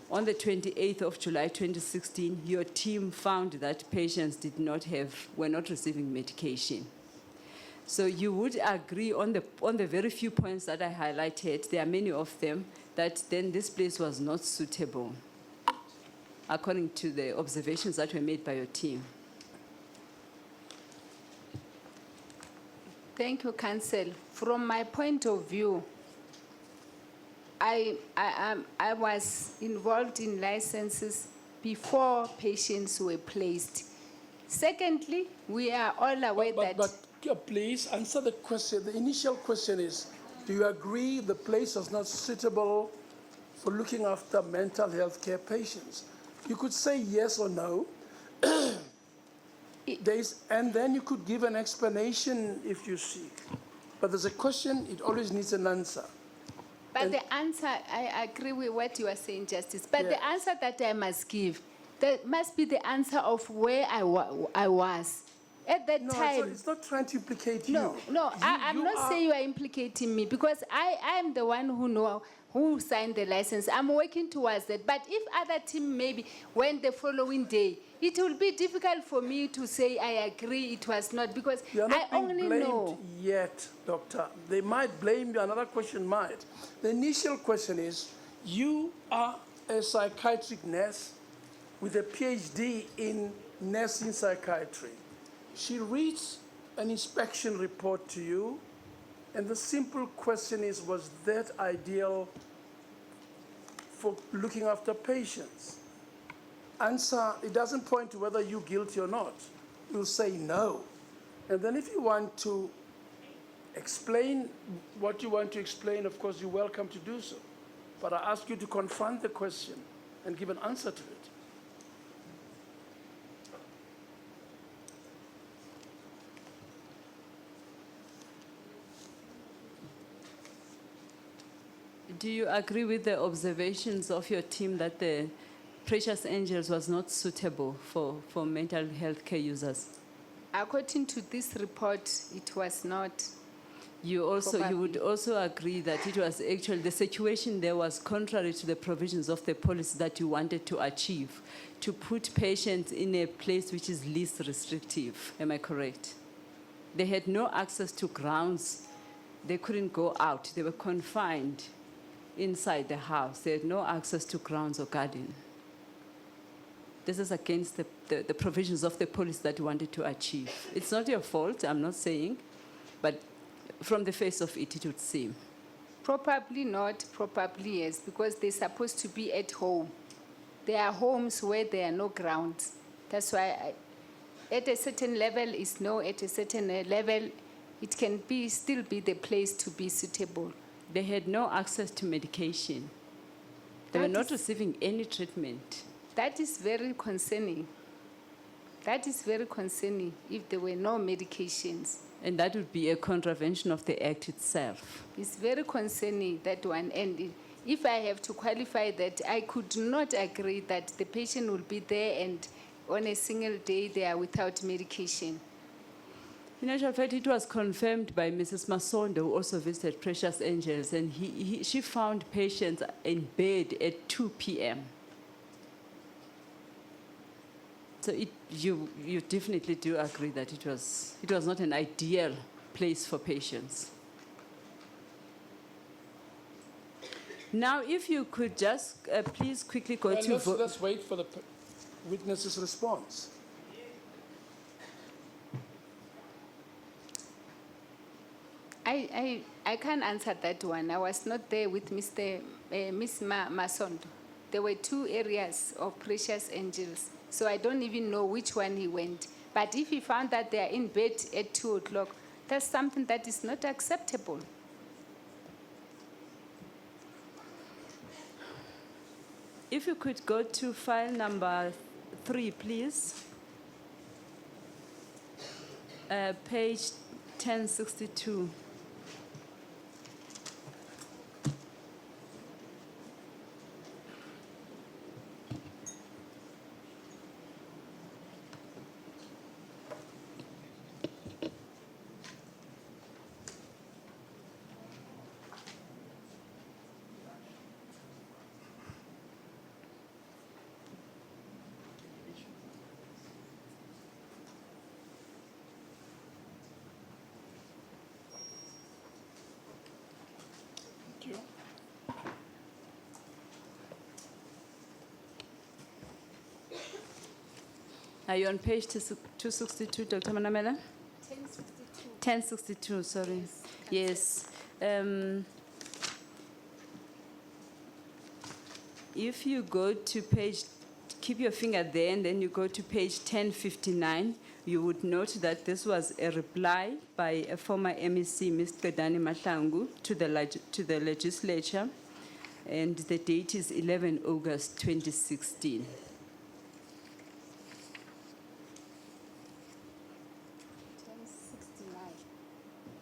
on the 28th of July 2016, your team found that patients were not receiving medication. So you would agree on the very few points that I highlighted, there are many of them, that then this place was not suitable, according to the observations that were made by your team. Thank you, Council. From my point of view, I was involved in licenses before patients were placed. Secondly, we are all aware that... Please answer the question. The initial question is, do you agree the place was not suitable for looking after mental health care patients? You could say yes or no. And then you could give an explanation if you seek. But there's a question, it always needs an answer. But the answer, I agree with what you are saying, Justice. But Yeah. the answer that I must give, that must be the answer of where I was. At that time... It's not trying to implicate you. No, I'm not saying you are implicating me, because I am the one who signed the license. I'm working towards that. But if other team maybe went the following day, it will be difficult for me to say I agree it was not, because You're not I only being know. blamed yet, Doctor. They might blame you. Another question might. The initial question is, you are a psychiatric nurse with a PhD in nursing psychiatry. She reads an inspection report to you, and the simple question is, was that ideal for looking after patients? answer, it doesn't point to whether you're guilty or not. You'll say no. And then if you want to explain what you want to explain, of course, you're welcome to do so. But I ask you to confront the question and give an answer to it. Do you agree with the observations of your team that the Precious Angels was not suitable for mental health care users? According to this report, it was not. You would Probably. also agree that it was actually, the situation there was contrary to the provisions of the policy that you wanted to achieve, to put patients in a place which is least restrictive. Am I correct? They had no access to grounds. They couldn't go out. They were confined inside the house. They had no access to grounds or garden. This is against the provisions of the policy that you wanted to achieve. It's not your fault, I'm not saying, but from the face of it, it would seem. Probably not, probably yes, because they're supposed to be at home. There are homes where there are no grounds. That's why at a certain level is no, at a certain level, it can still be the place to be suitable. They had no access to medication. They were That not is- receiving any treatment. That is very concerning. That is very concerning if there were no medications. And that would be a contravention of the Act itself. It's very concerning, that one. And if I have to qualify that, I could not agree that the patient will be there and on a single day they are without medication. In actual fact, it was confirmed by Mrs. Masondo, who also visited Precious Angels, and she found patients in bed at 2 p.m. So you definitely do agree that it was not an ideal place for patients. Now, if you could just please quickly go Well, to vote. let's wait for the witness's response. I can't answer that one. I was not there with Miss Masondo. There were 2 areas of Precious Angels, so I don't even know which one he went. But if he found that they are in bed at 2 o'clock, that's something that is not acceptable. If you could go to file number 3, please. Page 1062. Thank you. Are you on page 262, Dr. Manamela? 1062, sorry. Yes. If you go to page, keep your finger there, and then you go to page 1059, you would note that this was a reply by a former MEC, Mr. Dani Mahlangu, to the legislature, and the date is 11 August 2016.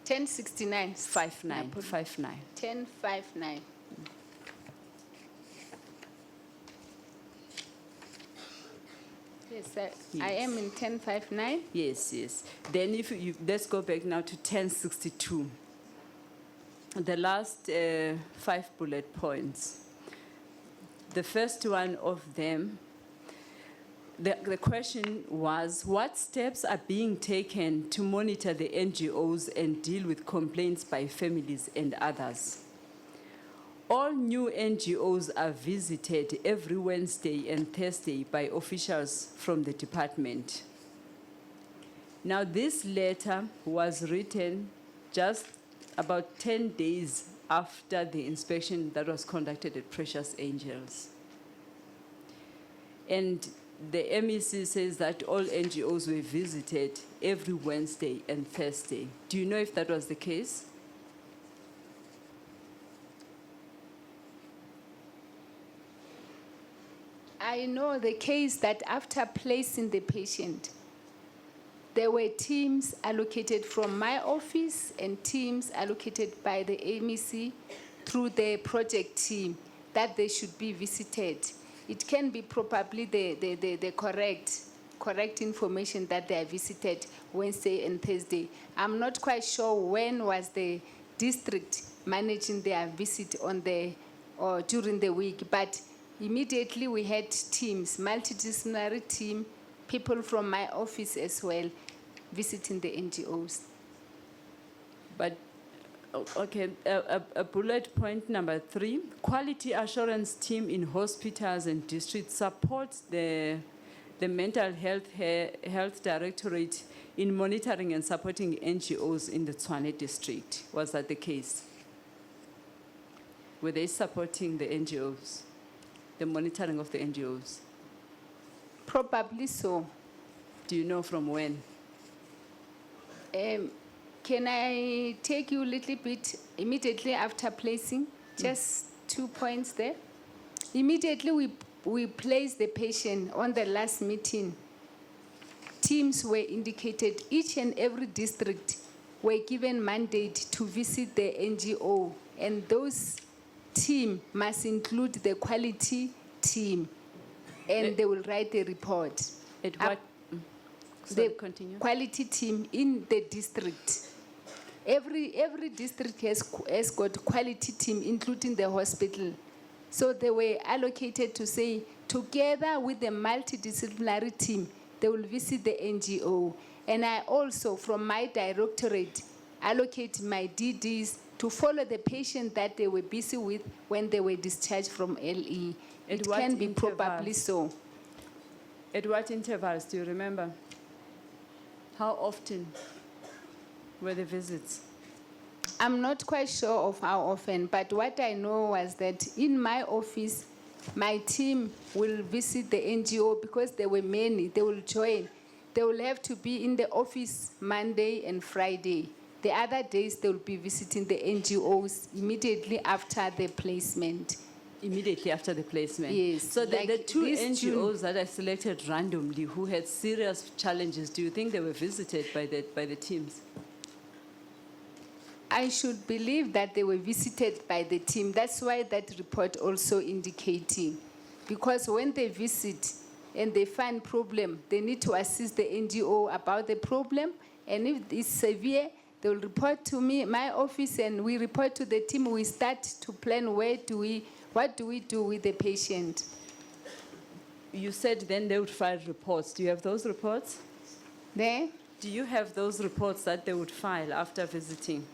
Ten 69. 59. 1059. Yes, I am in 1059. Yes. Then if you let's go back now to 1062. The last 5 bullet points. The first one of them, the question was, what steps are being taken to monitor the NGOs and deal with complaints by families and others? All new NGOs are visited every Wednesday and Thursday by officials from the department. Now, this letter was written just about 10 days after the inspection that was conducted at Precious Angels. And the MEC says that all NGOs were visited every Wednesday and Thursday. Do you know if that was the case? I know the case that after placing the patient, there were teams allocated from my office and teams allocated by the MEC through the project team that they should be visited. It can be probably the correct information that they are visited Wednesday and Thursday. I'm not quite sure when was the district managing their visit on the or during the week, but immediately we had teams, multidisciplinary team, people from my office as well, visiting the NGOs. But, okay, a bullet point number 3, quality assurance team in hospitals and districts supports the mental health directorate in monitoring and supporting NGOs in the Tshwane district. Was that the case? Were they supporting the NGOs, the monitoring of the NGOs? Probably so. Do you know from when? Can I take you a little bit immediately after placing? Just 2 points there. Immediately we placed the patient on the last meeting. Teams were indicated, each and every district were given mandate to visit the NGO, and those team must include the quality team, and they will write the report. At what? The Continue. quality team in the district. Every district has got quality team, including the hospital. So they were allocated to say, together with the multidisciplinary team, they will visit the NGO. And I also, from my directorate, allocate my DDs to follow the patient that they were busy with when they were discharged from LE. At It what can be probably intervals? so. At what intervals, do you remember? How often were the visits? I'm not quite sure of how often, but what I know was that in my office, my team will visit the NGO because there were many. They will join. They will have to be in the office Monday and Friday. The other days, they will be visiting the NGOs immediately after the placement. Immediately after the placement? Yes, So the like two this NGOs that are selected randomly who had serious challenges, do you think they were visited by the teams? I should believe that they were visited by the team. That's why that report also indicating. Because when they visit and they find problem, they need to assist the NGO about the problem. And if it's severe, they will report to me, my office, and we report to the team. We start to plan what do we do with the patient. You said then they would file reports. Do you have those reports? There? Do you have those reports that they would file after visiting?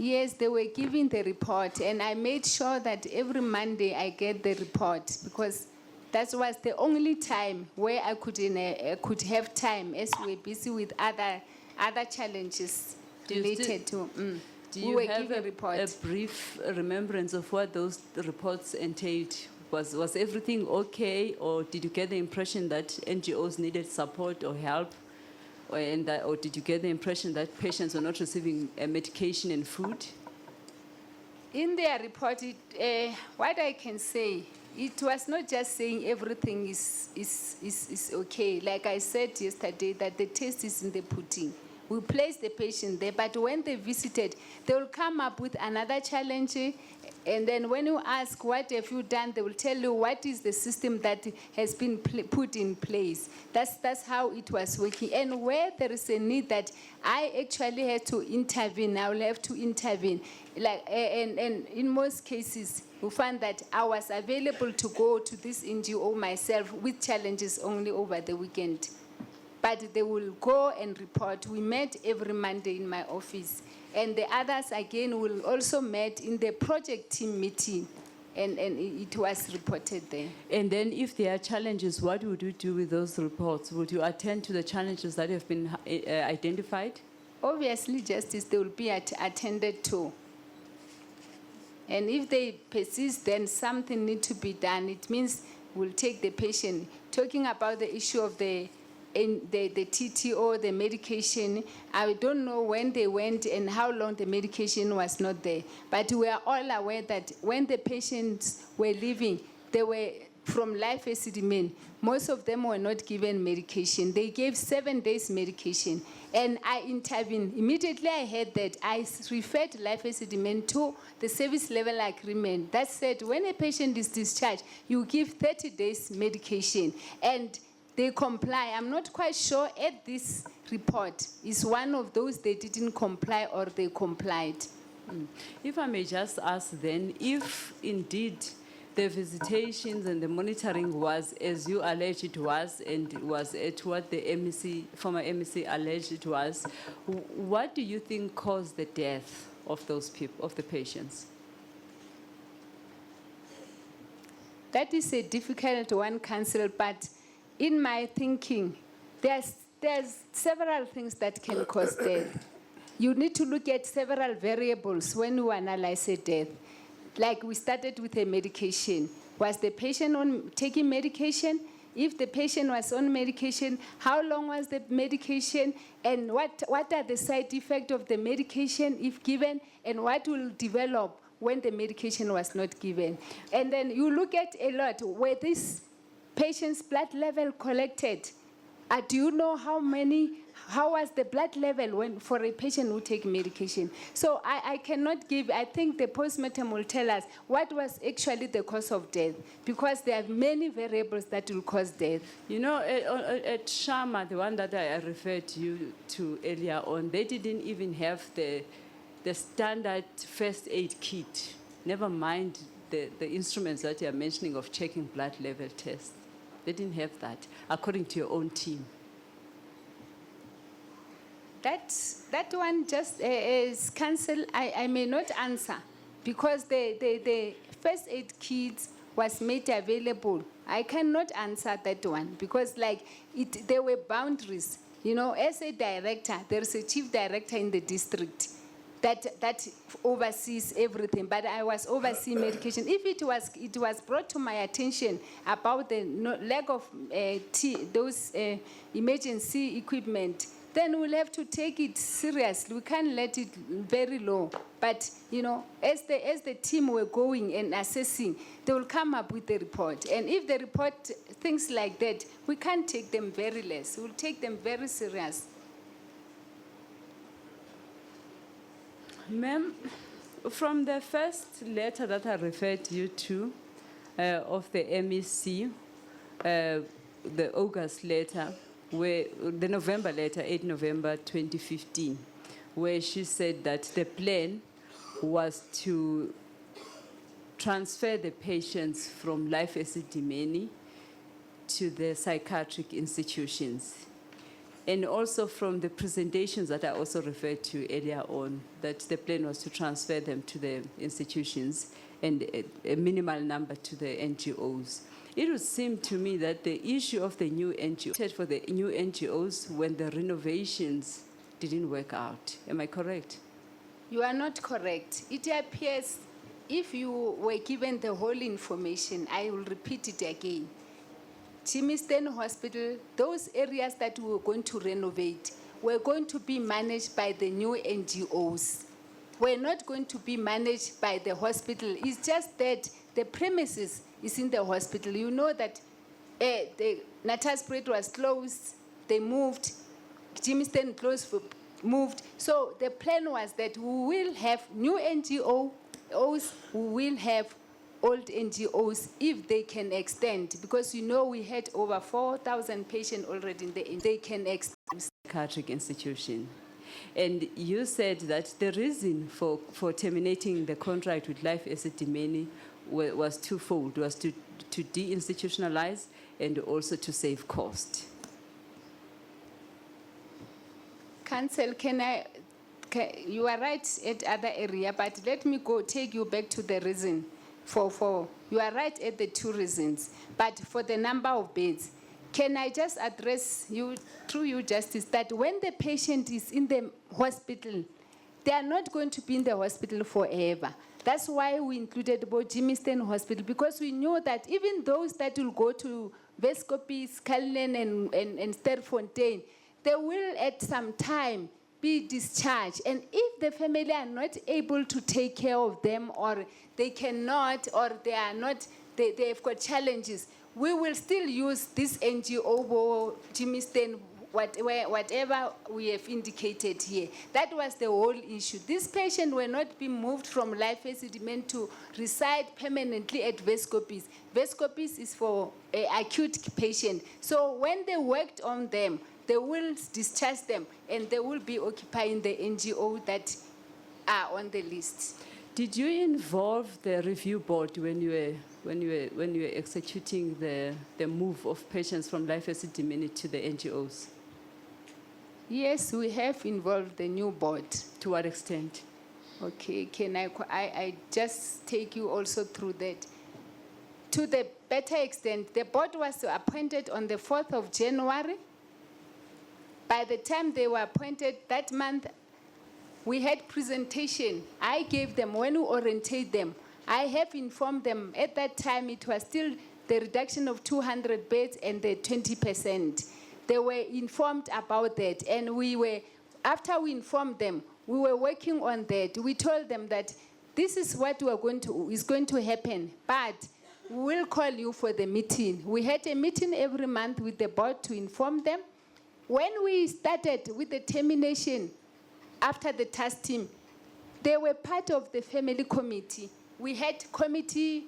Yes, they were giving the report, and I made sure that every Monday I get the report, because that was the only time where I could have time, as we were busy with other challenges Do you related to. Do We you were have given report. a brief remembrance of what those reports entailed? Was everything okay, or did you get the impression that NGOs needed support or help? Or did you get the impression that patients were not receiving medication and food? In their report, what I can say, it was not just saying everything is okay. Like I said yesterday, that the taste is in the pudding. We placed the patient there, but when they visited, they will come up with another challenge. And then when you ask, what have you done, they will tell you what is the system that has been put in place. That's how it was working. And where there is a need that I actually had to intervene, I will have to intervene. And in most cases, we find that I was available to go to this NGO myself with challenges only over the weekend. But they will go and report. We met every Monday in my office. And the others, again, will also meet in the project team meeting. And it was reported there. And then if there are challenges, what would you do with those reports? Would you attend to the challenges that have been identified? Obviously, Justice, they will be attended to. And if they persist, then something needs to be done. It means we'll take the patient. Talking about the issue of the TTO, the medication, I don't know when they went and how long the medication was not there. But we are all aware that when the patients were leaving, they were from Life Esidimeni. Most of them were not given medication. They gave 7 days medication. And I intervened. Immediately I heard that, I referred Life Esidimeni to the service level agreement that said when a patient is discharged, you give 30 days medication. And they comply. I'm not quite sure at this report is one of those they didn't comply or they complied. If I may just ask then, if indeed the visitations and the monitoring was as you allege it was, and it was at what the MEC, former MEC alleged it was, what do you think caused the death of those people, of the patients? That is a difficult one, Council, but in my thinking, there's several things that can cause death. You need to look at several variables when you analyze a death. Like we started with a medication. Was the patient on taking medication? If the patient was on medication, how long was the medication? And what are the side effects of the medication if given? And what will develop when the medication was not given? And then you look at a lot where this patient's blood level collected. Do you know how was the blood level for a patient who take medication? So I cannot give, I think the postmortem will tell us what was actually the cause of death, because there are many variables that will cause death. You know, at Shama, the one that I referred you to earlier on, they didn't even have the standard first aid kit, never mind the instruments that you are mentioning of checking blood level tests. They didn't have that, according to your own team. That one just is Council. I may not answer because the first aid kit was made available. I cannot answer that one because there were boundaries. You know, as a director, there's a chief director in the district that oversees everything, but I was overseeing medication. If it was brought to my attention about the lack of those emergency equipment, then we'll have to take it seriously. We can't let it very low. But you know, as the team were going and assessing, they will come up with the report. And if the report things like that, we can't take them very less. We'll take them very serious. Ma'am, from the first letter that I referred you to of the MEC, the August letter, the November letter, 8 November 2015, where she said that the plan was to transfer the patients from Life Esidimeni to the psychiatric institutions. And also from the presentations that I also referred to earlier on, that the plan was to transfer them to the institutions and a minimal number to the NGOs. It would seem to me that the issue of the new NGOs, for the new NGOs when the renovations didn't work out. Am I correct? You are not correct. It appears if you were given the whole information, I will repeat it again. Chimiston Hospital, those areas that we were going to renovate were going to be managed by the new NGOs. We're not going to be managed by the hospital. It's just that the premises is in the hospital. You know that the Natasbred was closed, they moved, Chimiston moved. So the plan was that we will have new NGOs, we will have old NGOs if they can extend, because you know we had over 4,000 patients already in they can extend. Psychiatric institution. And you said that the reason for terminating the contract with Life Esidimeni was twofold, was to deinstitutionalize and also to save cost. Council, you are right at other area, but let me take you back to the reason. You are right at the two reasons, but for the number of beds, can I just address you, through you, Justice, that when the patient is in the hospital, they are not going to be in the hospital forever. That's why we included both Jimiston Hospital, because we knew that even those that will go to Vescopis, Cullinan, and Sterfontein, they will at some time be discharged. And if the family are not able to take care of them, or they cannot, or they are not, they've got challenges, we will still use this NGO, Jimiston, whatever we have indicated here. That was the whole issue. This patient will not be moved from Life Esidimeni to reside permanently at Vescopis. Vescopis is for an acute patient. So when they worked on them, they will discharge them, and they will be occupying the NGO that are on the list. Did you involve the review board when you were executing the move of patients from Life Esidimeni to the NGOs? Yes, we have involved the new board. To what extent? Okay, can I just take you also through that? To the better extent, the board was appointed on the 4th of January. By the time they were appointed that month, we had presentation. I gave them, when we orientate them, I have informed them. At that time, it was still the reduction of 200 beds and the 20%. They were informed about that. And after we informed them, we were working on that. We told them that this is what is going to happen, but we will call you for the meeting. We had a meeting every month with the board to inform them. When we started with the termination, after the task team, they were part of the family committee. We had community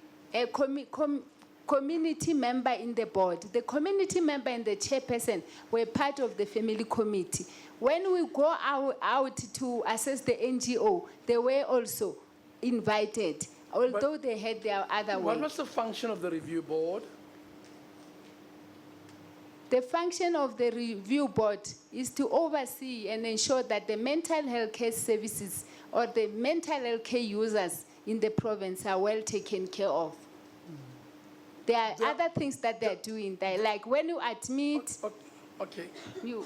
member in the board. The community member and the chairperson were part of the family committee. When we go out to assess the NGO, they were also invited, although they had their other work. What was the function of the review board? The function of the review board is to oversee and ensure that the mental health care services or the mental health care users in the province are well taken care of. There are other things that they're doing, like when you admit, Okay. you,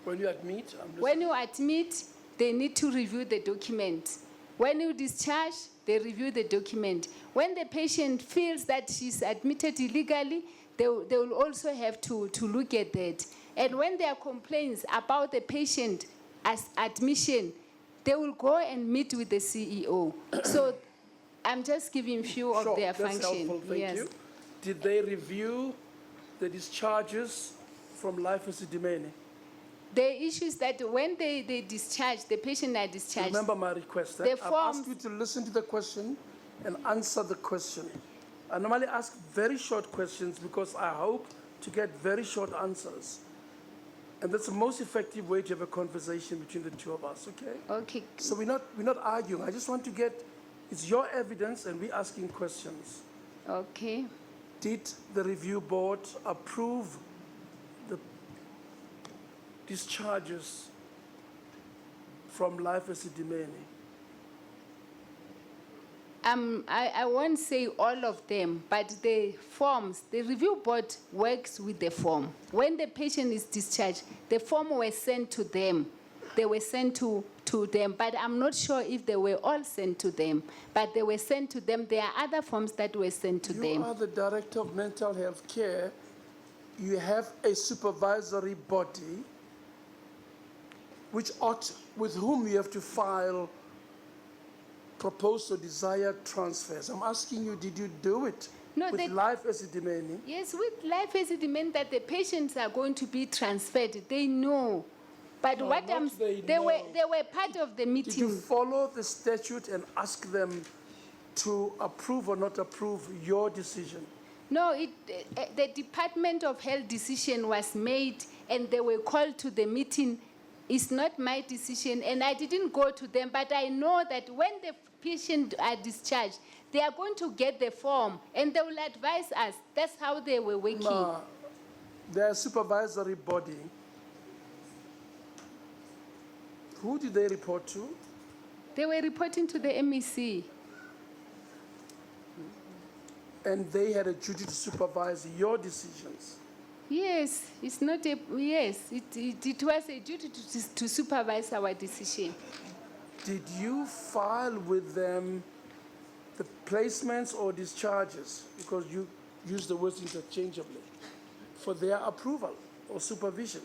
When you admit, when you admit, they need to review the document. When you discharge, they review the document. When the patient feels that she's admitted illegally, they will also have to look at that. And when there are complaints about the patient as admission, they will go and meet with the CEO. So I'm just giving few of their that's function. helpful, thank you. Did they review the discharges from Life Esidimeni? The issue is that when they discharge, the patient are discharged. Remember my request. The I've forms- asked you to listen to the question and answer the question. I normally ask very short questions because I hope to get very short answers. And that's the most effective way to have a conversation between the two of us, okay? Okay. So we're not arguing. I just want to get, it's your evidence and we're asking questions. Okay. Did the review board approve the discharges from Life Esidimeni? I won't say all of them, but the forms, the review board works with the form. When the patient is discharged, the form was sent to them. They were sent to them, but I'm not sure if they were all sent to them, but they were sent to them. There are other forms that were sent to them. You are the Director of Mental Health Care. You have a supervisory body with whom you have to file proposed or desired transfers. I'm asking you, did you do it with Life Esidimeni? Yes, with Life Esidimeni that the patients are going to be transferred. They know. But No, what not they were part of the meeting. Did you follow the statute and ask them to approve or not approve your decision? No, the Department of Health decision was made and they were called to the meeting. It's not my decision and I didn't go to them, but I know that when the patient are discharged, they are going to get the form and they will advise us. That's how they were working. No, their supervisory body, who did they report to? They were reporting to the MEC. And they had a duty to supervise your decisions. Yes, it's not a, yes, it was a duty to supervise our decision. Did you file with them the placements or discharges, because you use the words interchangeably, for their approval or supervision?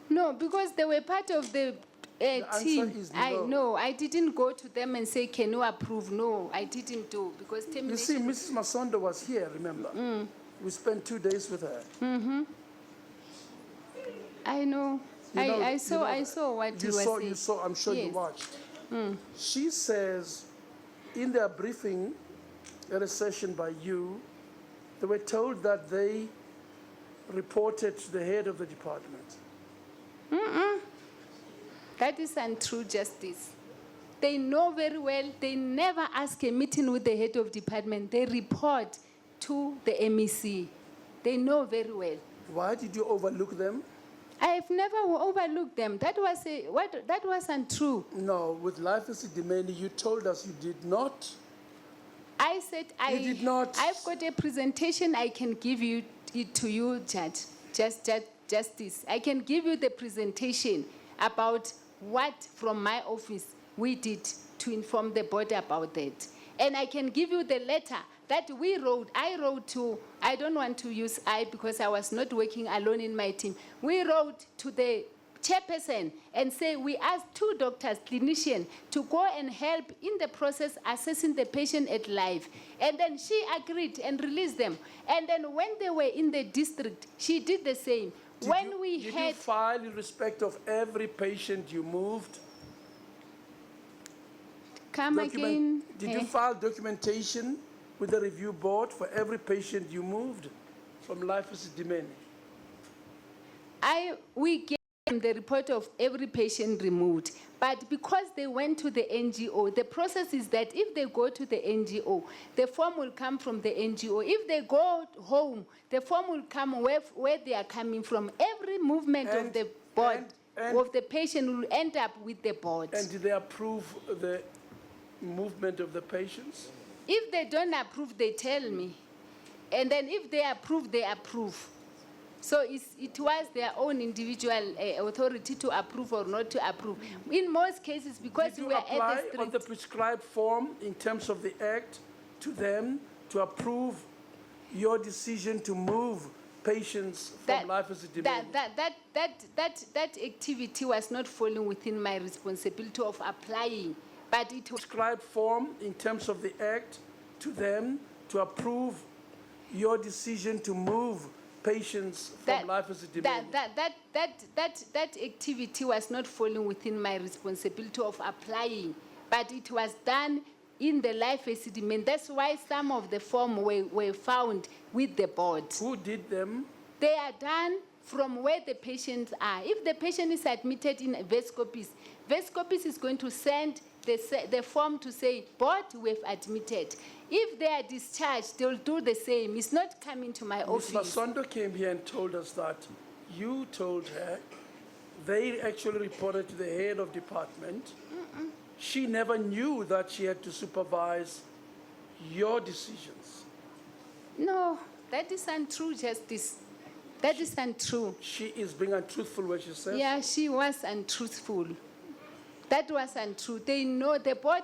No, because they were part of the answer team. is No, no. I didn't go to them and say, can you approve? No, I didn't do, because You see, termination. Mrs. Masondo was here, remember? We spent 2 days with her. I know. You know- I you saw, know I that. saw what You you were saw, saying. you saw, I'm sure you Yes. watched. She says in their briefing at a session by you, they were told that they reported to the head of the department. That is untrue, Justice. They know very well, they never ask a meeting with the head of department. They report to the MEC. They know very well. Why did you overlook them? I have never overlooked them. That was untrue. No, with Life Esidimeni, you told us you did not. I said You did not. I've got a presentation. I can give it to you, Judge. Justice. I can give you the presentation about what from my office we did to inform the board about that. And I can give you the letter that we wrote. I wrote to, I don't want to use I because I was not working alone in my team. We wrote to the chairperson and say we asked 2 doctors, clinicians, to go and help in the process assessing the patient at live. And then she agreed and released them. And then when they were in the district, she did the same. Did you file in respect of every patient you moved? Come again. Did you file documentation with the review board for every patient you moved from Life Esidimeni? We gave them the report of every patient removed, but because they went to the NGO, the process is that if they go to the NGO, the form will come from the NGO. If they go home, the form will come where they are coming from. Every movement of the board, of the patient will end up with the board. And did they approve the movement of the patients? If they don't approve, they tell me. And then if they approve, they approve. So it was their own individual authority to approve or not to approve. In most cases, because Did you we were apply at the on the street. prescribed form in terms of the act to them to approve your decision to move patients from Life Esidimeni? That activity was not falling within my responsibility of applying, but it was. Prescribed form in terms of the act to them to approve your decision to move patients from Life Esidimeni? That activity was not falling within my responsibility of applying, but it was done in the Life Esidimeni. That's why some of the form were found with the board. Who did them? They are done from where the patients are. If the patient is admitted in Vescopis is going to send the form to say, board, we have admitted. If they are discharged, they'll do the same. It's not coming to my Ms. office. Masondo came here and told us that you told her they actually reported to the head of department. She never knew that she had to supervise your decisions. No, that is untrue, Justice. That is untrue. She is being untruthful when she says. Yeah, she was untruthful. That was untrue. They know the board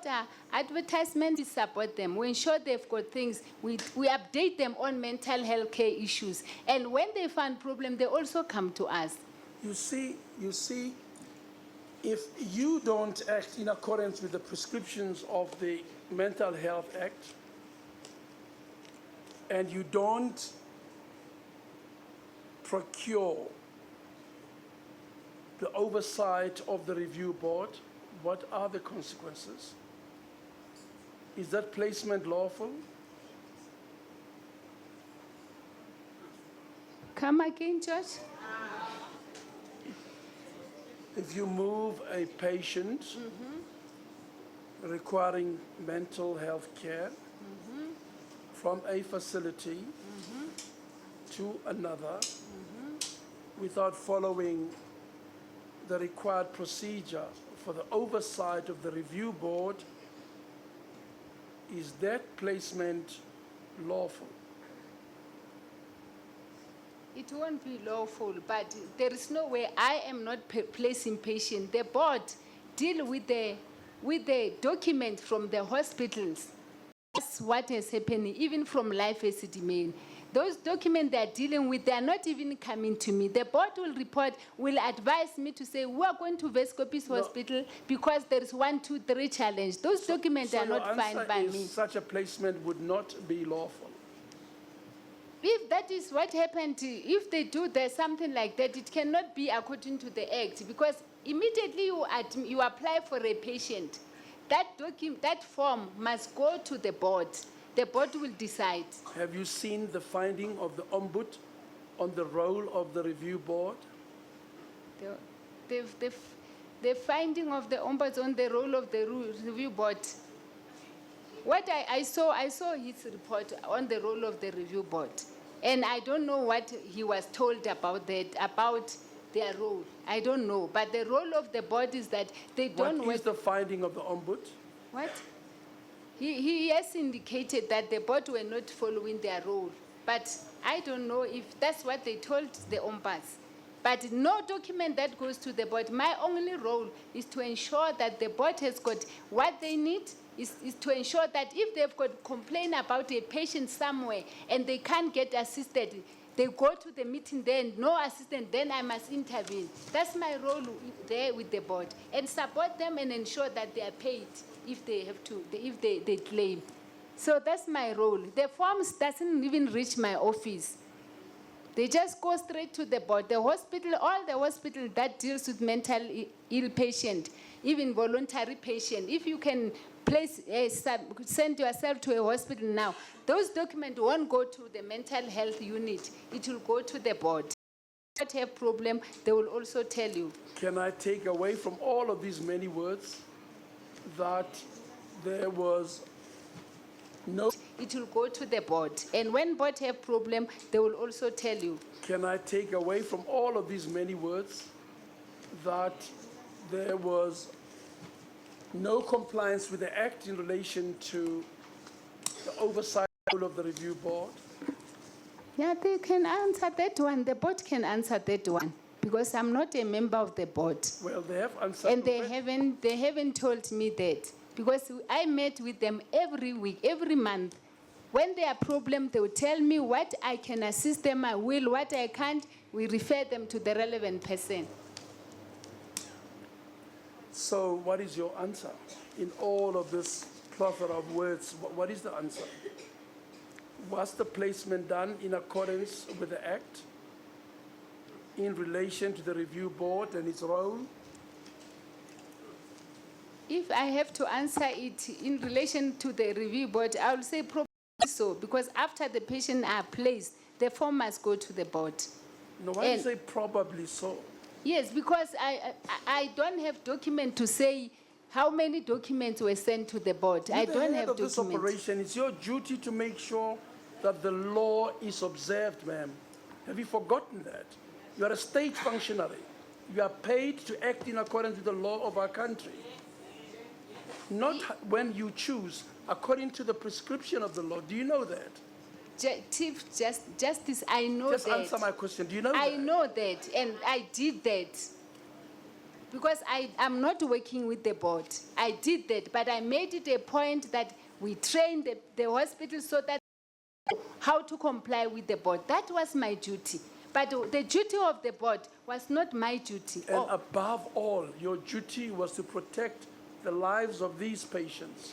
advertisement is support them. We ensure they've got things. We update them on mental health care issues. And when they find problem, they also come to us. You see, if you don't act in accordance with the prescriptions of the Mental Health Act, and you don't procure the oversight of the review board, what are the consequences? Is that placement lawful? Come again, George? If you move a patient requiring mental health care from a facility to another without following the required procedure for the oversight of the review board, is that placement lawful? It won't be lawful, but there is no way I am not placing patient. The board deal with the document from the hospitals That's what has happened, even from Life Esidimeni. Those documents they're dealing with, they're not even coming to me. The board will report, will advise me to say, we are going to Vescopis Hospital because there is 1, 2, 3 challenge. Those documents are not signed by me. Such a placement would not be lawful. If that is what happened, if they do there's something like that, it cannot be according to the Act, because immediately you apply for a patient, that form must go to the board. The board will decide. Have you seen the finding of the Ombud on the role of the review board? The finding of the ombuds on the role of the review board. What I saw his report on the role of the review board. And I don't know what he was told about that, about their role. I don't know. But the role of the board is that they don't work. What is the finding of the Ombud? What? He has indicated that the board were not following their role. But I don't know if that's what they told the ombuds. But no document that goes to the board. My only role is to ensure that the board has got what they need, is to ensure that if they've got complaint about a patient somewhere and they can't get assisted, they go to the meeting then, no assistant, then I must intervene. That's my role there with the board. And support them and ensure that they are paid if they have to, if they claim. So that's my role. The forms doesn't even reach my office. They just go straight to the board. The hospital, all the hospital that deals with mental ill patient, even voluntary patient, if you can send yourself to a hospital now, those documents won't go to the mental health unit. It will go to the board. If you have problem, they will also tell you. Can I take away from all of these many words that there was no... It will go to the board. And when board have problem, they will also tell you. Can I take away from all of these many words that there was no compliance with the Act in relation to the oversight of the review board? Yeah, they can answer that one. The board can answer that one because I'm not a member of the board. Well, they have answered. And they haven't told me that because I met with them every week, every month. When there are problems, they will tell me what I can assist them, I will, what I can't, we refer them to the relevant person. So what is your answer? In all of this plethora of words, what is the answer? Was the placement done in accordance with the Act in relation to the review board and its role? If I have to answer it in relation to the review board, I will say probably so, because after the patient are placed, the form must go to the board. No, why do you say probably so? Yes, because I don't have document to say how many documents were sent to the board. I don't have this documents. operation, it's your duty to make sure that the law is observed, ma'am. Have you forgotten that? You are a state functionary. You are paid to act in accordance with the law of our country. Not when you choose, according to the prescription of the law. Do you know that? Chief Justice, I know Just that. answer my question. Do you know I that? know that, and I did that. Because I'm not working with the board. I did that, but I made it a point that we trained the hospital so that how to comply with the board. That was my duty. But the duty of the board was not my duty. And above all, your duty was to protect the lives of these patients.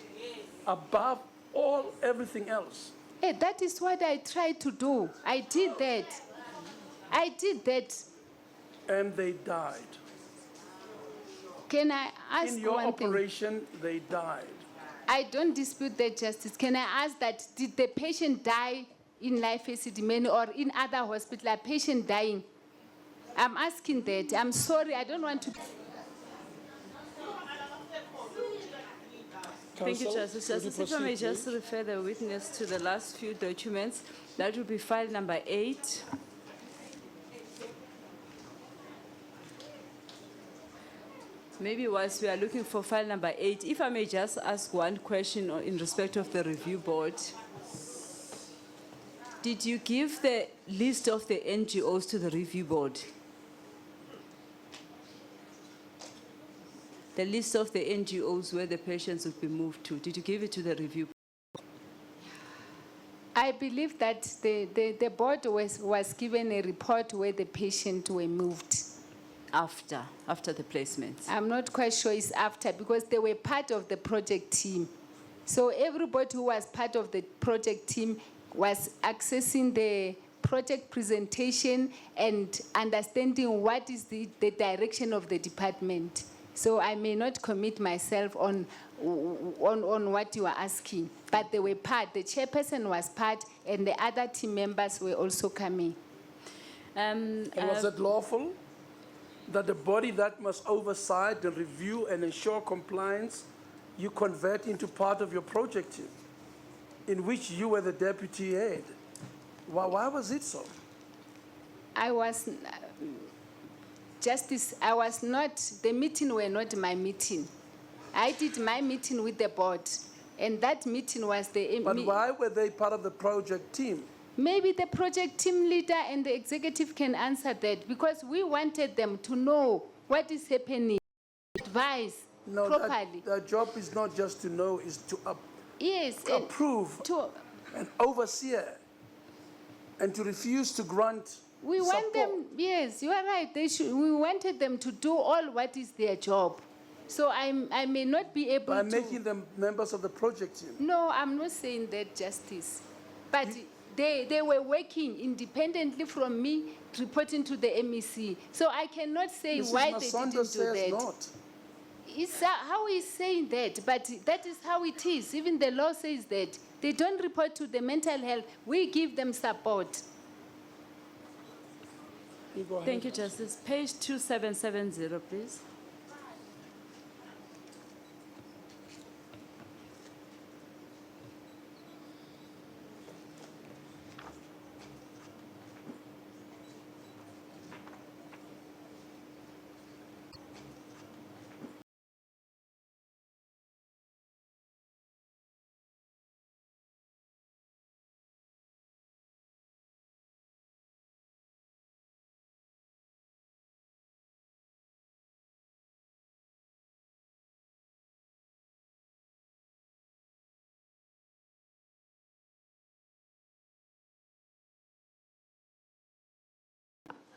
Above all, everything else. Hey, that is what I tried to do. I did that. I did that. And they died. Can I ask In your one thing? operation, they died. I don't dispute that, Justice. Can I ask that, did the patient die in Life Esidimeni or in other hospital? A patient dying? I'm asking that. I'm sorry, I don't want to... Thank you, Counsel, Justice. would you Justice, if I may proceed, just please? refer the witness to the last few documents. That will be file number 8. Maybe whilst we are looking for file number 8, if I may just ask one question in respect of the review board. Did you give the list of the NGOs to the review board? The list of the NGOs where the patients would be moved to, did you give it to the review board? I believe that the board was given a report where the patient were moved. After the placement? I'm not quite sure it's after, because they were part of the project team. So everybody who was part of the project team was accessing the project presentation and understanding what is the direction of the department. So I may not commit myself on what you are asking, but they were part. The chairperson was part, and the other team members were also coming. And was it lawful that the body that must oversight and review and ensure compliance, you convert into part of your project team, in which you were the deputy head? Why was it so? I was, Justice, I was not, the meeting were not my meeting. I did my meeting with the board, and that meeting was the... But why were they part of the project team? Maybe the project team leader and the executive can answer that, because we wanted them to know what is happening, advise properly. Their job is not just to know, is to Yes. approve and oversee and to refuse to grant We want support. them, yes, you are right. We wanted them to do all what is their job. So I may not be able By to... making them members of the project team. No, I'm not saying that, Justice. But they were working independently from me, reporting to the MEC. So I cannot say Mrs. why Masondo they didn't do says that. not. It's how he's saying that, but that is how it is. Even the law says that. They don't report to the mental health. We give them support. You go ahead. Thank you, Justice. Page 2770, please.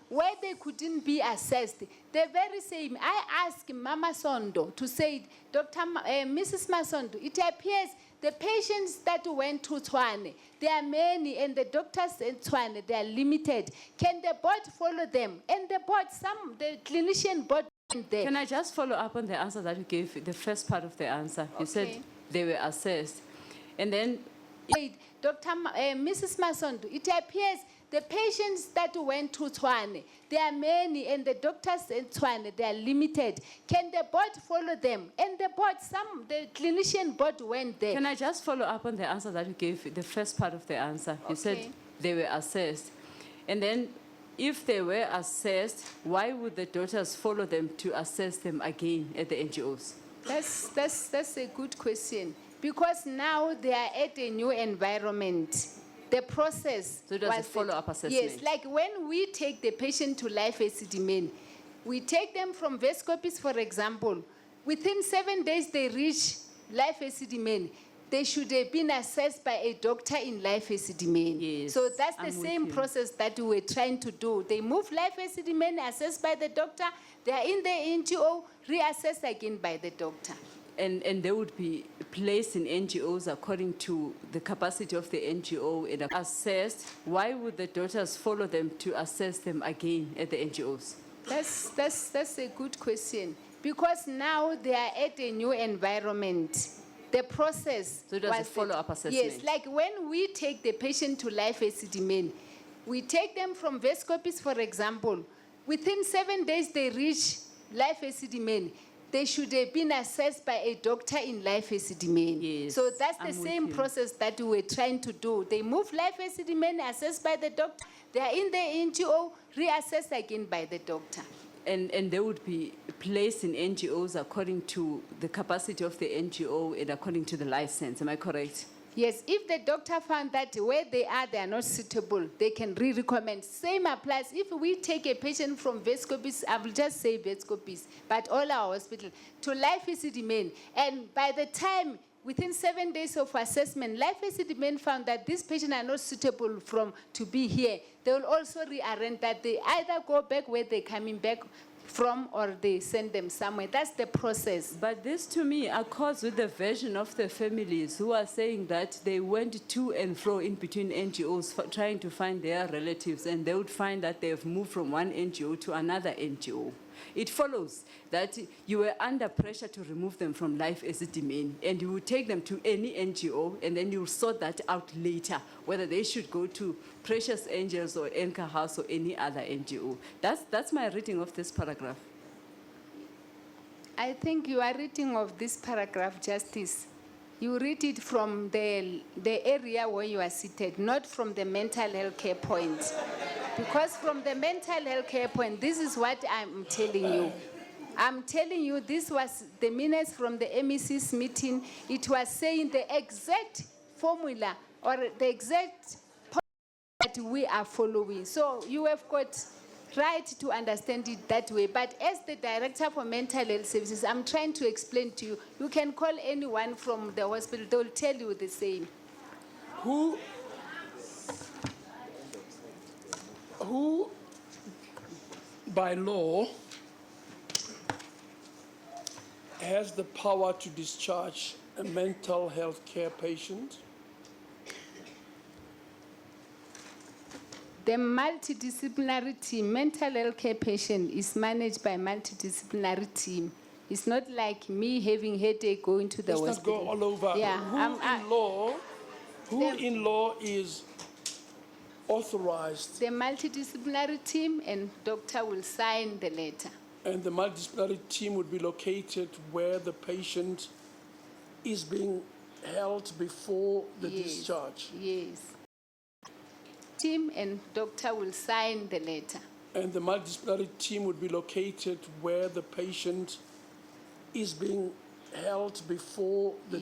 Where they couldn't be assessed, the very same. I asked Mama Sondo to say, Mrs. Masondo, it appears the patients that went to Tshwane, there are many, and the doctors in Tshwane, they are limited. Can the board follow them? And the board, the clinician board went there. Can I just follow up on the answer that you gave, the first part of the answer? You said Okay. they were assessed. And then Mrs. Masondo, it appears the patients that went to Tshwane, there are many, and the doctors in Tshwane, they are limited. Can the board follow them? And the board, the clinician board went there. can I just follow up on the answer that you gave, the first part of the answer? You said Okay. they were assessed. And then if they were assessed, why would the daughters follow them to assess them again at the NGOs? That's a good question. Because now they are at a new environment. The process So it was a that- follow-up assessment? Yes, like when we take the patient to life Esidimeni, we take them from Vescopis, for example. Within 7 days, they reach life Esidimeni. They should have been assessed by a doctor in life Esidimeni. Yes, So that's the I'm with same you. process that we were trying to do. They move life Esidimeni, assessed by the doctor. They are in the NGO, reassessed again by the doctor. And they would be placed in NGOs according to the capacity of the NGO and assessed. Why would the daughters follow them to assess them again at the NGOs? That's a good question. Because now they are at a new environment. The process So it was a that- follow-up assessment? Yes, like when we take the patient to life Esidimeni, we take them from Vescopis, for example. Within 7 days, they reach life Esidimeni. They should have been assessed by a doctor in life Esidimeni. Yes, So that's the I'm with same you. process that we were trying to do. They move life Esidimeni, assessed by the doctor. They are in the NGO, reassessed again by the doctor. And they would be placed in NGOs according to the capacity of the NGO and according to the license. Am I correct? Yes, if the doctor found that where they are not suitable, they can re-recommend. Same applies. If we take a patient from Vescopis, I will just say Vescopis, but all our hospitals, to life Esidimeni, and by the time within 7 days of assessment, Life Esidimeni found that these patients are not suitable to be here, they will also rearrange that they either go back where they're coming back from or they send them somewhere. That's the process. But this to me accords with the version of the families who are saying that they went to and fro in between NGOs trying to find their relatives, and they would find that they have moved from one NGO to another NGO. It follows that you were under pressure to remove them from Life Esidimeni, and you would take them to any NGO, and then you'll sort that out later, whether they should go to Precious Angels or Enka House or any other NGO. That's my reading of this paragraph. I think you are reading of this paragraph, Justice. You read it from the area where you are seated, not from the mental health care point. Because from the mental health care point, this is what I'm telling you. I'm telling you, this was the minutes from the MEC's meeting. It was saying the exact formula or the exact point that we are following. So you have got right to understand it that way. But as the Director for Mental Health Services, I'm trying to explain to you. You can call anyone from the hospital, they'll tell you the same. Who by law has the power to discharge a mental health care patient? The multidisciplinary team, mental health care patient is managed by multidisciplinary team. It's not like me having headache going to the Let's not hospital. go all over. Yeah, Who in law is authorized? The multidisciplinary team and doctor will sign the letter. And the multidisciplinary team would be located where the patient is being held before the discharge. Yes. Team and doctor will sign the letter. And the multidisciplinary team would be located where the patient is being held before the